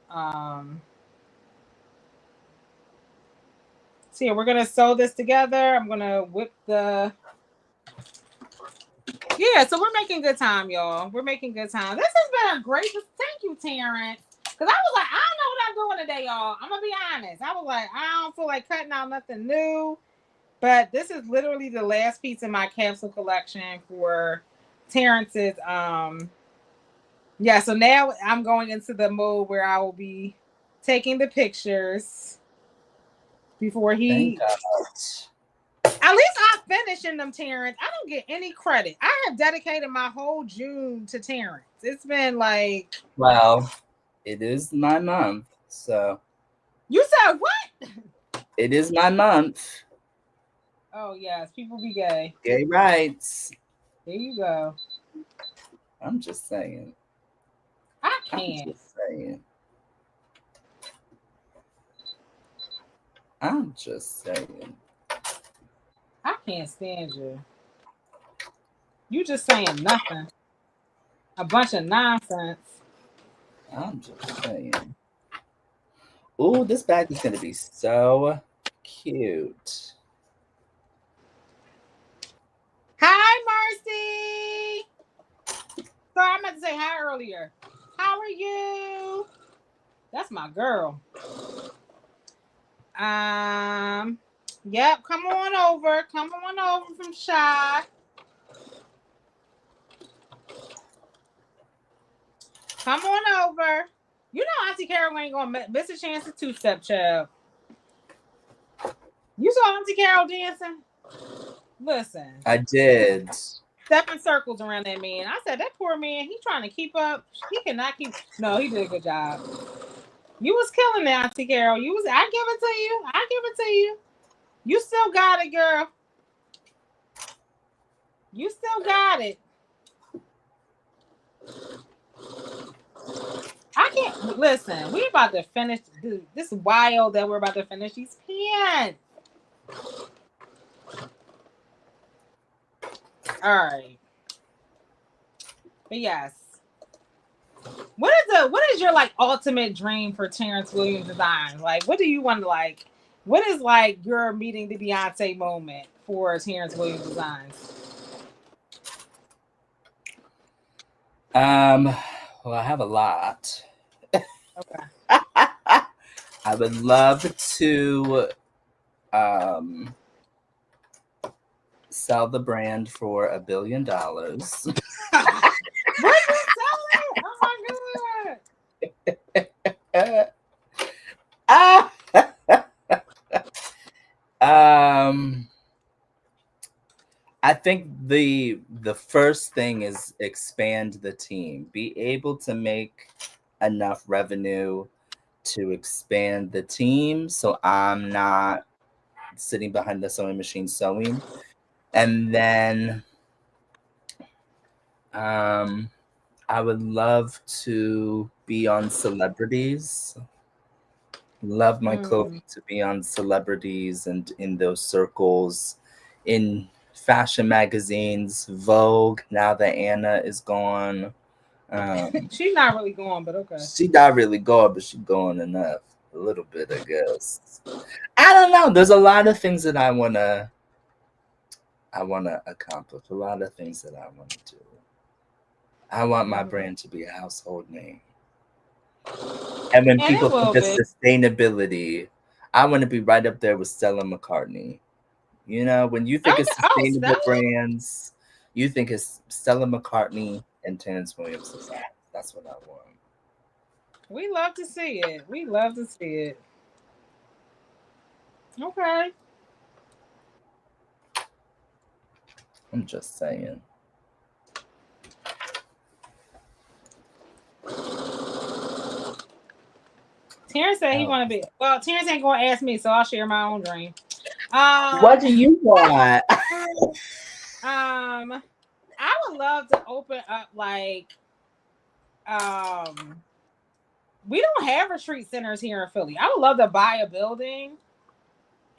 Um, so yeah, we're gonna sew this together. I'm gonna whip the yeah. So we're making good time, y'all. We're making good time. This has been a great. Thank you, Terrance. Cause I was like, I don't know what I'm doing today, y'all. I'm gonna be honest. I was like, I don't feel like cutting out nothing new. But this is literally the last piece in my capsule collection for Terrance's. Yeah, so now I'm going into the mode where I will be taking the pictures before Thank he. God. At least I'm finishing them, Terrance. I don't get any credit. I have dedicated my whole June to Terrance. It's been like. Well, it is my month, so You said what? it is my month. Oh, yes, people be gay. Gay rights. There you go. I'm just saying. I I'm can't. just saying. I'm just saying. I can't stand you. You just saying nothing. A bunch of nonsense. I'm just saying. Ooh, this bag is gonna be so cute. Hi, Mercy. Sorry, I meant to say hi earlier. How are you? That's my girl. Um, yep. Come on over. Come on over from Shy. Come on over. You know, Auntie Carol ain't gonna miss a chance to two-step, child. You saw Auntie Carol dancing. Listen, I did. stepping circles around that man. I said that poor man. He trying to keep up. He cannot keep. No, he did a good job. You was killing that, Auntie Carol. You was. I give it to you. I give it to you. You still got it, girl. You still got it. I can't listen. We about to finish this wild that we're about to finish these pants. All right, but yes. What is your like ultimate dream for Terrance Williams designs? Like, what do you want to like? What is like your meeting the Beyonce moment for Terrance Williams designs? Um, well, I have a lot. Okay. I would love to um sell the brand for $1 billion. What you selling? Oh my Ah! um, I think the first thing is expand the team. Be able to make enough revenue to expand the team so I'm not sitting behind the sewing machine sewing. And then um I would love to be on celebrities. Love my God. clothing to be on celebrities and in those circles, in fashion magazines, Vogue. Now that Anna is gone, She's not really going, but okay. she not really going, but she going enough, a little bit, I guess. I don't know. There's a lot of things that I wanna accomplish. A lot of things that I want to do. I want my Mm. brand to be a household name. And when And it people think will of be. sustainability, I want to be right up there with Stella McCartney. You know, when you think of Okay. Oh, sustainable Stella. brands, you think of Stella McCartney and Terrance Williams design. That's what I want. We love to see it. We love to see it. Okay. I'm just saying. Terrance said he Oh. want to be. Well, Terrance ain't gonna ask me, so I'll share my own dream. What Um, do you want? I would love to open up like um we don't have retreat centers here in Philly. I would love to buy a building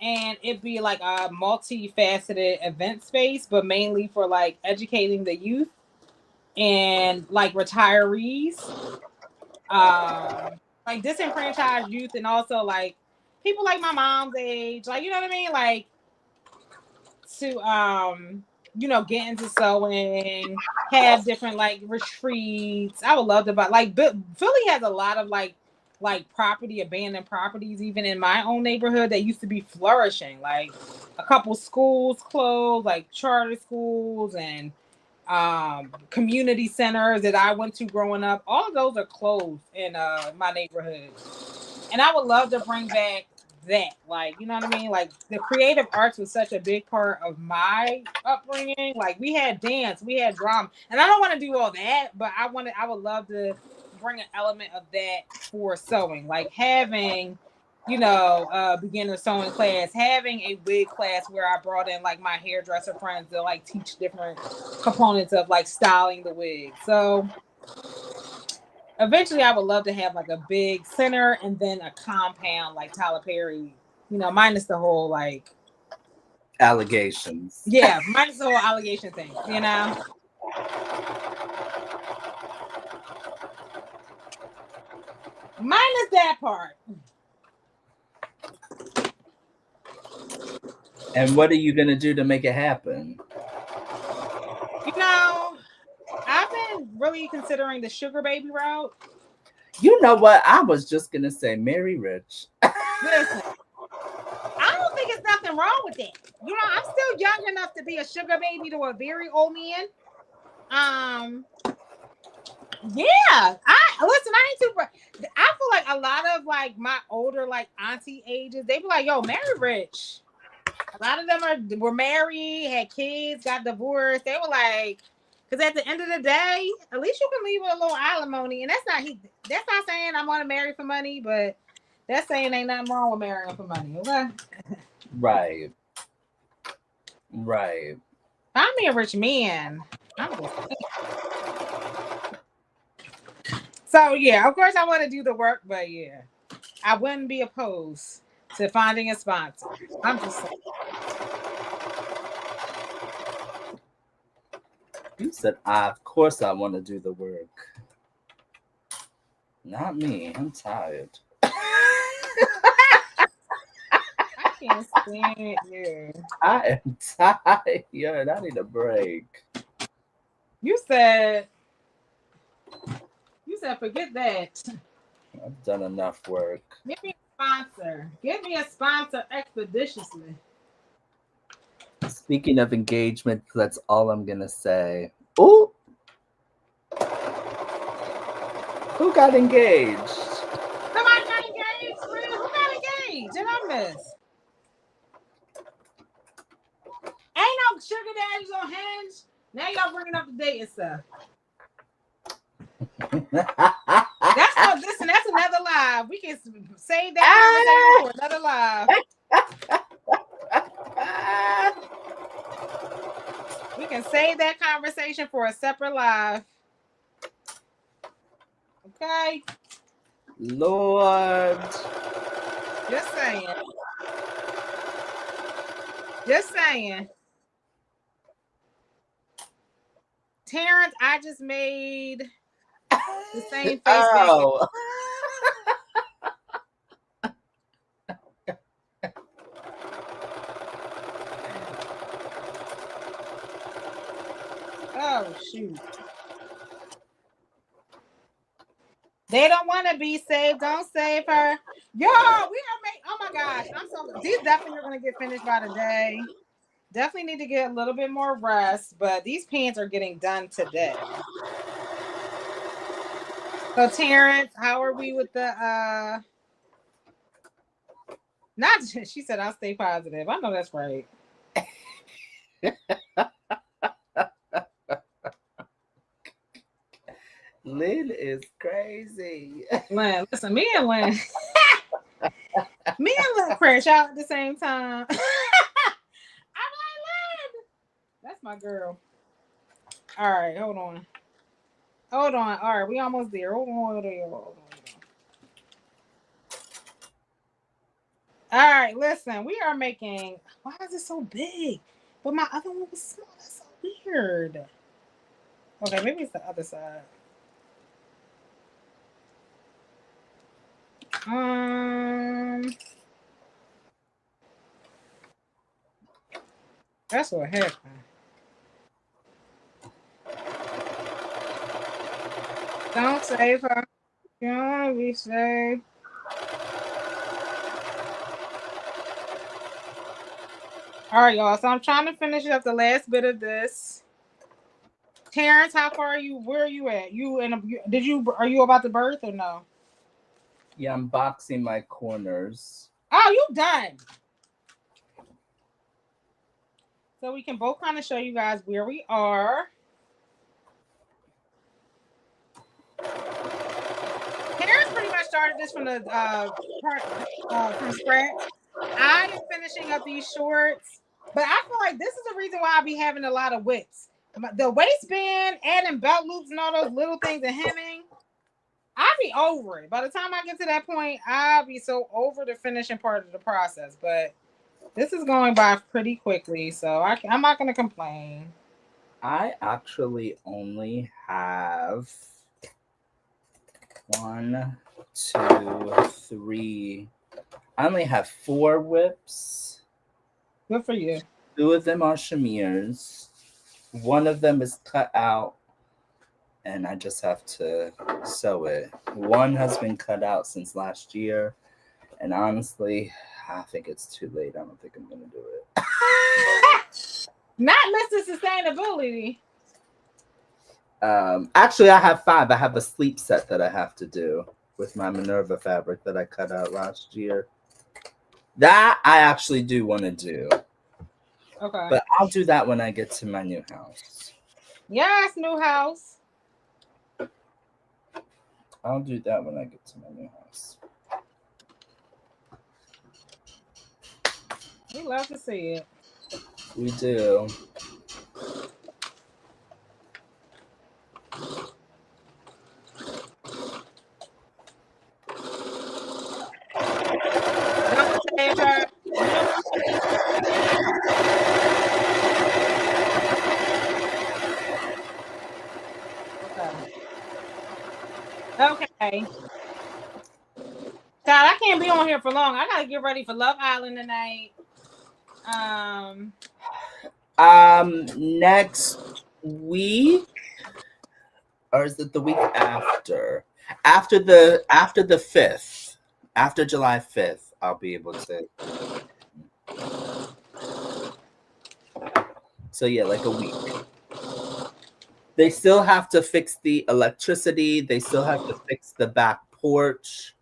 and it be like a multifaceted event space, but mainly for like educating the youth and like retirees, like disenfranchised youth, and also like people like my mom's age, like you know what I mean, like to get into sewing, have different like retreats. I would love to buy like Philly has a lot of like property, abandoned properties, even in my own neighborhood that used to be flourishing. Like a couple schools closed, like charter schools and community centers that I went to growing up. All of those are closed in my neighborhood. And I would love to bring back that. Like, you know what I mean? Like the creative arts was such a big part of my upbringing. Like we had dance, we had drama. And I don't want to do all that, but I would love to bring an element of that for sewing. Like having beginner sewing class, having a wig class where I brought in like my hairdresser friends to like teach different components of like styling the wig. So eventually I would love to have like a big center and then a compound like Tyler Perry, minus the whole like Allegations. minus the whole allegation thing. Minus that part. And what are you gonna do to make it happen? You know, I've been really considering the sugar baby route. You know what? I was just gonna say marry rich. Listen, I don't think it's nothing wrong with that. I'm still young enough to be a sugar baby to a very old man. Um, yeah, I ain't super. I feel like a lot of like my older like auntie ages, they be like, "Yo, marry rich." A lot of them were married, had kids, got divorced. They were like, because at the end of the day, at least you can leave with a little alimony, and that's not saying I want to marry for money, but that's saying ain't nothing wrong with marrying for money. Okay, Right. Right. find me a rich man. I'm just so yeah. Of course, I want to do the work, but yeah, I wouldn't be opposed to finding a sponsor. I'm just saying. You said of course I want to do the work. Not me. I'm tired. I can't stand you. I am tired. I need a break. You said forget that. I've done enough work. Give me a sponsor. Give me a sponsor expeditiously. Speaking of engagement, that's all I'm gonna say. Oh, who got engaged? Somebody got engaged, friend. Who got engaged? Did I miss? Ain't no sugar daddies on Hinge. Now y'all bringing up the dating stuff. Listen. That's another live. We can save that conversation for another live. We can save that conversation for a separate live. Okay. Lord. Just saying. Just saying. Terrance, I just made the same face back. Oh. Oh shoot. They don't want to be saved. Don't save her. Yo, we are make. Oh my gosh, I'm so. These definitely are gonna get finished by today. Definitely need to get a little bit more rest, but these pants are getting done today. So Terrance, how are we with the not she said I'll stay positive. I know that's right. Lynn is crazy. Lynn, listen, me and Lynn crash out at the same time. I'm like, Lynn, that's my girl. All right, hold on. All right, we almost there. Hold on. All right, listen, we are making. Why is it so big? But my other one was small. That's so weird. Okay, maybe it's the other side. Um, that's what happened. Don't save her. Don't be saved. All right, y'all. So I'm trying to finish up the last bit of this. Terrance, how far are you? Where are you at? You and did you? Are you about to birth or no? Yeah, I'm boxing my corners. Oh, you done. So we can both kind of show you guys where we are. Terrence pretty much started this from the from scratch. I am finishing up these shorts, but I feel like this is the reason why I be having a lot of whips. The waistband, adding belt loops, and all those little things and hemming. I'll be over it. By the time I get to that point, I'll be so over the finishing part of the process. But this is going by pretty quickly, so I'm not going to complain. I actually only have one, two, three. I only have four whips. Good for you. Two of them are Shamir's. One of them is cut out, and I just have to sew it. One has been cut out since last year, and honestly, I think it's too late. I don't think I'm gonna do it. Not Mr. Sustainability. Actually, I have five. I have a sleep set that I have to do with my Minerva fabric that I cut out last year. That I actually do want to do. Okay. But I'll do that when I get to my new house. Yes, new house. I'll do that when I get to my new house. We love to see it. We do. Don't save her. You okay. Okay. God, I can't be on here for long. I gotta get ready for Love Island tonight. Um, Next week, or is it the week after? After the 5th, after July 5th, I'll be able to. So yeah, like a week. They still have to fix the electricity. They still have to fix the back porch.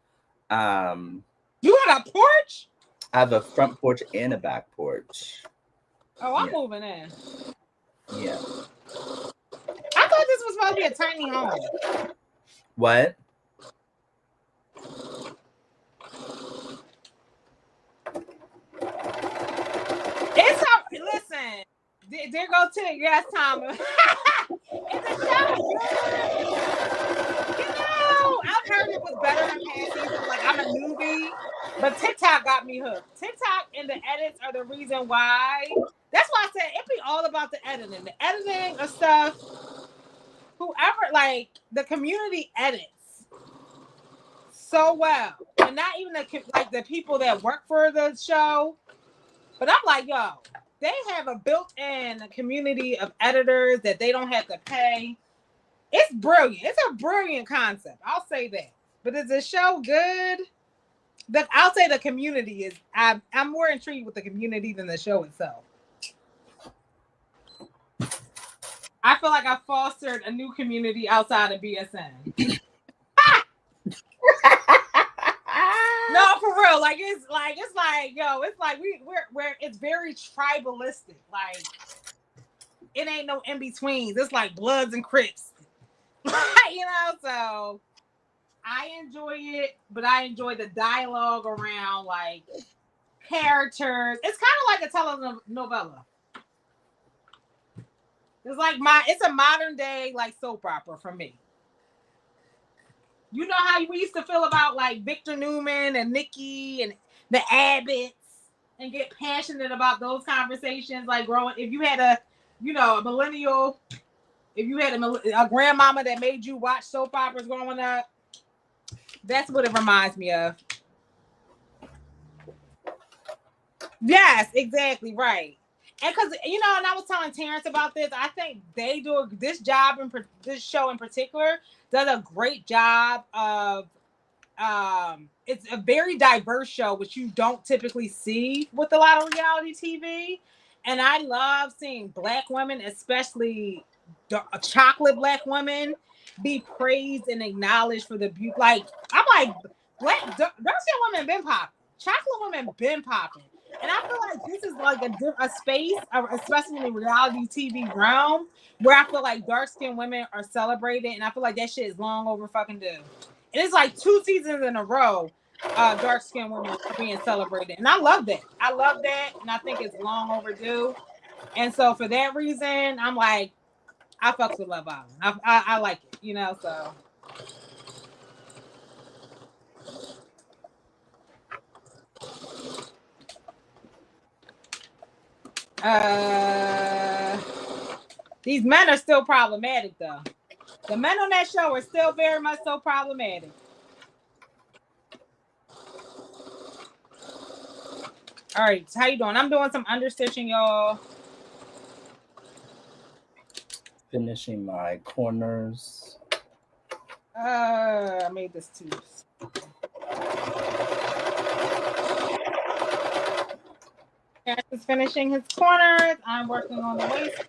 Um, you got a porch? I have a front porch and a back porch. Oh, I'm Yeah, moving in. yeah. I thought this was supposed to be a tiny home. What? It's a listen. There go Tick. Yes, Thomas. Is the show good? I've heard it was better than past seasons. Like I'm a newbie, but TikTok got me hooked. TikTok and the edits are the reason why. That's why I said it be all about the editing. The editing of stuff. Whoever like the community edits so well, and not even the people that work for the show. But I'm like, yo, they have a built-in community of editors that they don't have to pay. It's brilliant. It's a brilliant concept. I'll say that. But is the show good? I'll say the community is. I'm more intrigued with the community than the show itself. I feel like I fostered a new community outside of BSN. No, for real. Yo, it's like we're it's very tribalistic. Like it ain't no in betweens. It's like Bloods and Crips. So I enjoy it, but I enjoy the dialogue around like characters. It's kind of like a telenovela. It's a modern day like soap opera for me. You know how we used to feel about like Victor Newman and Nikki and the Abbotts, and get passionate about those conversations. Like growing, if you had a millennial, if you had a grandmama that made you watch soap operas growing up, that's what it reminds me of. Yes, exactly right. And because and I was telling Terrance about this. I think they do this job in this show in particular does a great job of. It's a very diverse show, which you don't typically see with a lot of reality TV. And I love seeing Black women, especially chocolate Black women, be praised and acknowledged for the beauty. Like I'm like, dark skin women been popping, chocolate women been popping, and I feel like this is like a space, especially in the reality TV realm, where I feel like dark skinned women are celebrated, and I feel like that shit is long over fucking due. And it's like 2 seasons in a row, dark skinned women are being celebrated, and I love that. I love that, and I think it's long overdue. And so for that reason, I'm like, I fucks with Love Island. I like it, So uh, these men are still problematic, though. The men on that show are still very much so problematic. All right, how you doing? I'm doing some understitching, y'all. Finishing my corners. I made this too. Terrance is finishing his corners. I'm working on the waist.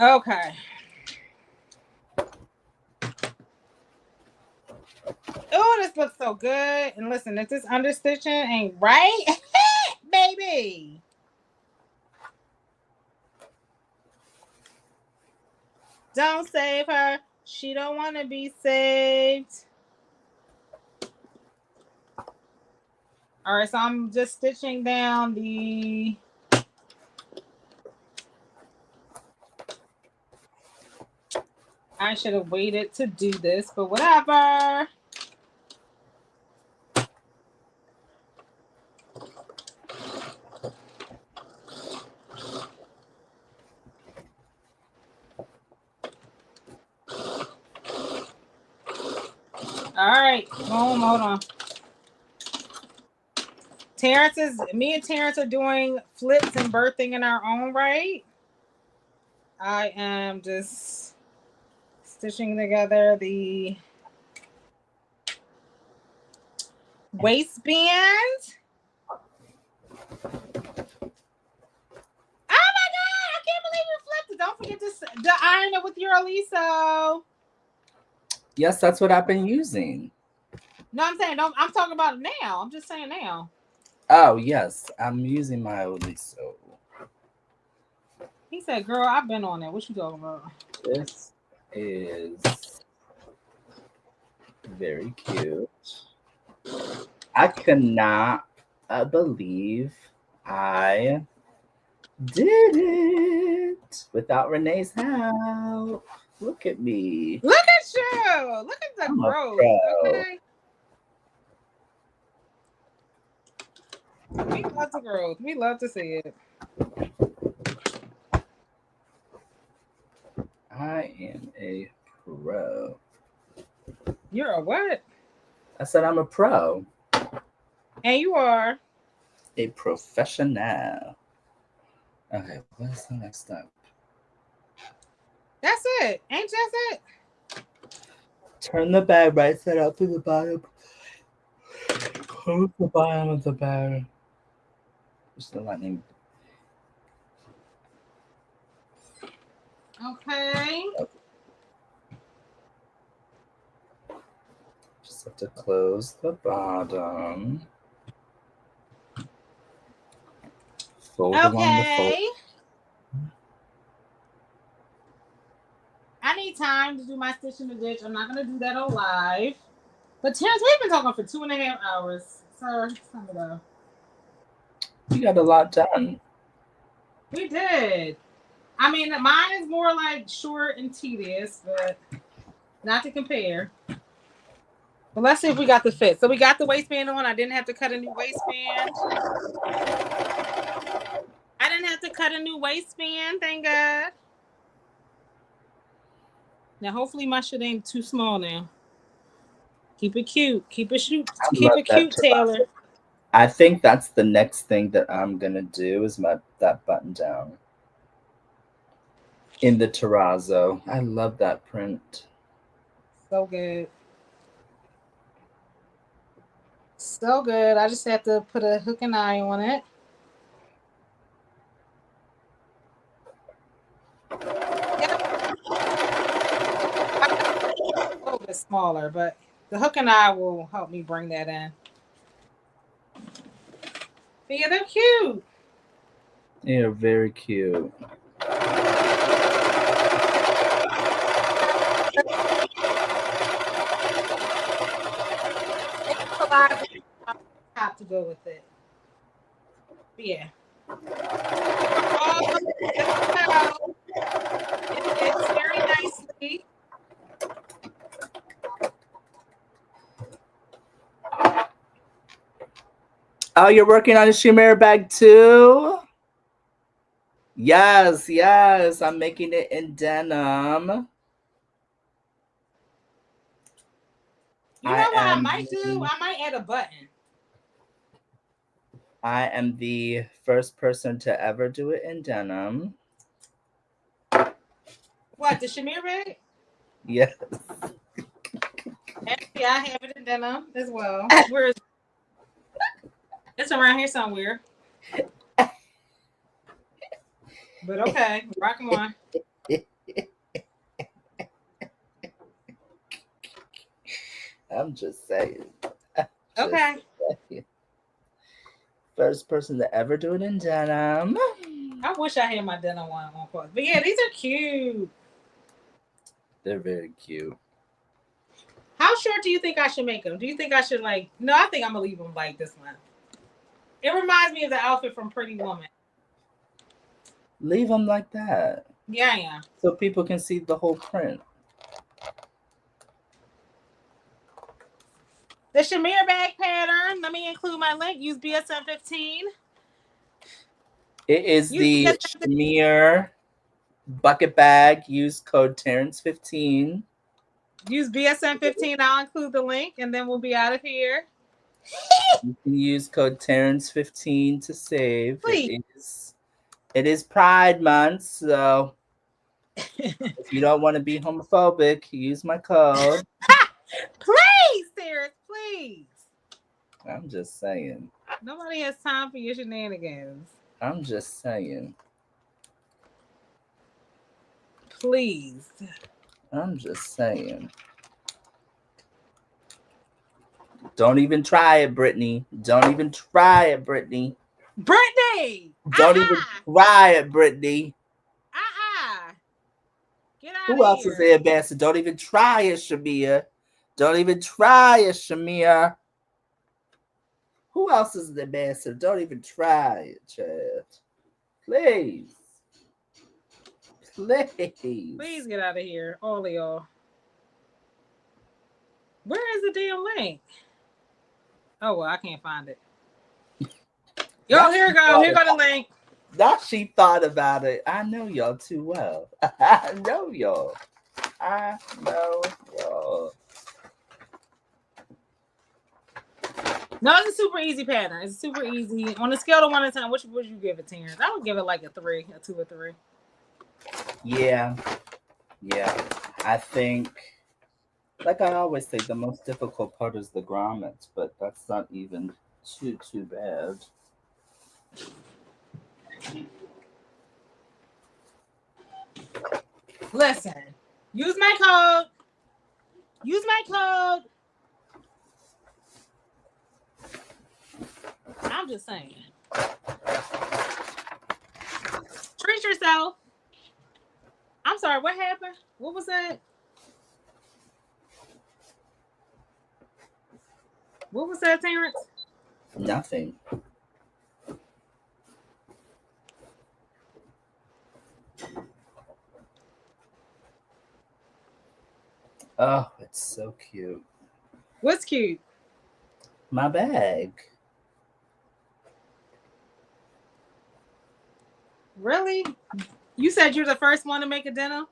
Okay. Oh, this looks so good. And listen, if this understitching ain't right, baby. Don't save her. She don't want to be saved. All right, so I'm just stitching down the. I should have waited to do this, but whatever. All right, hold on. Me and Terrance are doing flips and birthing in our own right. I am just stitching together the waistband. Oh my god! I can't believe you flipped it. Don't forget to iron it with your Aliso. Yes, that's what I've been using. No, I'm saying I'm talking about it now. I'm just saying now. Oh yes, I'm using my Oliso. He said, "Girl, I've been on it. What you talking about?" This is very cute. I cannot believe I did it without Renee's help. Look at me. Look at you. Look at the I'm growth. Okay. We love the growth. We love to see it. I am a pro. You're a what? I said I'm a pro. And you are a professional. Okay, what's the next step? That's it. Ain't just it? Turn the bag right side up to the bottom. Close the bottom of the bag. Just the lightning. Okay. Just have to close the bottom. Fold along the fold. need time to do my stitch in the ditch. I'm not gonna do that on live. But Terrance, we've been talking for 2.5 hours. So it's time to go. You got a lot done. We did. I mean, mine is more like short and tedious, but not to compare. But let's see if we got the fit. So we got the waistband on. I didn't have to cut a new waistband. I didn't have to cut a new waistband, thank God. Now, hopefully, my shit ain't too small now. Keep it cute. Keep it cute. I Keep love it that cute, Taylor. terrazzo. I think that's the next thing that I'm gonna do is that button down in the terrazzo. I love that print. So good. So good. I just have to put a hook and eye on it. Yep. A little bit smaller, but the hook and eye will help me bring that in. But yeah, they're cute. They're very cute. A lot of top to go with it. But yeah. Oh, it fits very nicely. Oh, you're working on a chimera bag too? Yes, yes. I'm making it in denim. You know what I might do? I might add a button. I am the first person to ever do it in denim. What, the shamir bag? Yes. Actually, I have it in denim as well. Where is it? It's around here somewhere. But okay, rock 'em on. I'm just saying. Okay. Saying. First person to ever do it in denim. I wish I had my denim one on clothes. But yeah, these are cute. They're very cute. How short do you think I should make them? Do you think I should like? No, I think I'm gonna leave them like this one. It reminds me of the outfit from Pretty Woman. Leave them like that. Yeah, I am. So people can see the whole print. The shamir bag pattern. Let me include my link. Use BSN 15. It is Use the BSN 15. Shamir bucket bag. Use code Terrance15. Use BSN 15. I'll include the link, and then we'll be out of here. You can use code Terrance15 to save. Please. It is Pride Month, so if you don't want to be homophobic, use my code. Please, Terrance, please. I'm just saying. Nobody has time for your shenanigans. I'm just saying. Please. I'm just saying. Don't even try it, Brittany. Don't even try it, Brittany. Brittany! Don't even try it, Brittany. Get out Who of else here. is the ambassador? Don't even try it, Shamia. Don't even try it, Shamia. Who else is the ambassador? Don't even try it, Chad. Please. Please. Please get out of here, all of y'all. Where is the damn link? Oh, well, I can't find it. Yo, here we go. Here go the link. Now she thought about it. I know y'all too well. I know y'all. I know y'all. No, it's a super easy pattern. It's super easy. On a scale of 1 to 10, which would you give it, Terrance? I would give it like a 3, a 2 or 3. Yeah. I think, like I always say, the most difficult part is the grommets, but that's not even too bad. Listen, use my code. Use my code. I'm just saying. Treat yourself. I'm sorry, what happened? What was that? What was that, Terrance? Nothing. Oh, it's so cute. What's cute? My bag. Really? You said you're the first one to make a dinner?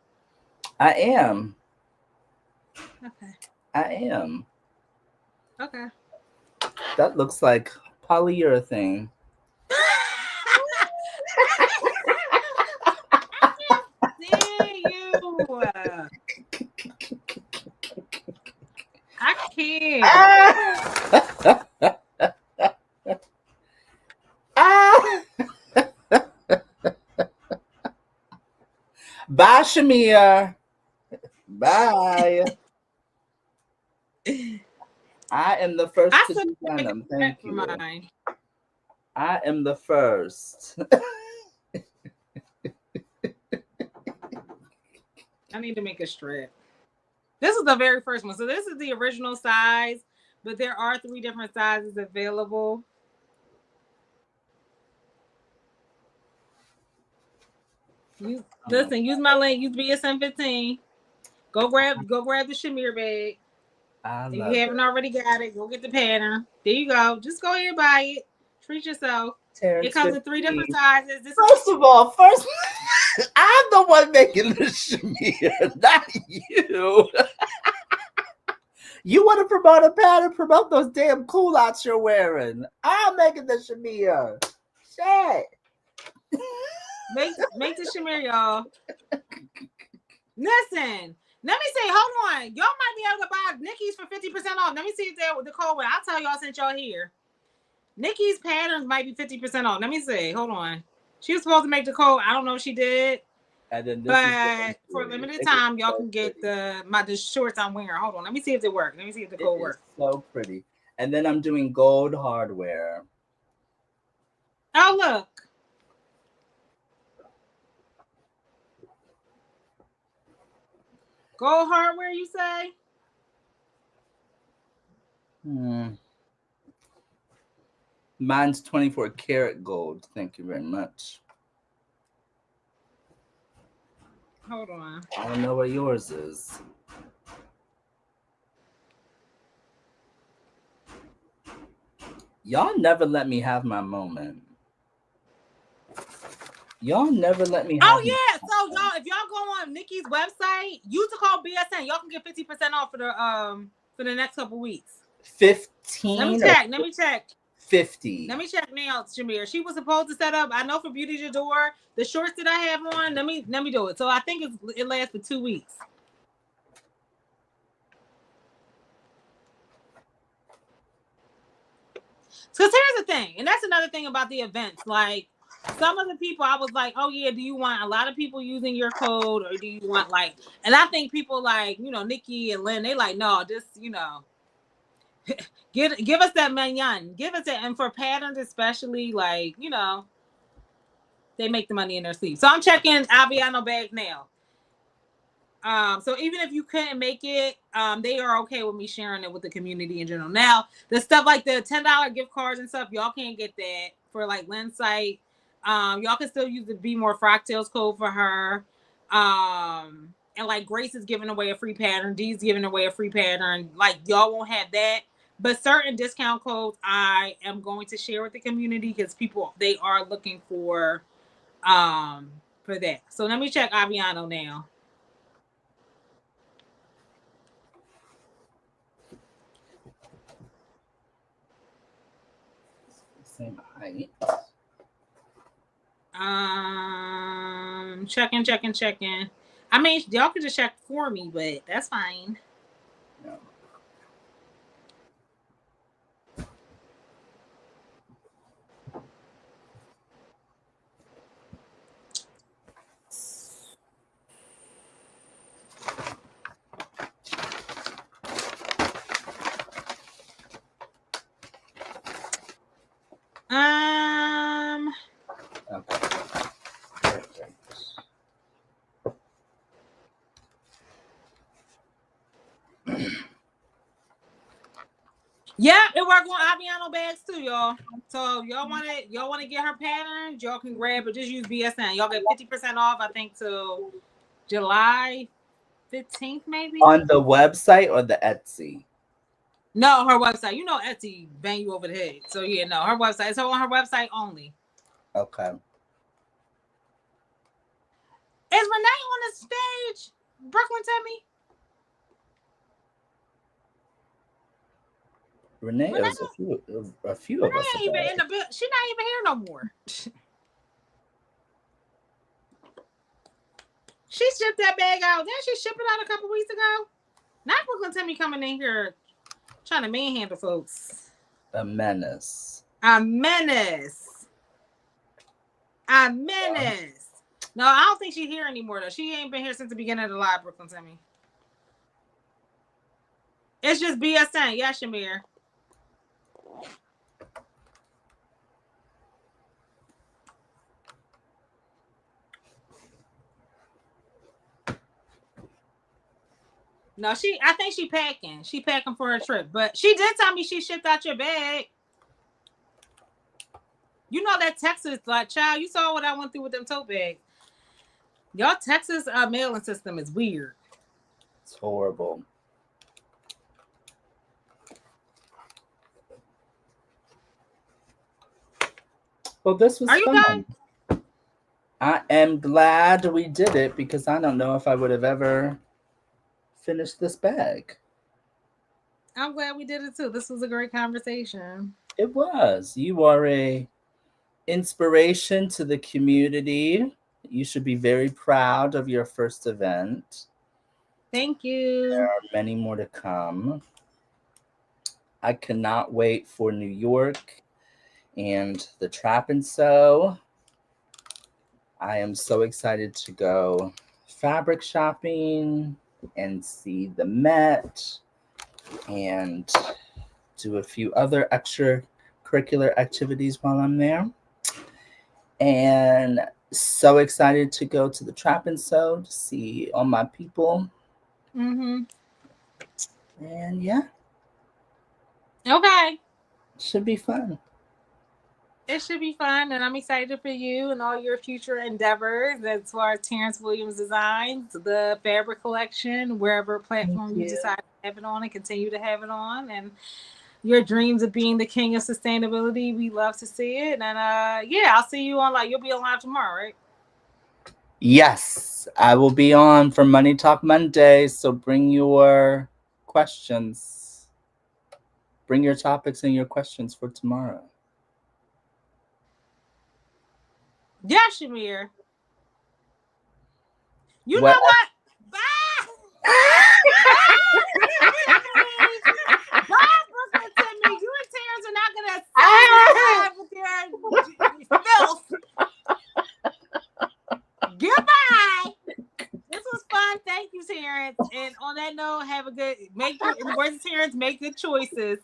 I am. Okay. I am. Okay. That looks like polyurethane. I can't see you. I can't. Ah! Ah! Bye, Shamia. Bye. I am the I first to still need to make a design them. thread Thank for you. mine. I am the first. I need to make a strip. This is the very first one. So this is the original size, but there are 3 different sizes available. Listen, use my link, use BSN 15. Go grab the Shamir bag. I If you love haven't it. already got it, go get the pattern. There you go. Just go ahead and buy it. Treat yourself. It Terrance comes in 3 different 15. sizes. This is First of all, first I'm the one making the Shamir, not you. You want to promote a pattern? Promote those damn culottes you're wearing. I'm making the Shamir. Shit. make the Shamir, y'all. Listen, let me see. Hold on. Y'all might be able to buy Nikki's for 50% off. Let me see if they're the code word. I'll tell y'all since y'all here. Nikki's patterns might be 50% off. Let me see. Hold on. She was supposed to make the code. I don't know if she did. And then this is the But for a entry. limited It is time, y'all so can get pretty. the shorts I'm wearing. Hold on. Let me see if it works. Let me see if the It code is works. so pretty. And then I'm doing gold hardware. Oh, look. Gold hardware, you say? Mine's 24 karat gold. Thank you very much. Hold on. I don't know what yours is. Y'all never let me have my moment. Y'all never let me Oh have my yeah. So moment. y'all, if y'all go on Nikki's website, use the code BSN. Y'all can get 50% off for the next couple weeks. Let me 15 or check. Let me check. 50? Let me check now, Shamir. She was supposed to set up. I know for Beauty J'adore, the shorts that I have on. Let me do it. So I think it lasts for 2 weeks. Because here's the thing, and that's another thing about the events. Like some of the people, I was like, "Oh yeah, do you want a lot of people using your code, or do you want like?" And I think people like Nikki and Lynn, they like, "No, just give us that mignon, give us that." And for patterns, especially, like they make the money in their sleeve. So I'm checking Aviano bag now. So even if you couldn't make it, they are okay with me sharing it with the community in general. Now, the stuff like the $10 gift cards and stuff, y'all can't get that for like Lynn's site. Y'all can still use the Be More Fractals code for her. And like Grace is giving away a free pattern, Dee's giving away a free pattern. Like y'all won't have that. But certain discount codes I am going to share with the community because people they are looking for that. So let me check Aviano now. Same height. Checking. I mean, y'all could just check for me, but that's fine. No. Um, Okay. Perfect. Yeah, it work on Aviano bags too, y'all. So y'all want to get her patterns, y'all can grab it. Just use BSN. Y'all get 50% off. I think till July 15th, maybe. On the website or the Etsy? No, her website. You know Etsy bang you over the head. So yeah, no, her website. So on her website only. Okay. Is Renee on the stage? Brooklyn, tell me. Renee, it Renee, was a few of us Renee ain't ago. even in the bill. She not even here no more. She shipped that bag out. Didn't she ship it out a couple weeks ago? Not Brooklyn Timmy coming in here trying to manhandle folks. A menace. A menace. A menace. No, I don't think she's here anymore though. She ain't been here since the beginning of the live, Brooklyn Timmy. It's just BSN. Yeah, Shamir. No, I think she packing. She packing for her trip. But she did tell me she shipped out your bag. You know that Texas, like, child, you saw what I went through with them tote bags. Y'all Texas mailing system is weird. It's horrible. Well, this was Are you fun. done? I am glad we did it because I don't know if I would have ever finished this bag. I'm glad we did it too. This was a great conversation. It was. You are a inspiration to the community. You should be very proud of your first event. Thank There you. are many more to come. I cannot wait for New York and the Trap and Sew. I am so excited to go fabric shopping and see the Met and do a few other extracurricular activities while I'm there. And so excited to go to the Trap and Sew to see all my people. Mm-hmm. And yeah, Okay. should be fun. It should be fun, and I'm excited for you and all your future endeavors as far as Terrance Williams Designs, the fabric collection, wherever Thank platform you you. decide to have it on and continue to have it on, and your dreams of being the king of sustainability. We love to see it, and yeah, I'll see you on you'll be on live tomorrow, right? Yes, I will be on for Money Talk Monday, so bring your questions. Bring your topics and your questions for tomorrow. Yeah, Shamir. You What? know what? Bye. Bye, Brooklyn Timmy. You and Terrance are not gonna save this live with your filth. Goodbye. This was fun. Thank you, Terrance. And on that note, have a good in the words of Terrance, make good choices.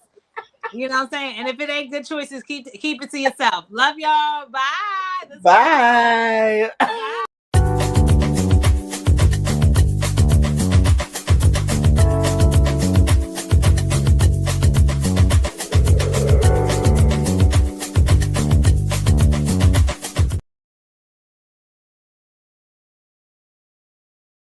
You know what I'm saying? And if it ain't good choices, keep it to yourself. Love y'all. Bye. This was fun. Bye. Bye.